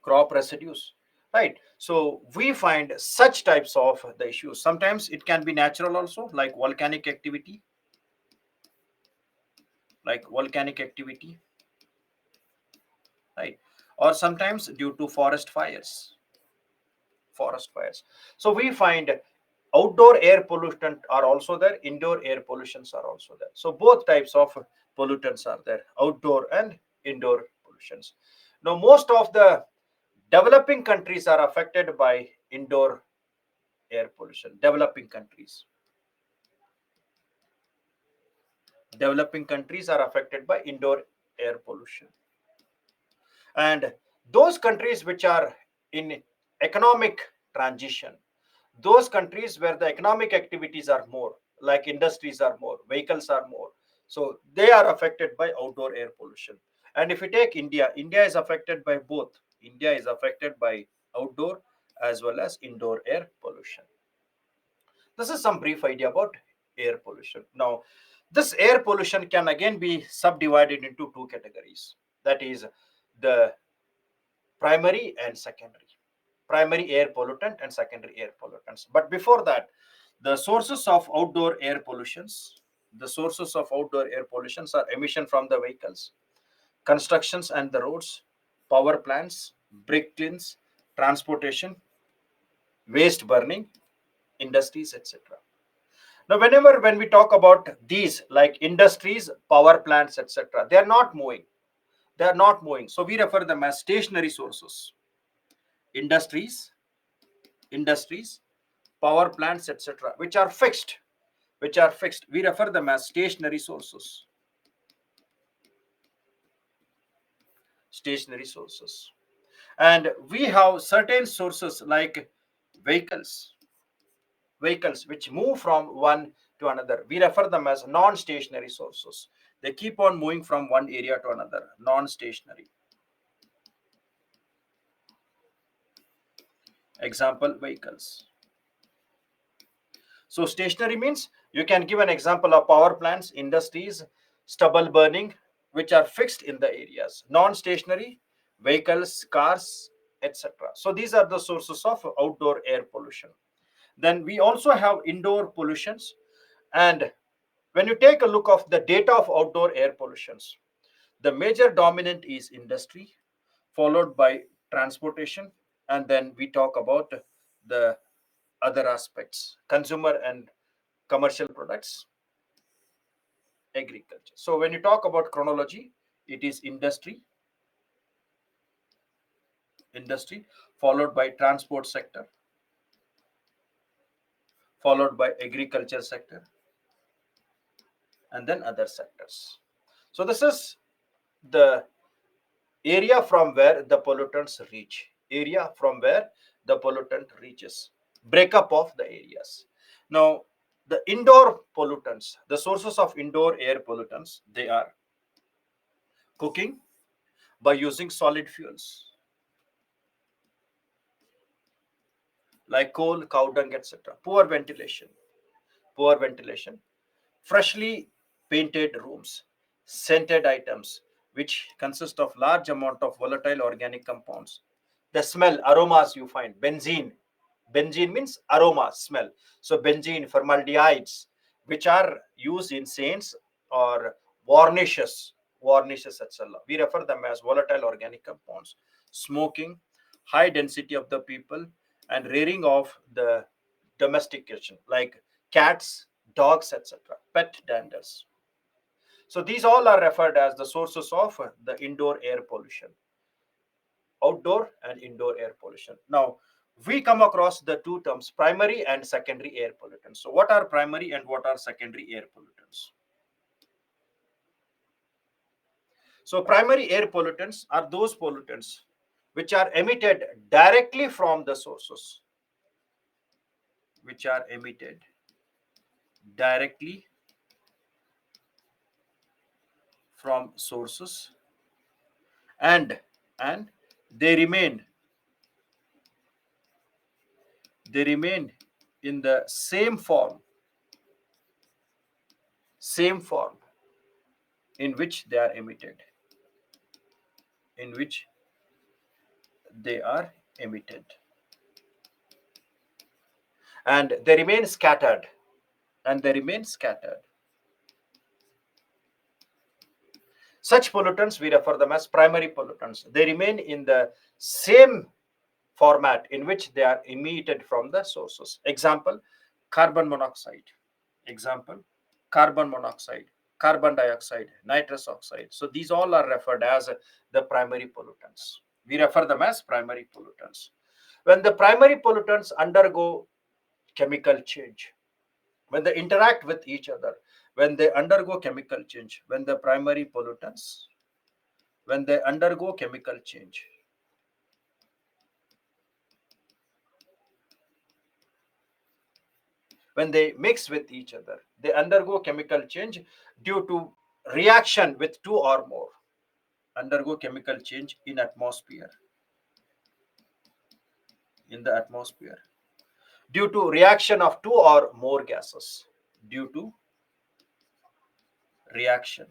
Crop residues, right? So we find such types of the issues. Sometimes it can be natural also, like volcanic activity, like volcanic activity, right? Or sometimes due to forest fires. So we find outdoor air pollutant are also there, indoor air pollutions are also there. So both types of pollutants are there, outdoor and indoor pollutions. Now most of the developing countries are affected by indoor air pollution. Developing countries are affected by indoor air pollution. And those countries which are in economic transition, those countries where the economic activities are more, like industries are more, vehicles are more, so they are affected by outdoor air pollution. And if you take India, India is affected by both. India is affected by outdoor as well as indoor air pollution. This is some brief idea about air pollution. Now, this air pollution can again be subdivided into two categories. That is the primary and secondary. Primary air pollutant and secondary air pollutants. But before that, the sources of outdoor air pollutions, the sources of outdoor air pollutions are emission from the vehicles, constructions and the roads, power plants, brick kilns, transportation, waste burning, industries, etc. Now, when we talk about these, like industries, power plants, etc., they are not moving. They are not moving. So we refer them as stationary sources. Industries, industries, power plants, etc., which are fixed. We refer them as stationary sources. Stationary sources. And we have certain sources like vehicles, vehicles which move from one to another. We refer them as non-stationary sources. They keep on moving from one area to another. Non-stationary. Example, vehicles. So stationary means you can give an example of power plants, industries, stubble burning, which are fixed in the areas. Non-stationary, vehicles, cars, etc. So these are the sources of outdoor air pollution. Then we also have indoor pollutions. And when you take a look of the data of outdoor air pollutions, the major dominant is industry, followed by transportation, and then we talk about the other aspects, consumer and commercial products, agriculture. So when you talk about chronology, it is industry, industry, followed by transport sector, followed by agriculture sector, and then other sectors. So this is the area from where the pollutants reach. Area from where the pollutant reaches. Breakup of the areas. Now, the indoor pollutants, the sources of indoor air pollutants, they are cooking by using solid fuels like coal, cow dung, etc. Poor ventilation, freshly painted rooms, scented items, which consist of large amount of volatile organic compounds. The smell, aromas you find, benzene. Benzene means aroma, smell. So benzene, formaldehydes, which are used in saints or varnishes, varnishes, etc. We refer them as volatile organic compounds. Smoking, high density of the people, and rearing of the domestication, like cats, dogs, etc. Pet danders. So these all are referred as the sources of the indoor air pollution, outdoor and indoor air pollution. Now, we come across the two terms, primary and secondary air pollutants. So what are primary and what are secondary air pollutants? So primary air pollutants are those pollutants which are emitted directly from the sources, which are emitted directly from sources, and and they remain they remain in the same form in which they are emitted, in which they are emitted, and they remain scattered, and they remain scattered. Such pollutants, we refer them as primary pollutants. They remain in the same format in which they are emitted from the sources. Example, carbon monoxide. Example, carbon monoxide, carbon dioxide, nitrous oxide. So these all are referred as the primary pollutants. We refer them as primary pollutants. When the primary pollutants undergo chemical change, when they interact with each other, when they undergo chemical change, when the primary pollutants, when they undergo chemical change, when they mix with each other, they undergo chemical change due to reaction with two or more, undergo chemical change in atmosphere, in the atmosphere, due to reaction of two or more gases, due to reaction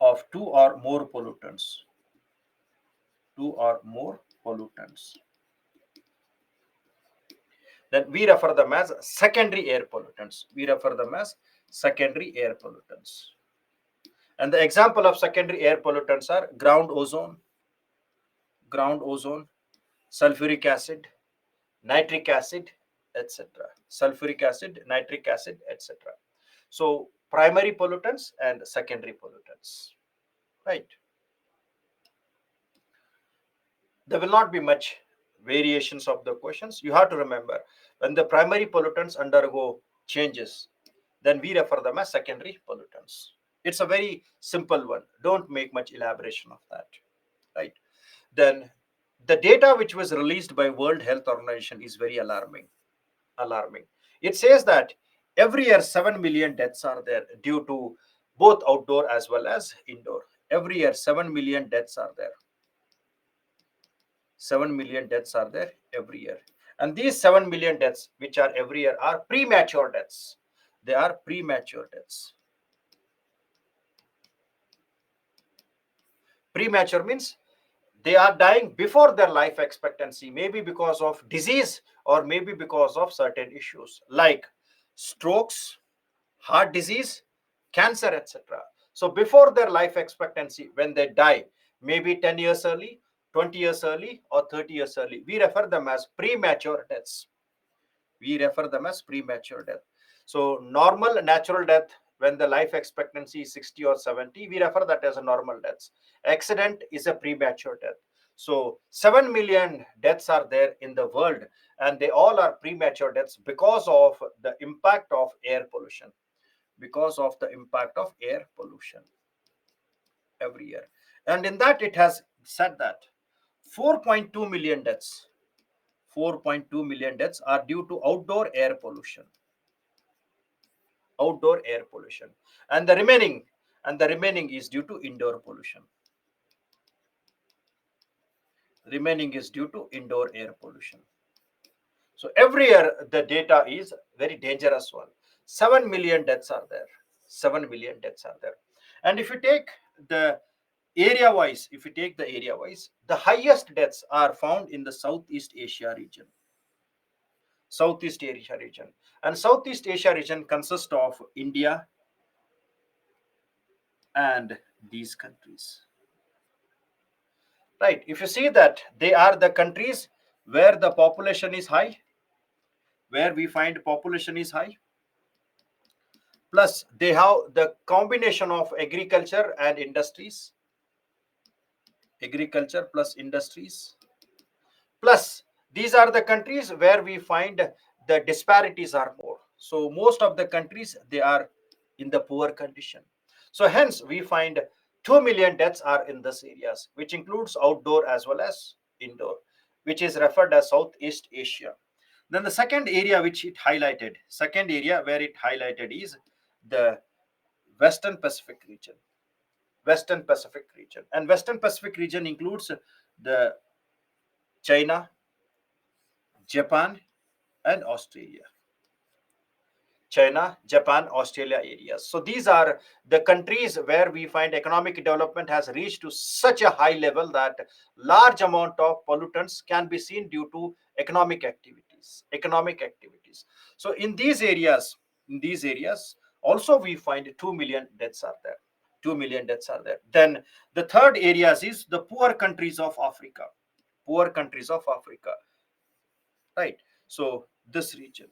of two or more pollutants, two or more pollutants, then we refer them as secondary air pollutants. We refer them as secondary air pollutants. And the example of secondary air pollutants are ground ozone, sulfuric acid, nitric acid, etc. Sulfuric acid, nitric acid, etc. So primary pollutants and secondary pollutants, right? There will not be much variations of the questions. You have to remember, when the primary pollutants undergo changes, then we refer them as secondary pollutants. It's a very simple one. Don't make much elaboration of that, right? Then the data which was released by World Health Organization is very alarming. It says that every year 7 million deaths are there due to both outdoor as well as indoor. Every year 7 million deaths are there. 7 million deaths are there every year. And these 7 million deaths, which are every year, are premature deaths. They are premature deaths. Premature means they are dying before their life expectancy, maybe because of disease or maybe because of certain issues like strokes, heart disease, cancer, etc. So before their life expectancy, when they die, maybe 10 years early, 20 years early, or 30 years early, we refer them as premature deaths. We refer them as premature death. So normal natural death, when the life expectancy is 60 or 70, we refer that as a normal death. Accident is a premature death. So 7 million deaths are there in the world, and they all are premature deaths because of the impact of air pollution. Because of the impact of air pollution every year. And in that, it has said that 4.2 million deaths, 4.2 million deaths are due to outdoor air pollution. Outdoor air pollution. And the remaining is due to indoor pollution. Remaining is due to indoor air pollution. So every year the data is very dangerous one. 7 million deaths are there. 7 million deaths are there. And if you take the area wise, the highest deaths are found in the Southeast Asia region. Southeast Asia region. And Southeast Asia region consists of India and these countries. Right. If you see that they are the countries where the population is high, where we find population is high, plus they have the combination of agriculture and industries, agriculture plus industries, plus these are the countries where we find the disparities are more. So most of the countries, they are in the poor condition. So hence we find 2 million deaths are in these areas, which includes outdoor as well as indoor, which is referred as Southeast Asia. Then the second area which it highlighted, second area where it highlighted is the Western Pacific region. Western Pacific region. And Western Pacific region includes the China, Japan, and Australia. China, Japan, Australia areas. So these are the countries where we find economic development has reached to such a high level that large amount of pollutants can be seen due to economic activities. Economic activities. So in these areas, also we find 2 million deaths are there. 2 million deaths are there. Then the third areas is the poor countries of Africa. Poor countries of Africa. Right. So this region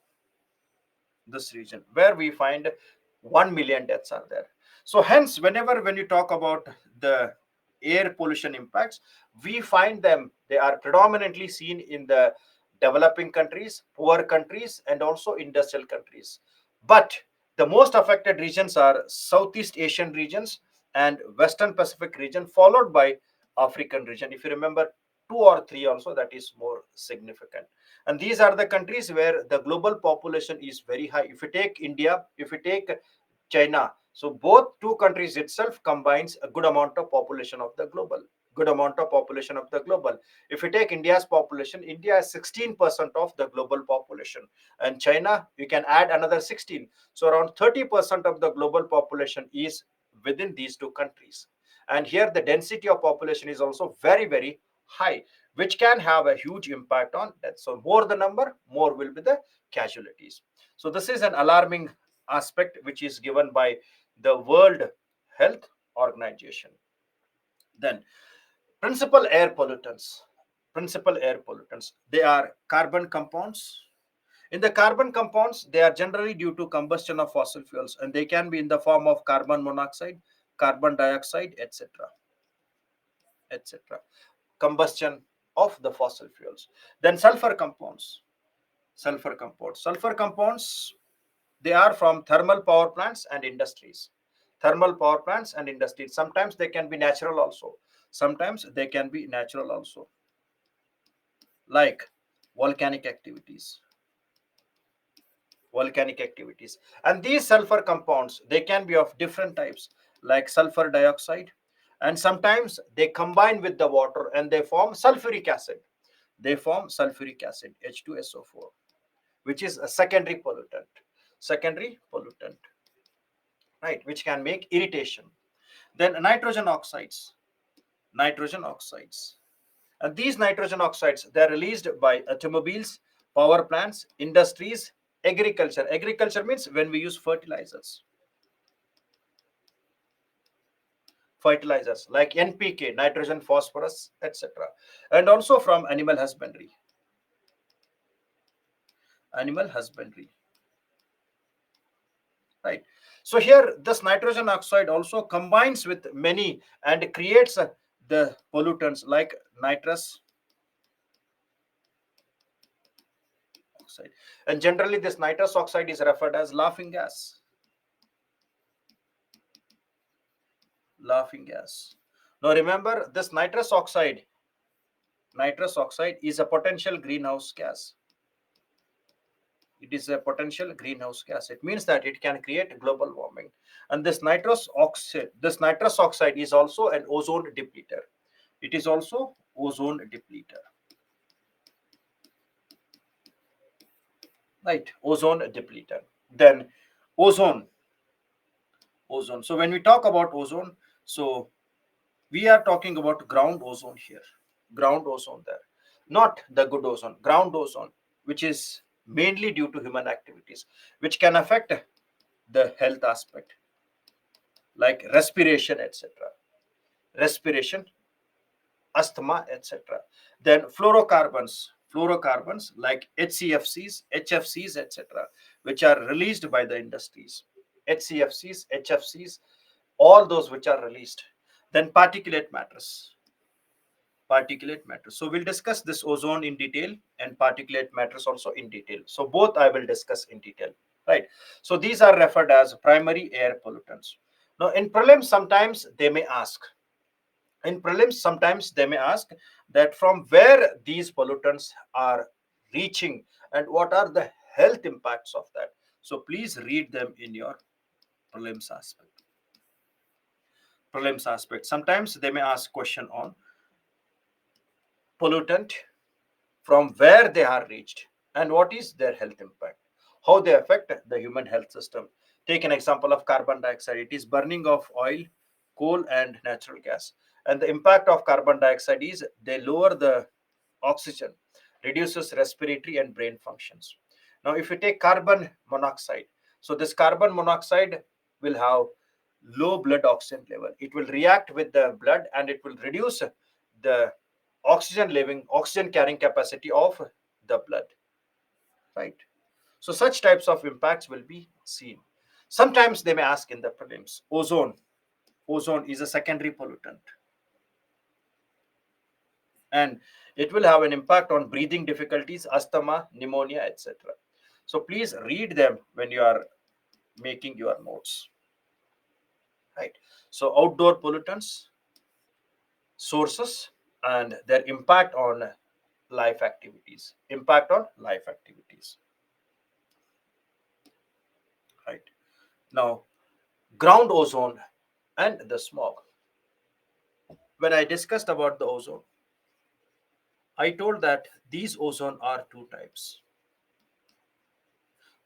where we find 1 million deaths are there. So hence whenever when you talk about the air pollution impacts, we find them, they are predominantly seen in the developing countries, poor countries, and also industrial countries. But the most affected regions are Southeast Asian regions and Western Pacific region, followed by African region. If you remember, two or three also, that is more significant. And these are the countries where the global population is very high. If you take India, if you take China, so both two countries itself combines a good amount of population of the global, good amount of population of the global. If you take India's population, India is 16% of the global population, and China you can add another 16. So around 30% of the global population is within these two countries. And here the density of population is also very, very high, which can have a huge impact on death. So more the number, more will be the casualties. So this is an alarming aspect which is given by the World Health Organization. Then principal air pollutants. Principal air pollutants. They are carbon compounds. In the carbon compounds, they are generally due to combustion of fossil fuels, and they can be in the form of carbon monoxide, carbon dioxide, etc. etc. Combustion of the fossil fuels. Then sulfur compounds. Sulfur compounds. Sulfur compounds, they are from thermal power plants and industries. Thermal power plants and industries. Sometimes they can be natural also. Sometimes they can be natural also. Like volcanic activities. Volcanic activities. And these sulfur compounds, they can be of different types, like sulfur dioxide. And sometimes they combine with the water and they form sulfuric acid. They form sulfuric acid, H2SO4, which is a secondary pollutant. Secondary pollutant, right, which can make irritation. Then nitrogen oxides. Nitrogen oxides. And these nitrogen oxides, they're released by automobiles, power plants, industries, agriculture. Agriculture means when we use fertilizers. Fertilizers like NPK, nitrogen, phosphorus, etc. And also from animal husbandry. Animal husbandry. Right. So here this nitrogen oxide also combines with many and creates the pollutants like nitrous oxide. And generally, this nitrous oxide is referred as laughing gas. Laughing gas. Now remember, this nitrous oxide is a potential greenhouse gas. It is a potential greenhouse gas. It means that it can create global warming. And this nitrous oxide is also an ozone depleter. It is also ozone depleter. Right? Ozone depleter. Then ozone. Ozone. So when we talk about ozone, so we are talking about ground ozone here. Ground ozone there. Not the good ozone. Ground ozone, which is mainly due to human activities, which can affect the health aspect like respiration, etc. Respiration, asthma, etc. Then fluorocarbons like HCFCs, HFCs, etc., which are released by the industries. HCFCs, HFCs, all those which are released. Then particulate matter. So we'll discuss this ozone in detail and particulate matters also in detail. So both I will discuss in detail, right? So these are referred as primary air pollutants. Now in prelims, sometimes they may ask that from where these pollutants are reaching and what are the health impacts of that. So please read them in your prelims aspect. Sometimes they may ask question on pollutant, from where they are reached and what is their health impact, how they affect the human health system. Take an example of carbon dioxide. It is burning of oil, coal, and natural gas. And the impact of carbon dioxide is they lower the oxygen, reduces respiratory and brain functions. Now, if you take carbon monoxide, so this carbon monoxide will have low blood oxygen level. It will react with the blood and it will reduce the oxygen carrying capacity of the blood, right? So such types of impacts will be seen. Sometimes they may ask in the prelims, ozone is a secondary pollutant and it will have an impact on breathing difficulties, asthma, pneumonia, etc. So please read them when you are making your notes, right? So outdoor pollutants, sources, and their impact on life activities, right? Now, ground ozone and the smog. When I discussed about the ozone, I told that these ozone are two types.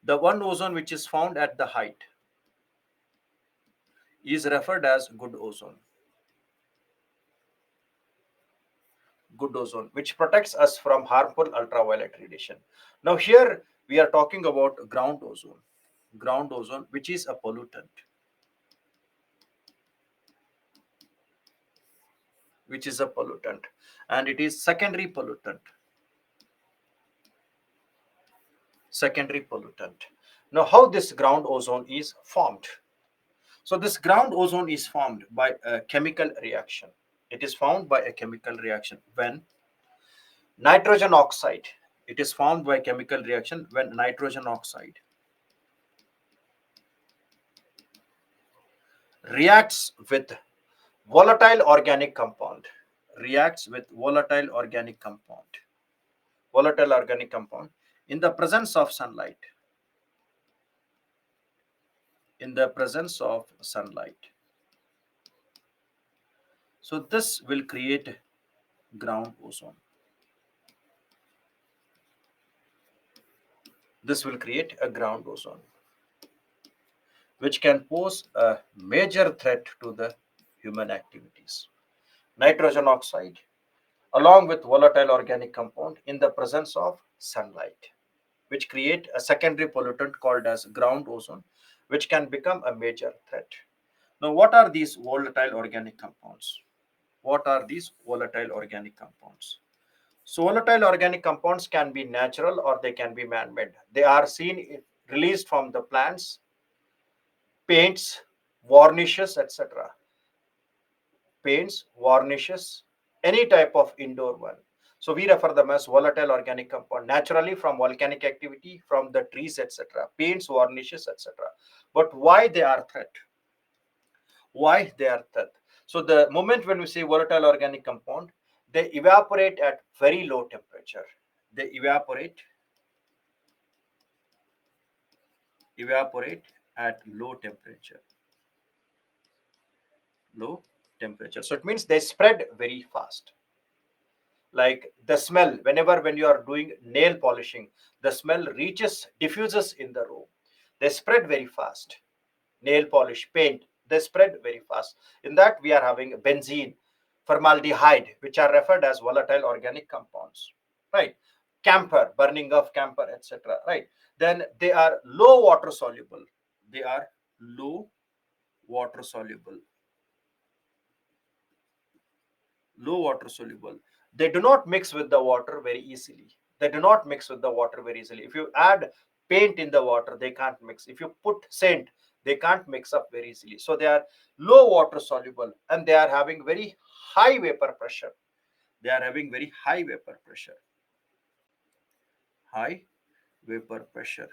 The one ozone which is found at the height is referred as good ozone, which protects us from harmful ultraviolet radiation. Now here we are talking about ground ozone, which is a pollutant, and it is secondary pollutant. Now how this ground ozone is formed? So this ground ozone is formed by a chemical reaction. It is formed by a chemical reaction when nitrogen oxide. It is formed by chemical reaction when nitrogen oxide reacts with volatile organic compound. Reacts with volatile organic compound in the presence of sunlight. In the presence of sunlight. So this will create ground ozone. This will create a ground ozone, which can pose a major threat to the human activities. Nitrogen oxide, along with volatile organic compound in the presence of sunlight, which create a secondary pollutant called as ground ozone, which can become a major threat. Now, what are these volatile organic compounds? So volatile organic compounds can be natural or they can be man-made. They are released from the plants, paints, varnishes, etc. paints, varnishes, any type of indoor one. So we refer them as volatile organic compound, naturally from volcanic activity, from the trees, etc. Paints, varnishes, etc. But why they are threat? Why they are threat? So the moment when we say volatile organic compound, they evaporate at very low temperature. They evaporate at low temperature. So it means they spread very fast. Like the smell, whenever when you are doing nail polishing, the smell diffuses in the room. They spread very fast. Nail polish, paint, they spread very fast. In that we are having benzene, formaldehyde, which are referred as volatile organic compounds, right? Camphor, burning of camphor, etc., right? Then they are low water soluble. They are low water soluble. Low water soluble. They do not mix with the water very easily. They do not mix with the water very easily. If you add paint in the water, they can't mix. If you put scent, they can't mix up very easily. So they are low water soluble, and they are having very high vapor pressure. They are having very high vapor pressure. High vapor pressure.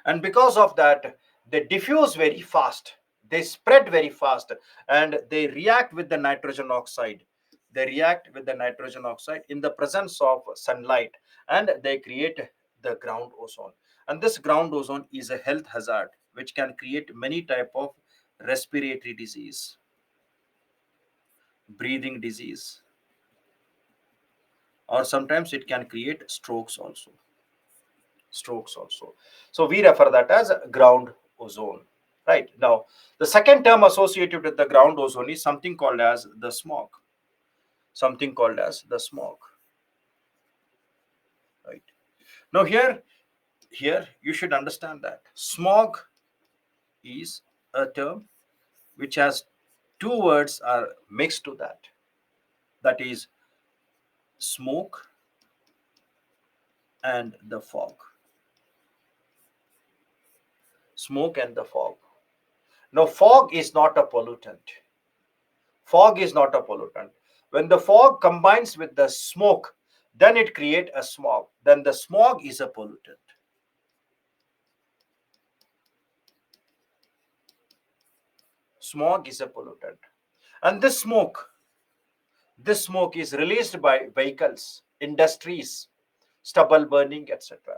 And because of that, they diffuse very fast, they spread very fast, and they react with the nitrogen oxide. They react with the nitrogen oxide in the presence of sunlight, and they create the ground ozone. And this ground ozone is a health hazard which can create many type of respiratory disease, breathing disease, or sometimes it can create strokes also. So we refer that as ground ozone. Right. Now, the second term associated with the ground ozone is something called as the smog. Something called as the smog. Right. Now here you should understand that smog is a term which has two words are mixed to that. That is smoke and the fog. Smoke and the fog. Now, fog is not a pollutant. Fog is not a pollutant. When the fog combines with the smoke, then it creates a smog. Then the smog is a pollutant. Smog is a pollutant. And this smoke is released by vehicles, industries, stubble burning, etc.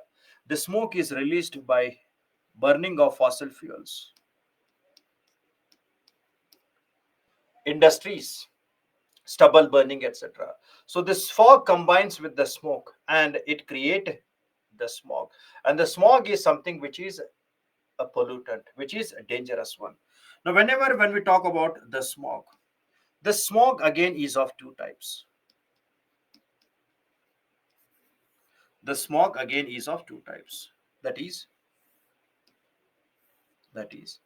The smoke is released by burning of fossil fuels, industries, stubble burning, etc. So this fog combines with the smoke and it creates the smog. And the smog is something which is a pollutant, which is a dangerous one. Now, whenever when we talk about the smog again is of two types. The smog again is of two types. That is,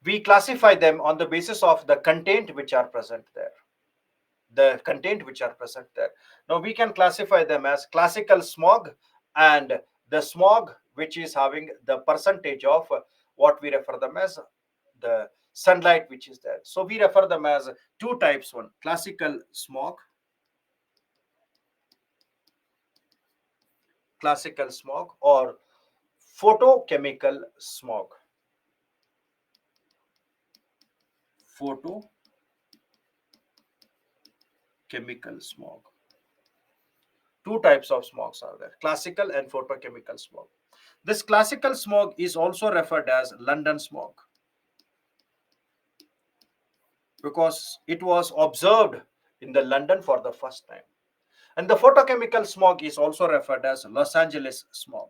we classify them on the basis of the content which are present there. The content which are present there. Now we can classify them as classical smog and the smog which is having the percentage of what we refer them as the sunlight which is there. So we refer them as two types: one classical smog or photochemical smog. Photochemical smog. Two types of smogs are there: classical and photochemical smog. This classical smog is also referred as London smog because it was observed in the London for the first time. And the photochemical smog is also referred as Los Angeles smog.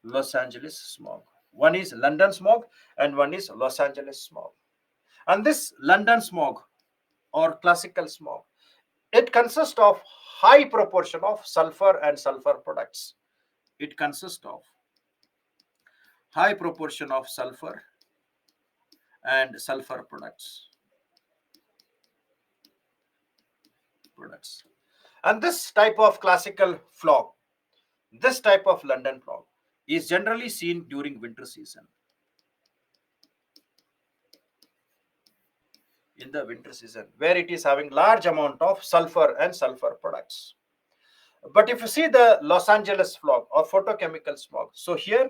Los Angeles smog. One is London smog and one is Los Angeles smog. And this London smog or classical smog, it consists of high proportion of sulfur and sulfur products. It consists of high proportion of sulfur and sulfur products. And this type of classical fog, this type of London fog, is generally seen during winter season. In the winter season, where it is having large amount of sulfur and sulfur products. But if you see the Los Angeles fog or photochemical smog, so here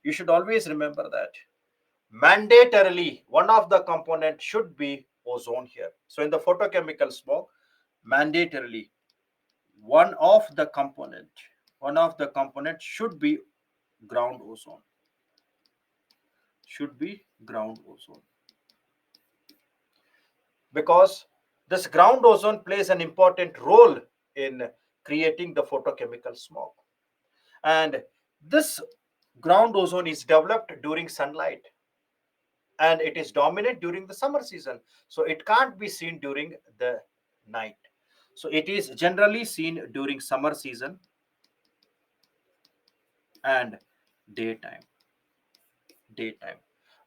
you should always remember that mandatorily one of the component should be ozone here. So in the photochemical smog, mandatorily one of the component should be ground ozone, should be ground ozone, because this ground ozone plays an important role in creating the photochemical smog. And this ground ozone is developed during sunlight, and it is dominant during the summer season, so it can't be seen during the night. So it is generally seen during summer season and daytime, daytime,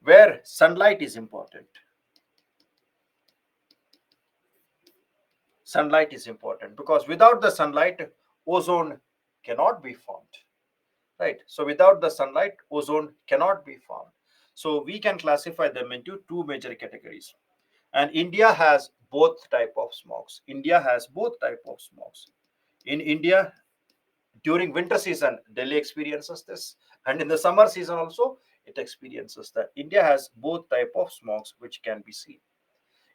where sunlight is important. Sunlight is important because without the sunlight, ozone cannot be formed, right? So without the sunlight, ozone cannot be formed. So we can classify them into two major categories. And India has both type of smogs. India has both type of smogs. In India, during winter season, Delhi experiences this, and in the summer season also, it experiences that. India has both type of smogs which can be seen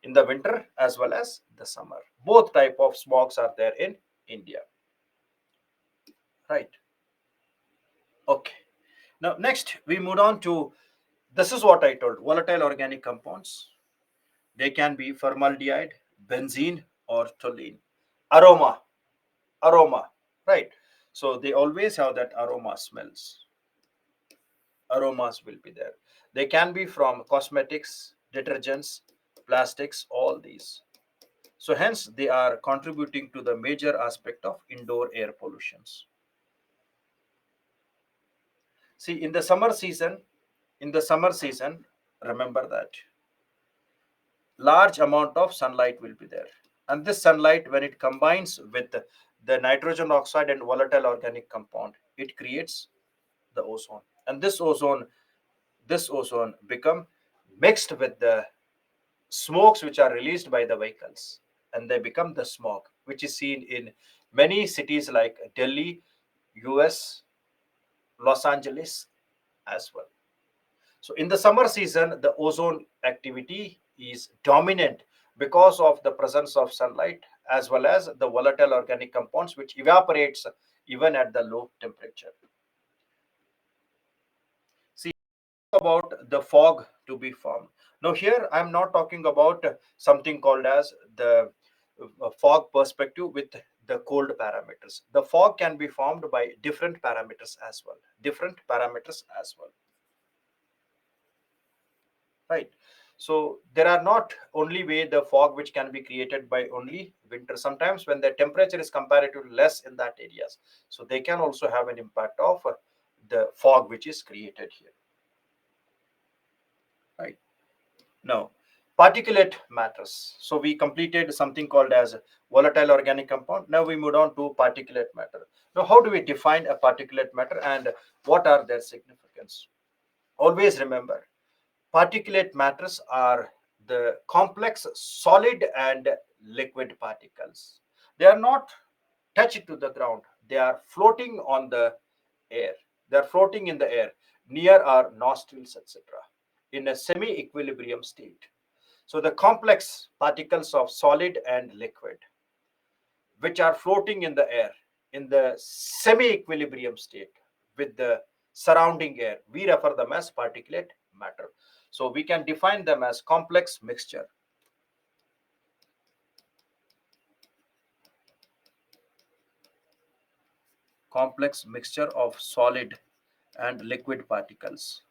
in the winter as well as the summer. Both type of smogs are there in India, right? Okay. Now next we move on to, this is what I told, volatile organic compounds. They can be formaldehyde, benzene, or toluene. Aroma, aroma, right? So they always have that aroma smells. Aromas will be there. They can be from cosmetics, detergents, plastics, all these. So hence they are contributing to the major aspect of indoor air pollutions. See, in the summer season, remember that large amount of sunlight will be there, and this sunlight, when it combines with the nitrogen oxide and volatile organic compound, it creates the ozone. And this ozone become mixed with the smokes which are released by the vehicles, and they become the smog which is seen in many cities like Delhi, US, Los Angeles as well. So in the summer season, the ozone activity is dominant because of the presence of sunlight as well as the volatile organic compounds which evaporates even at the low temperature. See about the fog to be formed. Now here I'm not talking about something called as the fog perspective with the cold parameters. The fog can be formed by different parameters as well. Different parameters as well. Right. So there are not only way the fog which can be created by only winter. Sometimes when the temperature is comparatively less in that areas, so they can also have an impact of the fog which is created here. Right. Now, particulate matters. So we completed something called as volatile organic compound. Now we move on to particulate matter. Now, how do we define a particulate matter and what are their significance? Always remember, particulate matters are the complex solid and liquid particles. They are not touched to the ground. They are floating on the air. They are floating in the air near our nostrils, etc., in a semi-equilibrium state. So the complex particles of solid and liquid, which are floating in the air in the semi-equilibrium state with the surrounding air, we refer them as particulate matter. So we can define them as complex mixture. Complex mixture of solid and liquid particles.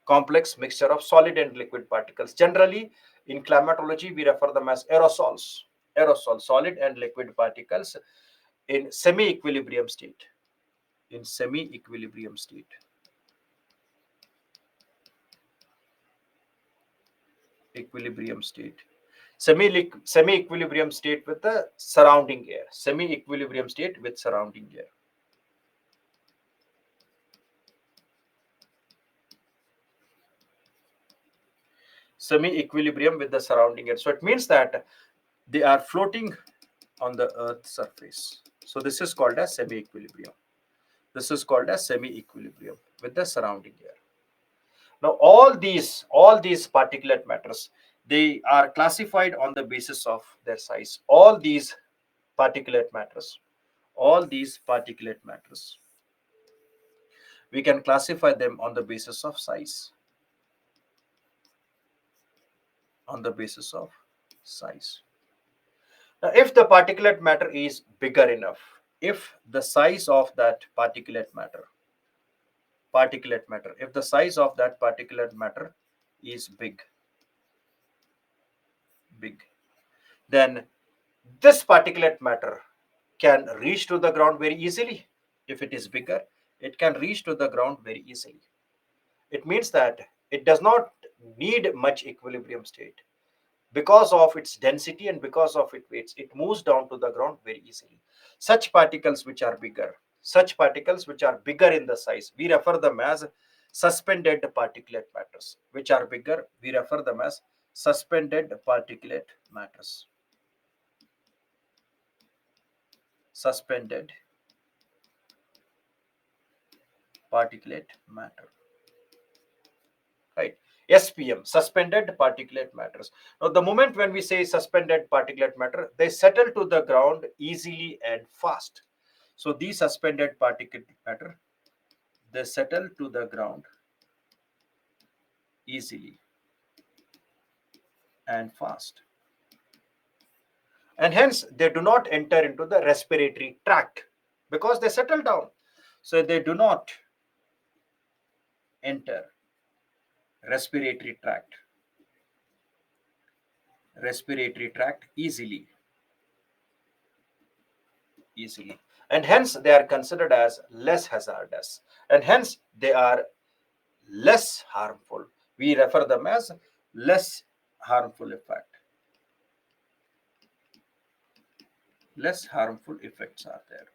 Complex mixture of solid and liquid particles. Generally, in climatology, we refer them as aerosols. Aerosol, solid and liquid particles in semi-equilibrium state. In semi-equilibrium state. Equilibrium state. Semi-equilibrium state with the surrounding air. Semi-equilibrium state with surrounding air. semi-equilibrium with the surrounding air. So it means that they are floating on the Earth's surface. So this is called as semi-equilibrium. This is called as semi-equilibrium with the surrounding air. Now all these particulate matters, they are classified on the basis of their size. Particulate matters, all these particulate matters, we can classify them on the basis of size. On the basis of size. Now, if the particulate matter is bigger enough, if the size of that if the size of that particulate matter is big, then this particulate matter can reach to the ground very easily. If it is bigger, it can reach to the ground very easily. It means that it does not need much equilibrium state. Because of its density and because of its weights, it moves down to the ground very easily. Such particles which are bigger, in the size, we refer them as suspended particulate matters. Which are bigger, we refer them as suspended particulate matters. Suspended particulate matter. Right. SPM, suspended particulate matters. Now, the moment when we say suspended particulate matter, they settle to the ground easily and fast. So, these suspended particulate matter, they settle to the ground easily and fast. And hence, they do not enter into the respiratory tract because they settle down. So, they do not enter respiratory tract easily, and hence they are considered as less hazardous, and hence they are less harmful. We refer them as less harmful effect. Less harmful effects are there,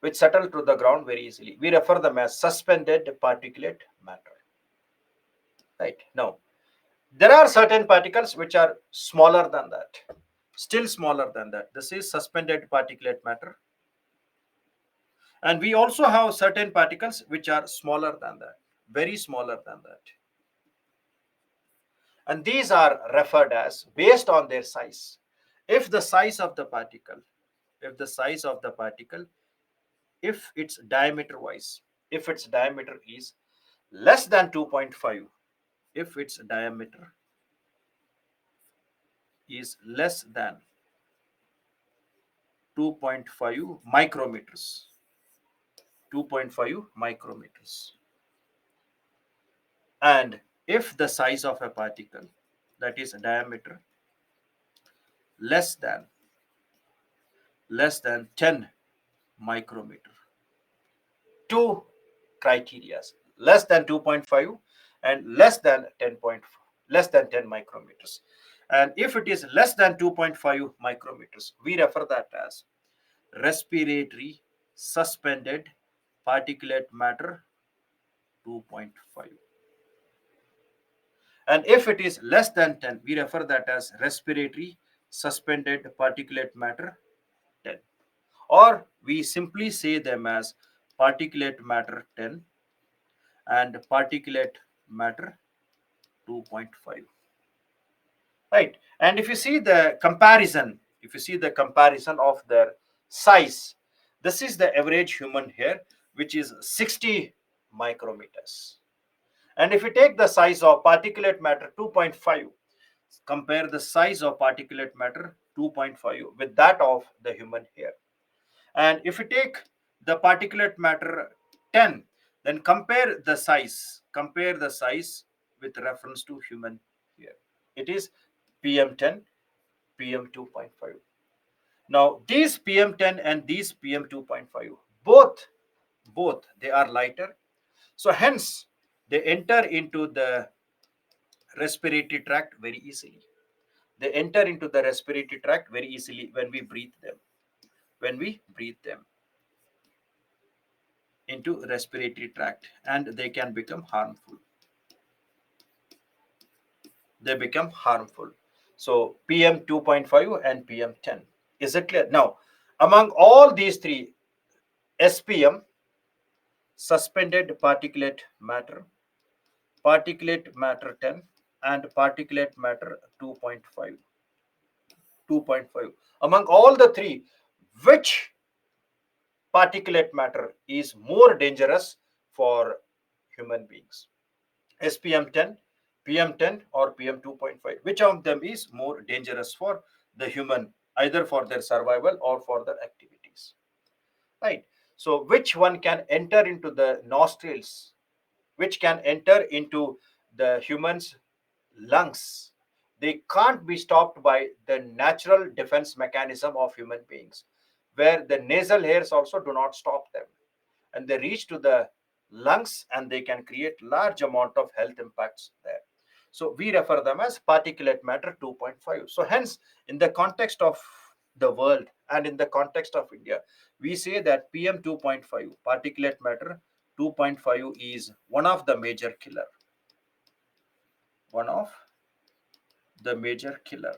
which settle to the ground very easily. We refer them as suspended particulate matter. Right. Now, there are certain particles which are smaller than that, still smaller than that. This is suspended particulate matter. And we also have certain particles which are smaller than that, very smaller than that. And these are referred as based on their size. If the size of the particle, if the size of the particle, if its diameter wise, if its diameter is less than 2.5, if its diameter is less than 2.5 micrometers, 2.5 micrometers, and if the size of a particle, that is diameter, less than 10 micrometer, two criteria, less than 2.5 and less than 10 micrometers. And if it is less than 2.5 micrometers, we refer that as respiratory suspended particulate matter 2.5. And if it is less than 10, we refer that as respiratory suspended particulate matter 10. Or we simply say them as particulate matter 10 and particulate matter 2.5. Right. And if you see the comparison, of their size, this is the average human hair, which is 60 micrometers. And if you take the size of particulate matter 2.5, compare the size of particulate matter 2.5 with that of the human hair. And if you take the particulate matter 10, then compare the size with reference to human hair. It is PM10, PM2.5. Now, these PM10 and these PM2.5, both they are lighter. So hence, they enter into the respiratory tract very easily. They enter into the respiratory tract very easily when we breathe them. When we breathe them into respiratory tract, and they can become harmful. they become harmful. So PM 2.5 and PM 10. Is it clear? Now, among all these three, SPM, suspended particulate matter 10, and particulate matter 2.5. 2.5. Among all the three, which particulate matter is more dangerous for human beings? SPM 10, PM 10, or PM 2.5? Which of them is more dangerous for the human, either for their survival or for their activities? Right. So, which one can enter into the nostrils, which can enter into the human's lungs? They can't be stopped by the natural defense mechanism of human beings, where the nasal hairs also do not stop them, and they reach to the lungs and they can create large amount of health impacts there. So we refer them as particulate matter 2.5. So hence, in the context of the world and in the context of India, we say that PM 2.5, particulate matter 2.5, is one of the major killer, one of the major killer,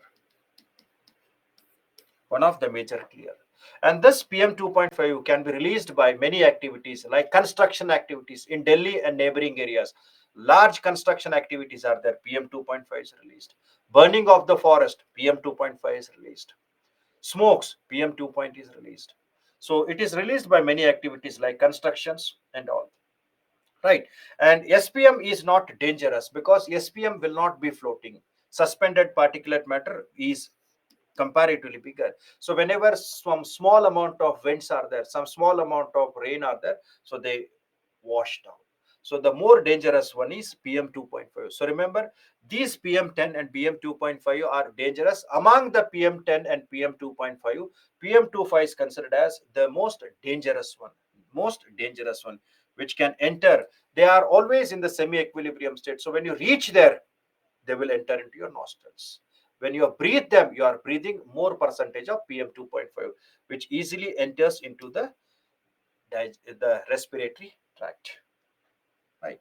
one of the major killer. And this PM 2.5 can be released by many activities like construction activities in Delhi and neighboring areas. Large construction activities are there, PM 2.5 is released. Burning of the forest, PM 2.5 is released. Smokes, PM 2.0 is released. So it is released by many activities like constructions and all. Right. And SPM is not dangerous because SPM will not be floating. Suspended particulate matter is comparatively bigger. So whenever some small amount of winds are there, some small amount of rain are there, so they wash down. So the more dangerous one is PM 2.5. So remember, these PM 10 and PM 2.5 are dangerous. Among the PM 10 and PM 2.5, PM 2.5 is considered as the most dangerous one, which can enter. They are always in the semi-equilibrium state. So when you reach there, they will enter into your nostrils. When you breathe them, you are breathing more percentage of PM 2.5, which easily enters into the respiratory tract. Right.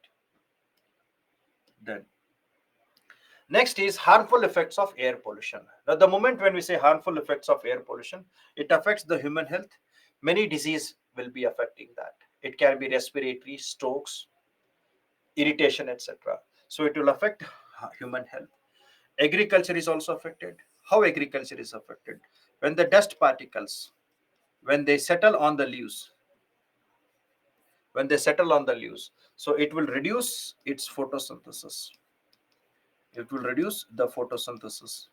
Then next is harmful effects of air pollution. Now, the moment when we say harmful effects of air pollution, it affects the human health. Many diseases will be affecting that. It can be respiratory, strokes, irritation, etc. So it will affect human health. Agriculture is also affected. How agriculture is affected? When the dust particles, when they settle on the leaves, when they settle on the leaves, so it will reduce its photosynthesis. It will reduce the photosynthesis,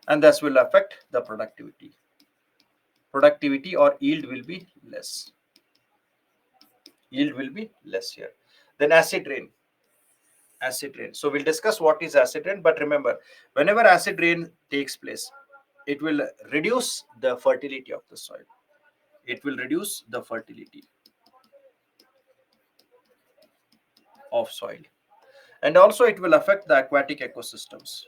and this will affect the productivity. Productivity or yield will be less. Yield will be less here. Then acid rain. Acid rain. So we'll discuss what is acid rain, but remember, whenever acid rain takes place, it will reduce the fertility of the soil. It will reduce the fertility of soil, and also it will affect the aquatic ecosystems,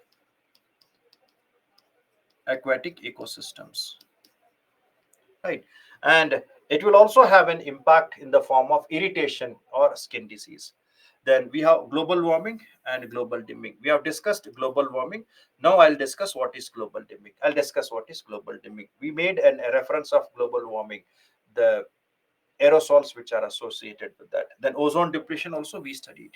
right? And it will also have an impact in the form of irritation or skin disease. Then we have global warming and global dimming. We have discussed global warming. Now I'll discuss what is global dimming. I'll discuss what is global dimming. We made a reference of global warming, the aerosols which are associated with that. Then ozone depletion also we studied.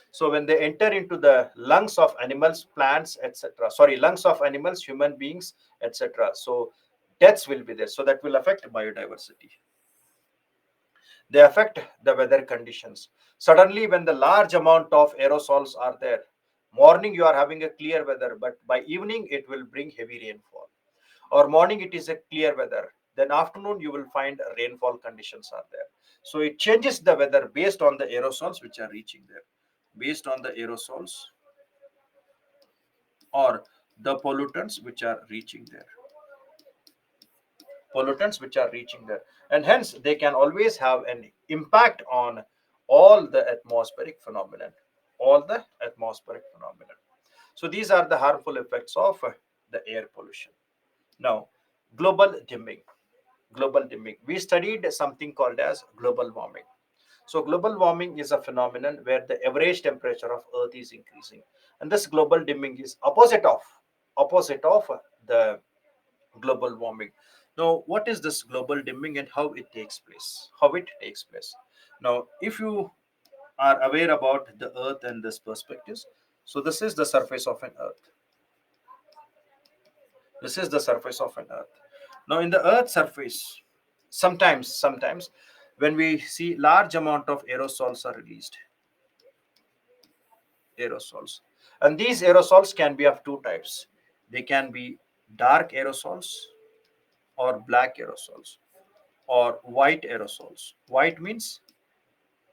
So when they enter into the lungs of animals, plants, etc. Sorry, lungs of animals, human beings, etc. So deaths will be there. So that will affect biodiversity. They affect the weather conditions. Suddenly, when the large amount of aerosols are there, morning you are having a clear weather, but by evening it will bring heavy rainfall. Or morning it is a clear weather, then afternoon you will find rainfall conditions are there. So it changes the weather based on the aerosols which are reaching there, based on the aerosols or the pollutants which are reaching there, and hence they can always have an impact on all the atmospheric phenomenon, all the atmospheric phenomenon. So these are the harmful effects of the air pollution. Now, global dimming. Global dimming, we studied something called as global warming. So global warming is a phenomenon where the average temperature of Earth is increasing, and this global dimming is opposite of the global warming. Now, what is this global dimming and how it takes place? How it takes place? Now, if you are aware about the Earth and this perspectives, so this is the surface of an Earth. This is the surface of an Earth. Now, in the Earth surface, sometimes, when we see large amount of aerosols are released, aerosols, and these aerosols can be of two types. They can be dark aerosols or black aerosols or white aerosols. White means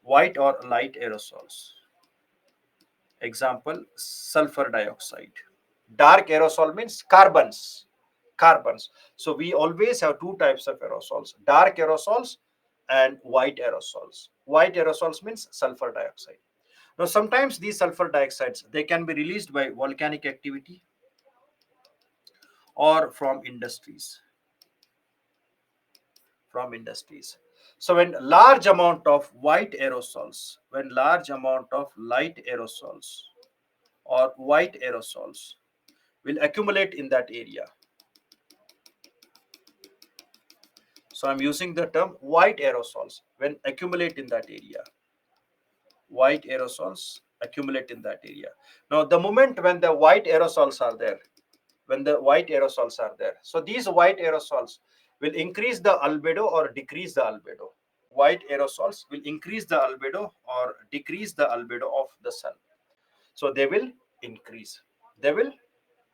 white or light aerosols. Example, sulfur dioxide. Dark aerosol means carbons. So we always have two types of aerosols: dark aerosols and white aerosols. White aerosols means sulfur dioxide. Now sometimes these sulfur dioxides, they can be released by volcanic activity or from industries. So when large amount of light aerosols or white aerosols will accumulate in that area. So I'm using the term white aerosols when accumulate in that area. White aerosols accumulate in that area. Now, the moment when the white aerosols are there, so these white aerosols will increase the albedo or decrease the albedo. White aerosols will increase the albedo or decrease the albedo of the sun. So they will increase. They will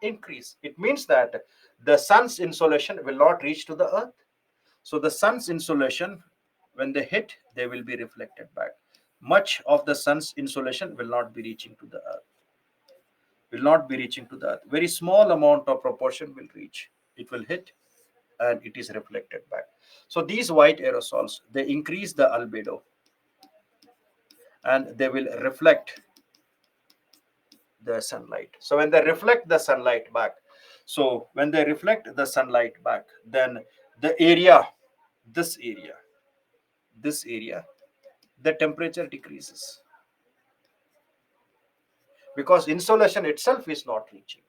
increase. It means that the sun's insolation will not reach to the earth. So the sun's insolation, when they hit, they will be reflected back. Much of the sun's insolation will not be reaching to the earth. Will not be reaching to the earth. Very small amount of proportion will reach. It will hit and it is reflected back. So these white aerosols, they increase the albedo and they will reflect the sunlight. So when they reflect the sunlight back, then the area, this area, this area, the temperature decreases because insolation itself is not reaching.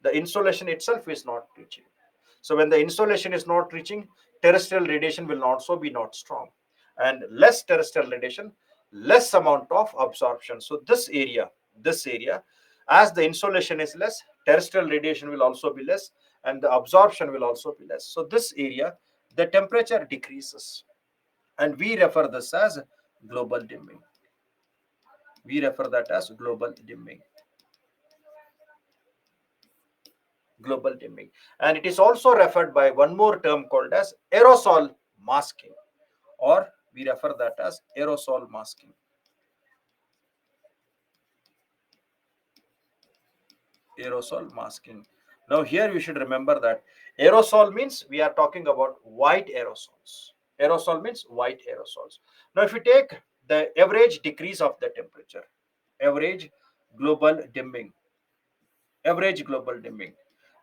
The insolation itself is not reaching. So when the insolation is not reaching, terrestrial radiation will also be not strong, and less terrestrial radiation, less amount of absorption. So this area, as the insolation is less, terrestrial radiation will also be less, and the absorption will also be less. So this area, the temperature decreases, and we refer this as global dimming. We refer that as global dimming, and it is also referred by one more term called as aerosol masking, or we refer that as aerosol masking. Now here you should remember that aerosol means we are talking about white aerosols. Now if you take the average decrease of the temperature, average global dimming average global dimming,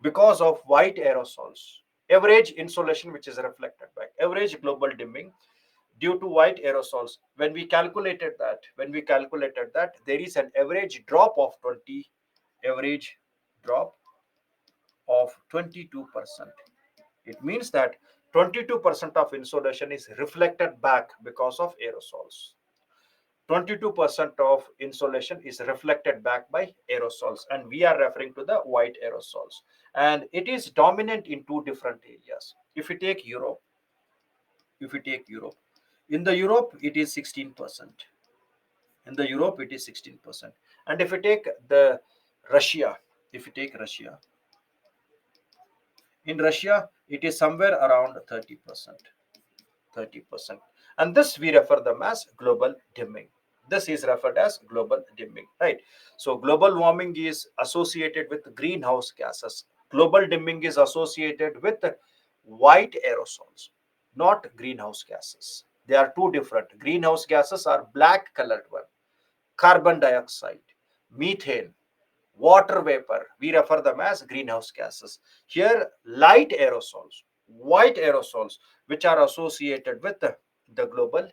because of white aerosols, average insolation which is reflected by average global dimming due to white aerosols, when we calculated that there is an average drop of 22%. It means that 22% of insolation is reflected back because of aerosols. 22% of insolation is reflected back by aerosols, and we are referring to the white aerosols, and it is dominant in two different areas. If you take Europe, in the Europe it is 16%. And if you take the Russia, if you take Russia, in Russia it is somewhere around 30%. And this we refer them as global dimming. This is referred as global dimming, right? So global warming is associated with greenhouse gases. Global dimming is associated with white aerosols, not greenhouse gases. They are two different. Greenhouse gases are black colored one: carbon dioxide, methane, water vapor. We refer them as greenhouse gases. Here, light aerosols, white aerosols, which are associated with the global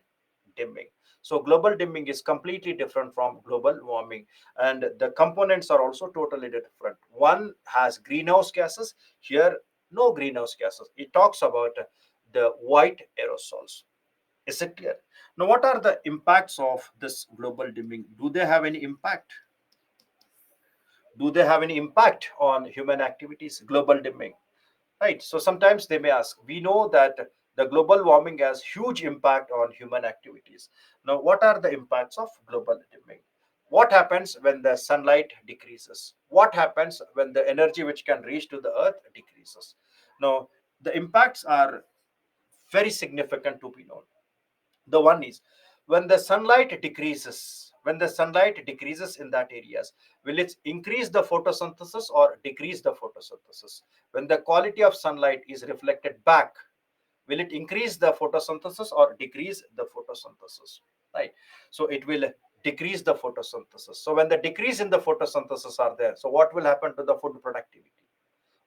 dimming. So global dimming is completely different from global warming, and the components are also totally different. One has greenhouse gases, here no greenhouse gases. It talks about the white aerosols. Is it clear? Now, what are the impacts of this global dimming? Do they have any impact? Do they have any impact on human activities? Global dimming, right? So sometimes they may ask. We know that the global warming has huge impact on human activities. Now, what are the impacts of global dimming? What happens when the sunlight decreases? What happens when the energy which can reach to the earth decreases? Now, the impacts are very significant to be known. The one is, when the sunlight decreases in that areas, will it increase the photosynthesis or decrease the photosynthesis? When the quality of sunlight is reflected back, will it increase the photosynthesis or decrease the photosynthesis? Right. So it will decrease the photosynthesis. So when the decrease in the photosynthesis are there, so what will happen to the food productivity?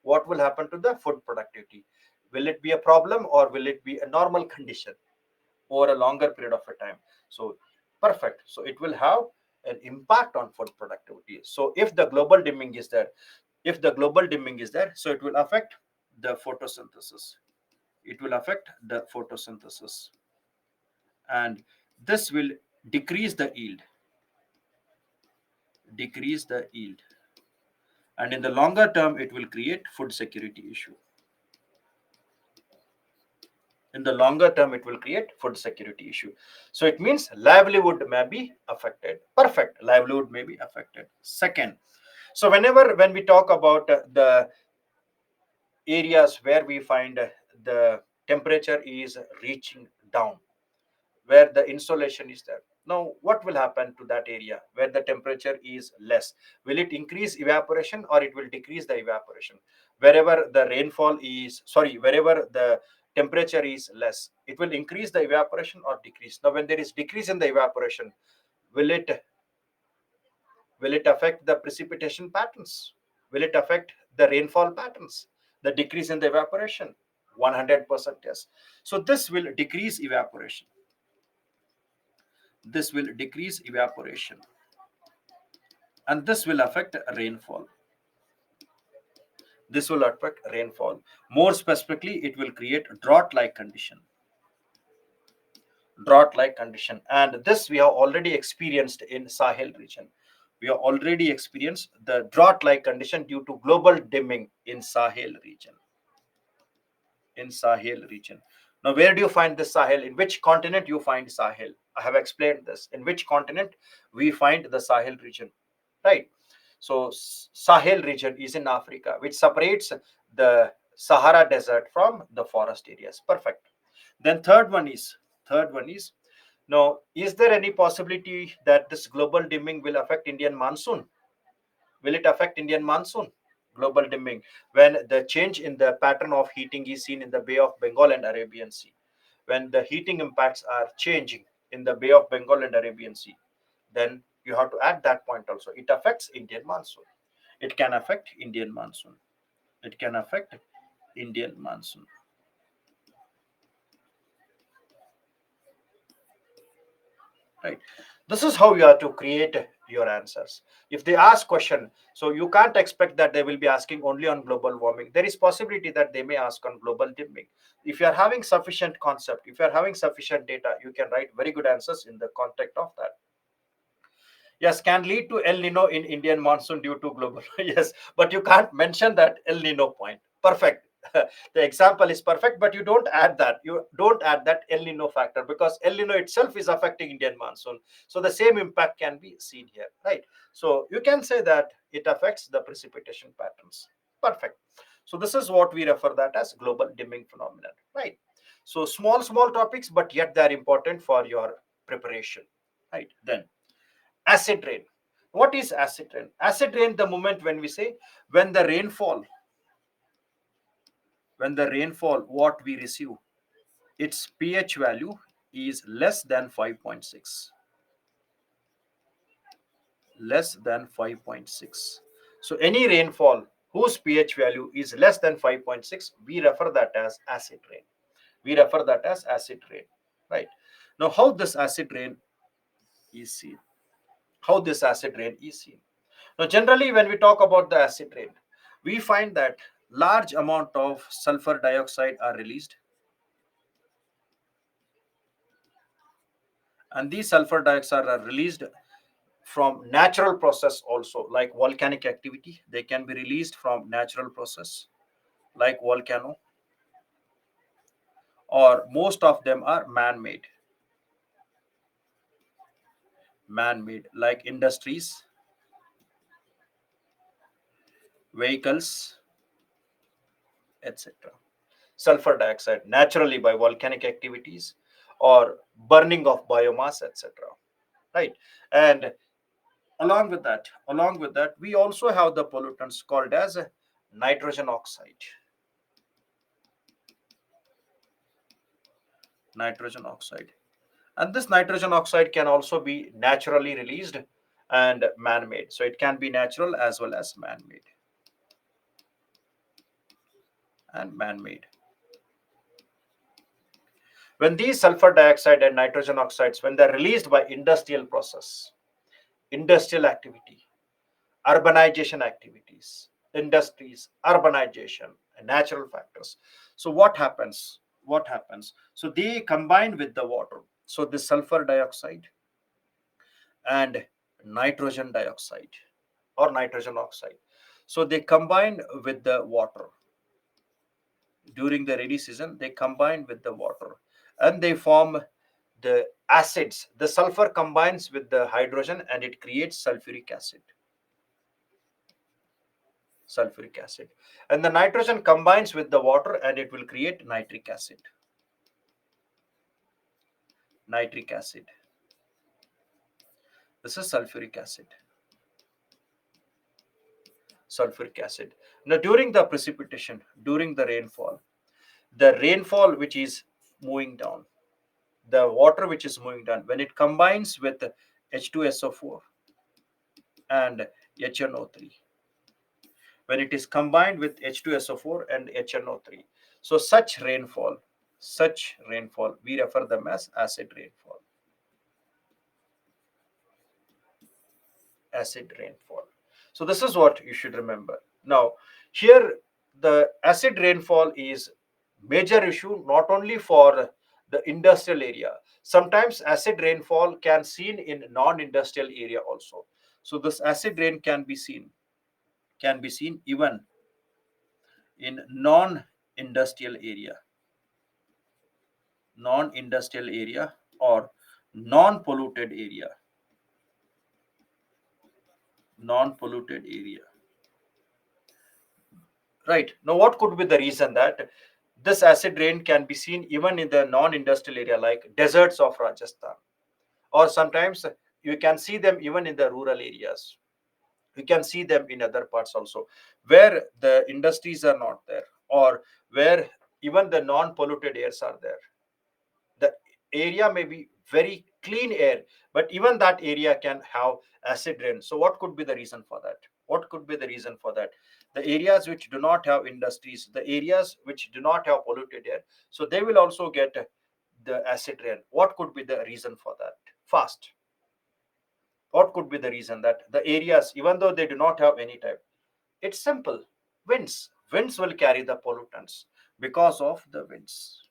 What will happen to the food productivity? Will it be a problem or will it be a normal condition over a longer period of a time? So perfect. So it will have an impact on food productivity. So if the global dimming is there, so it will affect the photosynthesis. It will affect the photosynthesis, and this will decrease the yield, decrease the yield, and in the longer term, it will create food security issue. In the longer term, it will create food security issue. So it means livelihood may be affected. Perfect. Livelihood may be affected. Second, so when we talk about the areas where we find the temperature is reaching down, where the insolation is there, now what will happen to that area where the temperature is less? Will it increase evaporation or it will decrease the evaporation? Wherever the rainfall is, sorry, wherever the temperature is less, it will increase the evaporation or decrease. Now when there is decrease in the evaporation, will it affect the precipitation patterns? Will it affect the rainfall patterns? The decrease in the evaporation, 100% yes. So this will decrease evaporation, this will decrease evaporation, and this will affect rainfall. This will affect rainfall. More specifically, it will create drought like condition. Drought like condition, and this we have already experienced in Sahel region. We have already experienced the drought like condition due to global dimming in Sahel region. In Sahel region. Now, where do you find the Sahel? In which continent you find Sahel? I have explained this. In which continent we find the Sahel region, right? So Sahel region is in Africa, which separates the Sahara Desert from the forest areas. Perfect. Then third one is now, is there any possibility that this global dimming will affect Indian monsoon? Will it affect Indian monsoon? Global dimming, when the change in the pattern of heating is seen in the Bay of Bengal and Arabian Sea. When the heating impacts are changing in the Bay of Bengal and Arabian Sea, then you have to add that point also. It affects Indian monsoon. It can affect Indian monsoon. It can affect Indian monsoon. Right. This is how you have to create your answers. If they ask question, so you can't expect that they will be asking only on global warming. There is possibility that they may ask on global dimming. If you are having sufficient concept, if you are having sufficient data, you can write very good answers in the context of that. Yes, can lead to El Nino in Indian monsoon due to global. Yes, but you can't mention that El Nino point. Perfect. The example is perfect, but you don't add that. You don't add that El Nino factor because El Nino itself is affecting Indian monsoon. So the same impact can be seen here, right? So you can say that it affects the precipitation patterns. Perfect. So this is what we refer that as global dimming phenomenon, right? So small topics, but yet they are important for your preparation, right? Then acid rain. What is acid rain? Acid rain, the moment when we say when the rainfall, what we receive, its pH value is less than 5.6. Less than 5.6. So any rainfall whose pH value is less than 5.6, we refer that as acid rain. We refer that as acid rain, right? Now, how this acid rain is seen. How this acid rain is seen. Now, generally, when we talk about the acid rain, we find that large amount of sulfur dioxide are released, and these sulfur dioxide are released from natural process also, like volcanic activity. They can be released from natural process like volcano, or most of them are man-made like industries, vehicles, etc. Sulfur dioxide naturally by volcanic activities or burning of biomass, etc. Right. And along with that we also have the pollutants called as nitrogen oxide. Nitrogen oxide. And this nitrogen oxide can also be naturally released and man-made. So it can be natural as well as man-made. When these sulfur dioxide and nitrogen oxides, when they're released by industrial process, industrial activity, urbanization activities, industries, urbanization, and natural factors. So what happens? What happens? So they combine with the water. So the sulfur dioxide and nitrogen dioxide or nitrogen oxide. So they combine with the water. During the rainy season, they combine with the water and they form the acids. The sulfur combines with the hydrogen and it creates sulfuric acid. Sulfuric acid. And the nitrogen combines with the water and it will create nitric acid. Nitric acid. This is sulfuric acid. Sulfuric acid. Now, during the precipitation, during the rainfall which is moving down, the water which is moving down, when it combines with H2SO4 and HNO3, when it is combined with H2SO4 and HNO3, so such rainfall, we refer them as acid rainfall. Acid rainfall. So this is what you should remember. Now, here the acid rainfall is major issue not only for the industrial area. Sometimes acid rainfall can seen in non-industrial area also. So this acid rain can be seen even in non-industrial area, or non-polluted area, non-polluted area. Right. Now, what could be the reason that this acid rain can be seen even in the non-industrial area like deserts of Rajasthan, or sometimes you can see them even in the rural areas. You can see them in other parts also, where the industries are not there, or where even the non-polluted airs are there. The area may be very clean air, but even that area can have acid rain. So what could be the reason for that? What could be the reason for that? The areas which do not have industries, the areas which do not have polluted air, so they will also get the acid rain. What could be the reason for that? Fast. What could be the reason that the areas, even though they do not have any type? It's simple. Winds will carry the pollutants because of the winds.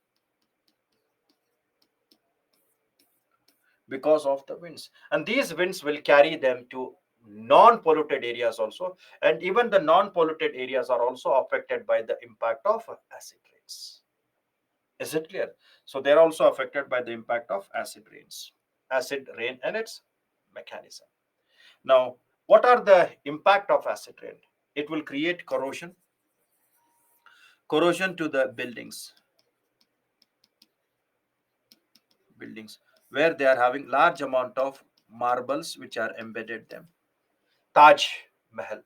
Because of the winds, and these winds will carry them to non-polluted areas also, and even the non-polluted areas are also affected by the impact of acid rains. Is it clear? So they're also affected by the impact of acid rain and its mechanism. Now, what are the impact of acid rain? It will create corrosion to the buildings where they are having large amount of marbles which are embedded them. Taj Mahal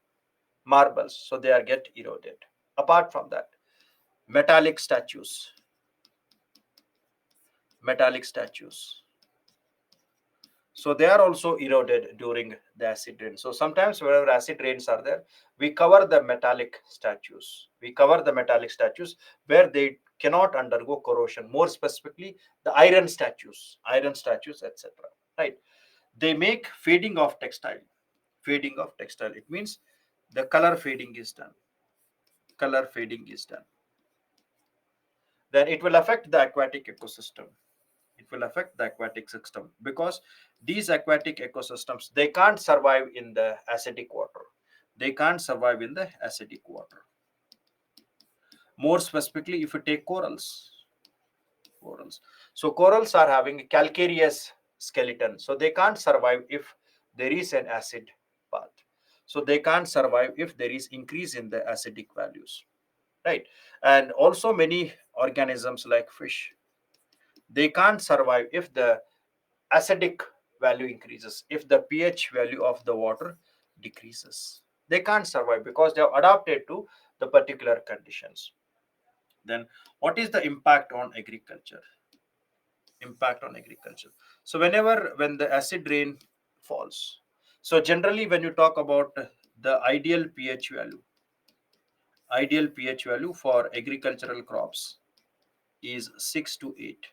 marbles, so they are get eroded. Apart from that, metallic statues, metallic statues, so they are also eroded during the acid rain. So sometimes whenever acid rains are there, we cover the metallic statues, where they cannot undergo corrosion, more specifically the iron statues, etc. Right. They make fading of textile. Fading of textile. It means the color fading is done. Color fading is done. Then it will affect the aquatic ecosystem. It will affect the aquatic system because these aquatic ecosystems, they can't survive in the acidic water. They can't survive in the acidic water. More specifically, if you take corals. So corals are having a calcareous skeleton. So they can't survive if there is an acid path. So they can't survive if there is increase in the acidic values, right? And also many organisms like fish, they can't survive if the acidic value increases, if the pH value of the water decreases. They can't survive because they have adapted to the particular conditions. Then what is the impact on agriculture? Impact on agriculture. So when the acid rain falls, so generally when you talk about the ideal pH value for agricultural crops is 6 to 8.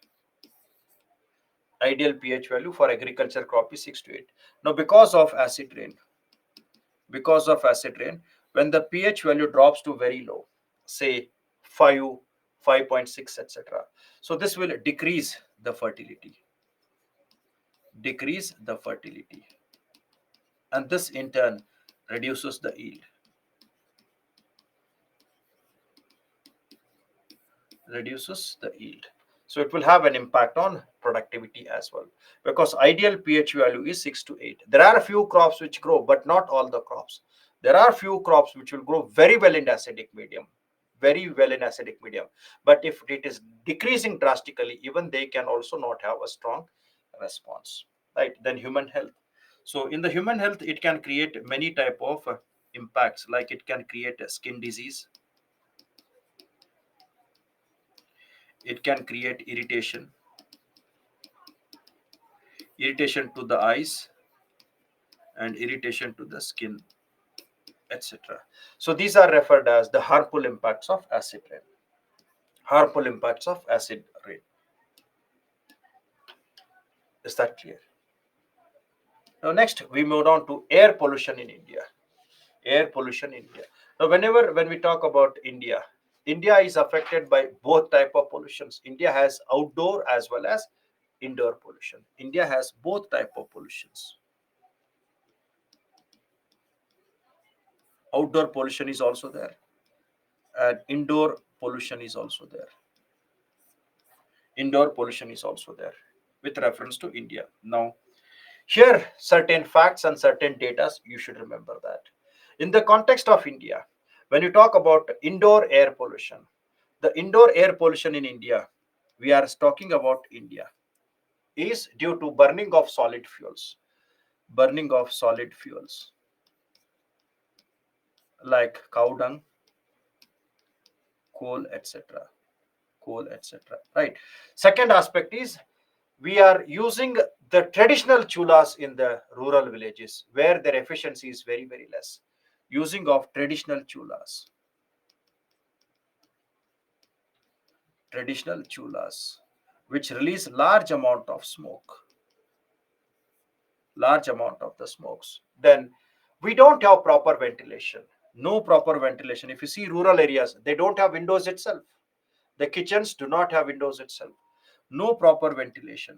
Ideal pH value for agriculture crop is 6 to 8. Now because of acid rain, when the pH value drops to very low, say 5, 5.6, etc., so this will decrease the fertility, and this in turn reduces the yield, reduces the yield. So it will have an impact on productivity as well, because ideal pH value is 6 to 8. There are a few crops which grow, but not all the crops. There are few crops which will grow very well in acidic medium, very well in acidic medium. But if it is decreasing drastically, even they can also not have a strong response, right? Then human health. So in the human health, it can create many type of impacts, like it can create a skin disease, it can create irritation to the eyes and irritation to the skin, etc. So these are referred as the harmful impacts of acid rain. Harmful impacts of acid rain. Is that clear? Now next we move on to air pollution in India. Air pollution in India. Now when we talk about India, India is affected by both type of pollutions. India has outdoor as well as indoor pollution. India has both type of pollutions. Outdoor pollution is also there, and indoor pollution is also there. Indoor pollution is also there with reference to India. Now, here certain facts and certain data you should remember that. In the context of India, when you talk about indoor air pollution, the indoor air pollution in India, we are talking about India, is due to burning of solid fuels. Burning of solid fuels like cow dung, coal, etc. Coal, etc. Right. Second aspect is we are using the traditional chulas in the rural villages where their efficiency is very, very less. Using of traditional chulas, which release large amount of the smokes. Then we don't have proper ventilation. No proper ventilation. If you see rural areas, they don't have windows itself. The kitchens do not have windows itself. No proper ventilation.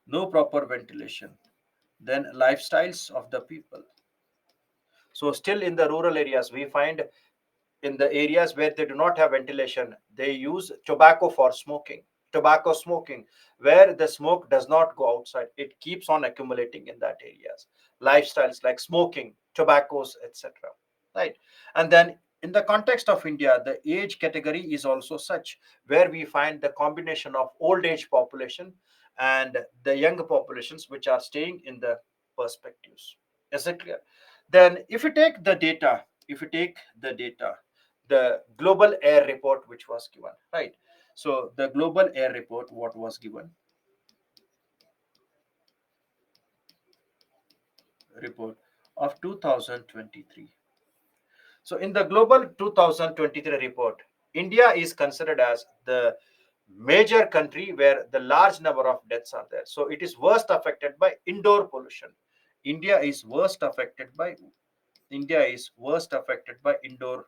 No proper ventilation. Then lifestyles of the people. So still in the rural areas, we find in the areas where they do not have ventilation, they use tobacco smoking, where the smoke does not go outside. It keeps on accumulating in that areas. Lifestyles like smoking, tobaccos, etc. Right. And then in the context of India, the age category is also such where we find the combination of old age population and the younger populations which are staying in the perspectives. Is it clear? Then if you take the data, the global air report which was given, right? So the global air report, what was given, report of 2023. So in the global 2023 report, India is considered as the major country where the large number of deaths are there. So it is worst affected by indoor pollution. India is worst affected by India is worst affected by indoor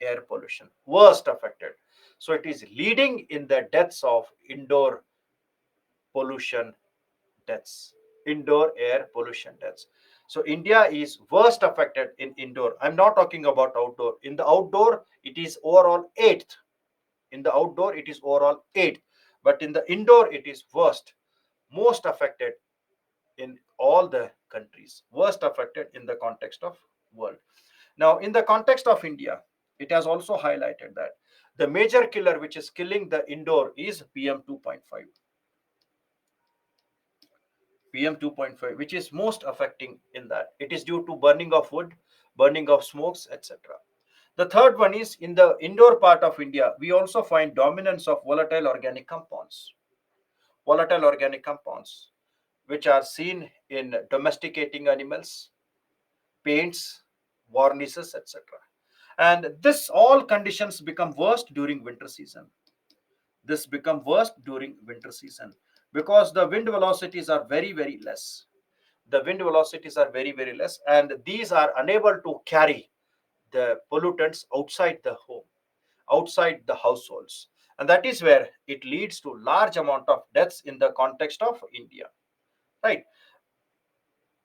air pollution. Worst affected. So it is leading in the deaths of indoor pollution deaths. Indoor air pollution deaths. So India is worst affected in indoor. I'm not talking about outdoor. In the outdoor, it is overall eighth. In the outdoor, it is overall eighth. But in the indoor, it is worst. Most affected in all the countries. Worst affected in the context of world. Now, in the context of India, it has also highlighted that the major killer which is killing the indoor is PM 2.5. PM 2.5, which is most affecting in that. It is due to burning of wood, burning of smokes, etc. The third one is in the indoor part of India, we also find dominance of volatile organic compounds. Volatile organic compounds, which are seen in domesticating animals, paints, varnishes, etc. And this all conditions become worst during winter season. This become worst during winter season because the wind velocities are very less. The wind velocities are very less, and these are unable to carry the pollutants outside the home, outside the households, and that is where it leads to large amount of deaths in the context of India, right?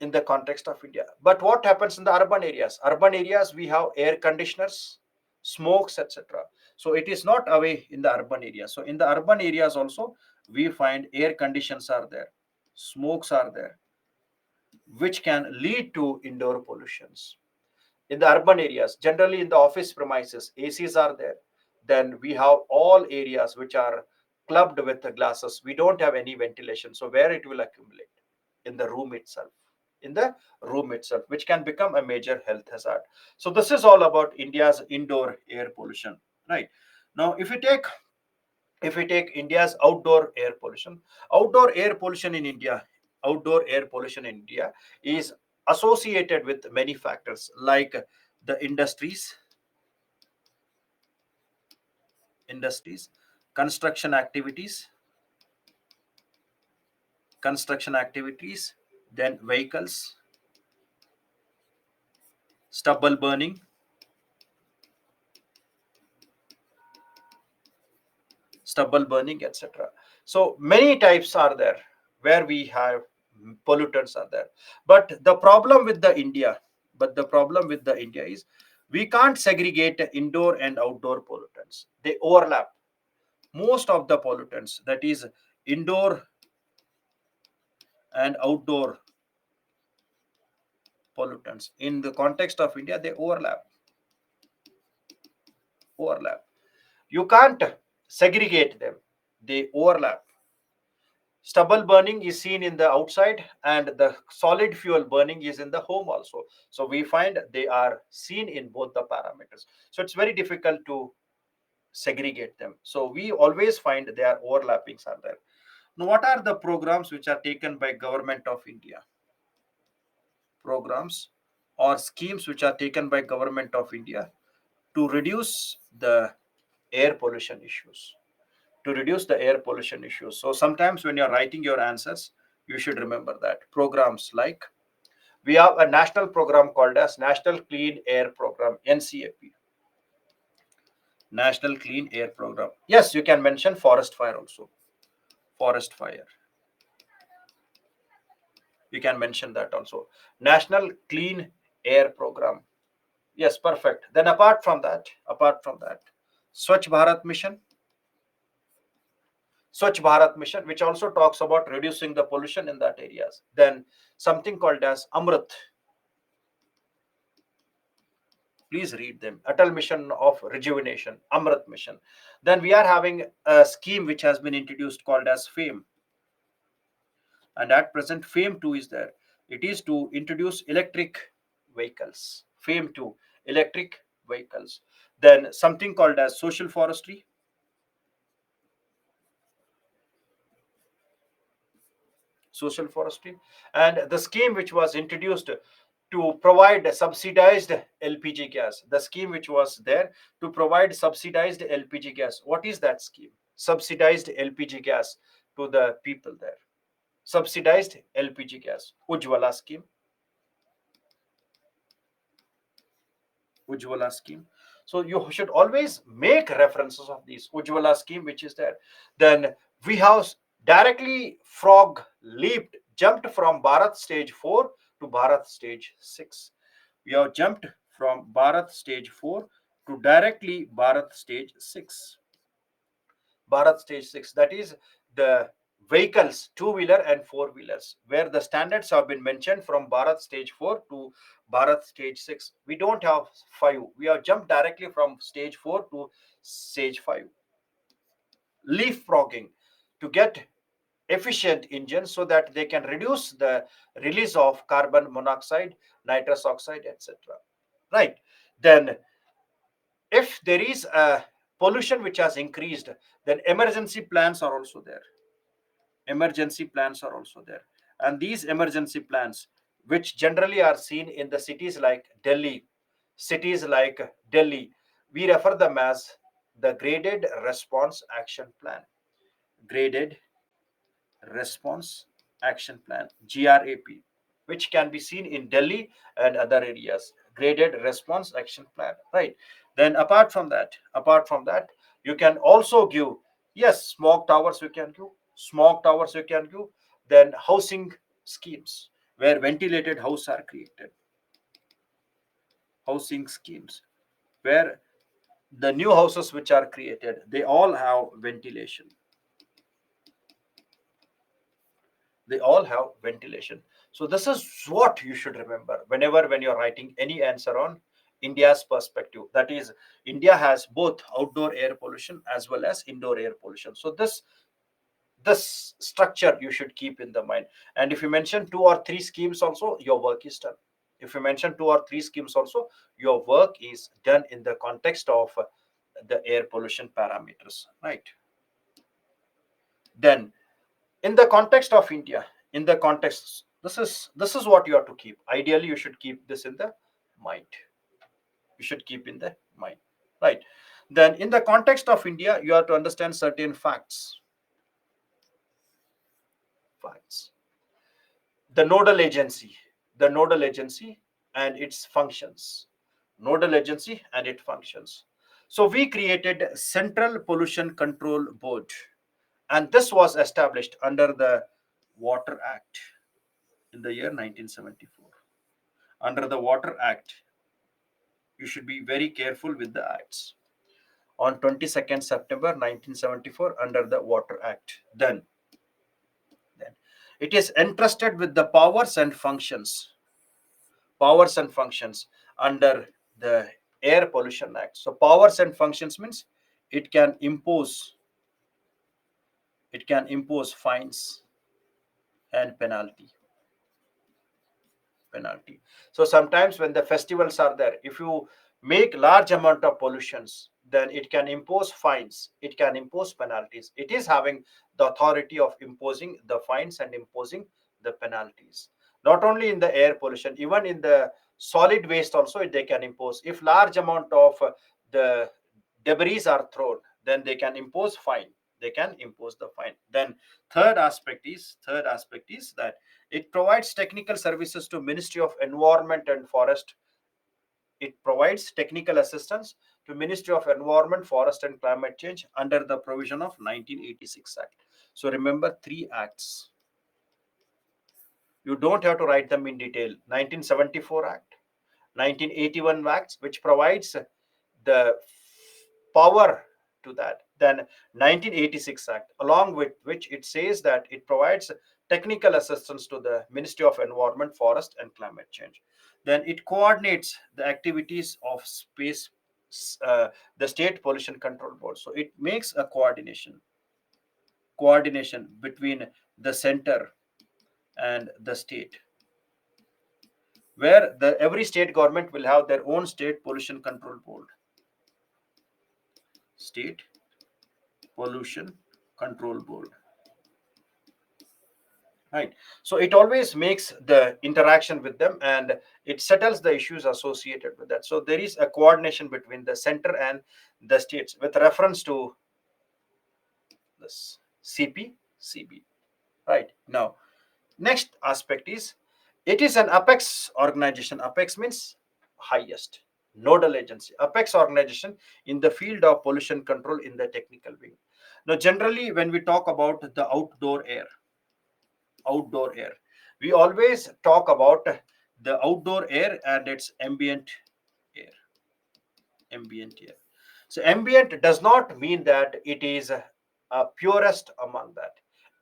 In the context of India. But what happens in the urban areas? Urban areas, we have air conditioners, smokes, etc. So it is not away in the urban areas. So in the urban areas also, we find air conditions are there, smokes are there, which can lead to indoor pollutions. In the urban areas, generally in the office premises, ACs are there. Then we have all areas which are clubbed with the glasses. We don't have any ventilation. So where it will accumulate? In the room itself. In the room itself, which can become a major health hazard. So this is all about India's indoor air pollution, right? Now, if we take India's outdoor air pollution in India, outdoor air pollution in India is associated with many factors like the industries, construction activities, then vehicles, stubble burning, etc. So many types are there where we have pollutants are there. But the problem with the India is we can't segregate indoor and outdoor pollutants. They overlap. Most of the pollutants, that is indoor and outdoor pollutants, in the context of India, they overlap. You can't segregate them. They overlap. Stubble burning is seen in the outside, and the solid fuel burning is in the home also. So we find they are seen in both the parameters. So it's very difficult to segregate them. So we always find their overlappings are there. Now, what are the programs which are taken by government of India? Programs or schemes which are taken by government of India to reduce the air pollution issues. So sometimes when you're writing your answers, you should remember that programs like we have a national program called as National Clean Air Program, NCAP. National Clean Air Program. Yes, you can mention forest fire also. Forest fire. You can mention that also. National Clean Air Program. Yes, perfect. Then apart from that, Swachh Bharat Mission. Swachh Bharat Mission, which also talks about reducing the pollution in that areas. Then something called as Amrit. Please read them. Atal Mission of Rejuvenation, Amrit Mission. Then we are having a scheme which has been introduced called as FAME. And at present, FAME 2 is there. It is to introduce electric vehicles. FAME 2, electric vehicles. Then something called as social forestry. Social forestry. And the scheme which was introduced to provide subsidized LPG gas. The scheme which was there to provide subsidized LPG gas. What is that scheme? subsidized LPG gas to the people there. Subsidized LPG gas, Ujjwala scheme. Ujjwala scheme. So you should always make references of these Ujjwala scheme, which is there. Then we have directly frog leaped, jumped from Bharat stage 4 to Bharat stage 6. We have jumped from Bharat stage 4 to directly Bharat stage 6. Bharat stage 6, that is the vehicles, two-wheeler and four-wheelers, where the standards have been mentioned from Bharat stage 4 to Bharat stage 6. We don't have 5. We have jumped directly from stage 4 to stage 5. Leapfrogging to get efficient engines so that they can reduce the release of carbon monoxide, nitrous oxide, etc. Right. Then if there is a pollution which has increased, then emergency plans are also there. Emergency plans are also there. And these emergency plans, which generally are seen in the cities like Delhi, we refer them as the graded response action plan. Graded response action plan, GRAP, which can be seen in Delhi and other areas. Graded response action plan, right? Then apart from that, you can also give, yes, smog towers you can give, then housing schemes where ventilated houses are created, housing schemes where the new houses which are created, they all have ventilation, they all have ventilation. So this is what you should remember whenever when you're writing any answer on India's perspective. That is, India has both outdoor air pollution as well as indoor air pollution. So this structure you should keep in the mind. And if you mention two or three schemes also, your work is done. If you mention two or three schemes also, your work is done in the context of the air pollution parameters, right? Then in the context of India, in the context, this is what you have to keep. Ideally, you should keep this in the mind. You should keep in the mind, right? Then in the context of India, you have to understand certain facts. Facts. The nodal agency, the nodal agency and its functions. Nodal agency and its functions. So we created Central Pollution Control Board, and this was established under the Water Act in the year 1974. Under the Water Act, you should be very careful with the acts. On 22nd September 1974, under the Water Act, then it is entrusted with the powers and functions under the Air Pollution Act. So powers and functions means it can impose fines and penalty. So sometimes when the festivals are there, if you make large amount of pollutions, then it can impose fines, it can impose penalties. It is having the authority of imposing the fines and imposing the penalties. Not only in the air pollution, even in the solid waste also they can impose. If large amount of the debris are thrown, then they can impose fine, they can impose the fine. Then third aspect is that it provides technical services to Ministry of Environment and Forest. It provides technical assistance to Ministry of Environment, Forest and Climate Change under the provision of 1986 Act. So remember three acts. You don't have to write them in detail. 1974 Act, 1981 Act, which provides the power to that. Then 1986 Act, along with which it says that it provides technical assistance to the Ministry of Environment, Forest and Climate Change. Then it coordinates the activities of the State Pollution Control Board. So it makes a coordination between the center and the state, where the every state government will have their own State Pollution Control Board. State Pollution Control Board, right? So it always makes the interaction with them and it settles the issues associated with that. So there is a coordination between the center and the states with reference to this CP/CB. Right now, next aspect is it is an apex organization. Apex means highest nodal agency, apex organization in the field of pollution control in the technical wing. Now, generally, when we talk about the outdoor air, we always talk about the outdoor air and its air, ambient air. So ambient does not mean that it is a purest among that.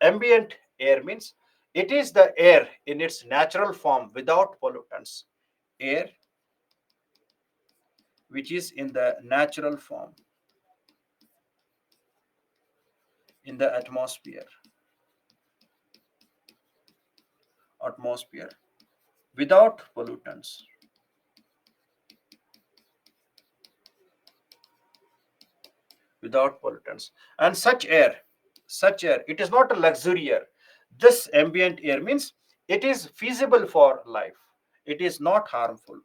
Ambient air means it is the air in its natural form without pollutants. Air which is in the natural form in the atmosphere without pollutants. Without pollutants. And such air, it is not a luxury air. This ambient air means it is feasible for life. It is not harmful.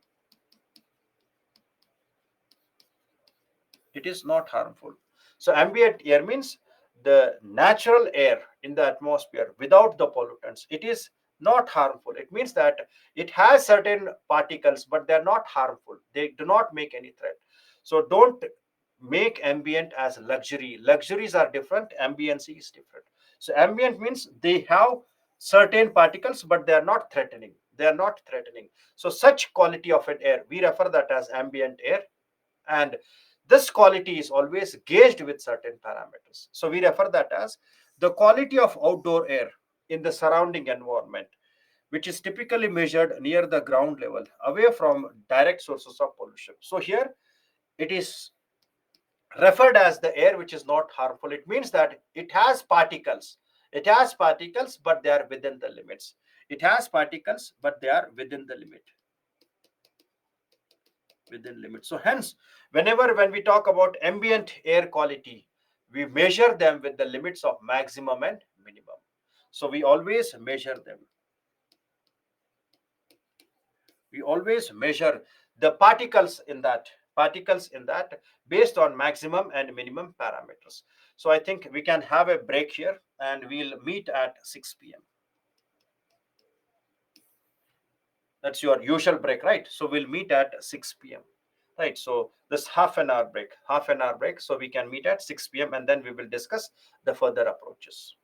It is not harmful. So ambient air means the natural air in the atmosphere without the pollutants. It is not harmful. It means that it has certain particles, but they're not harmful. They do not make any threat. So don't make ambient as luxury. Luxuries are different, ambiency is different. So ambient means they have certain particles, but they are not threatening. They are not threatening. So such quality of an air, we refer that as ambient air, and this quality is always gauged with certain parameters. So we refer that as the quality of outdoor air in the surrounding environment, which is typically measured near the ground level, away from direct sources of pollution. So here it is referred as the air which is not harmful. It means that it has particles. It has particles, but they are within the limits. It has particles, but they are within the limit. Within limits. So hence, whenever when we talk about ambient air quality, we measure them with the limits of maximum and minimum. So we always measure them. We always measure the particles in that based on maximum and minimum parameters. So I think we can have a break here and we'll meet at 6 p.m. That's your usual break, right? So we'll meet at 6 p.m. Right. So this half an hour break. So we can meet at 6 p.m. and then we will discuss the further approaches.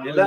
ಇಲ್ಲ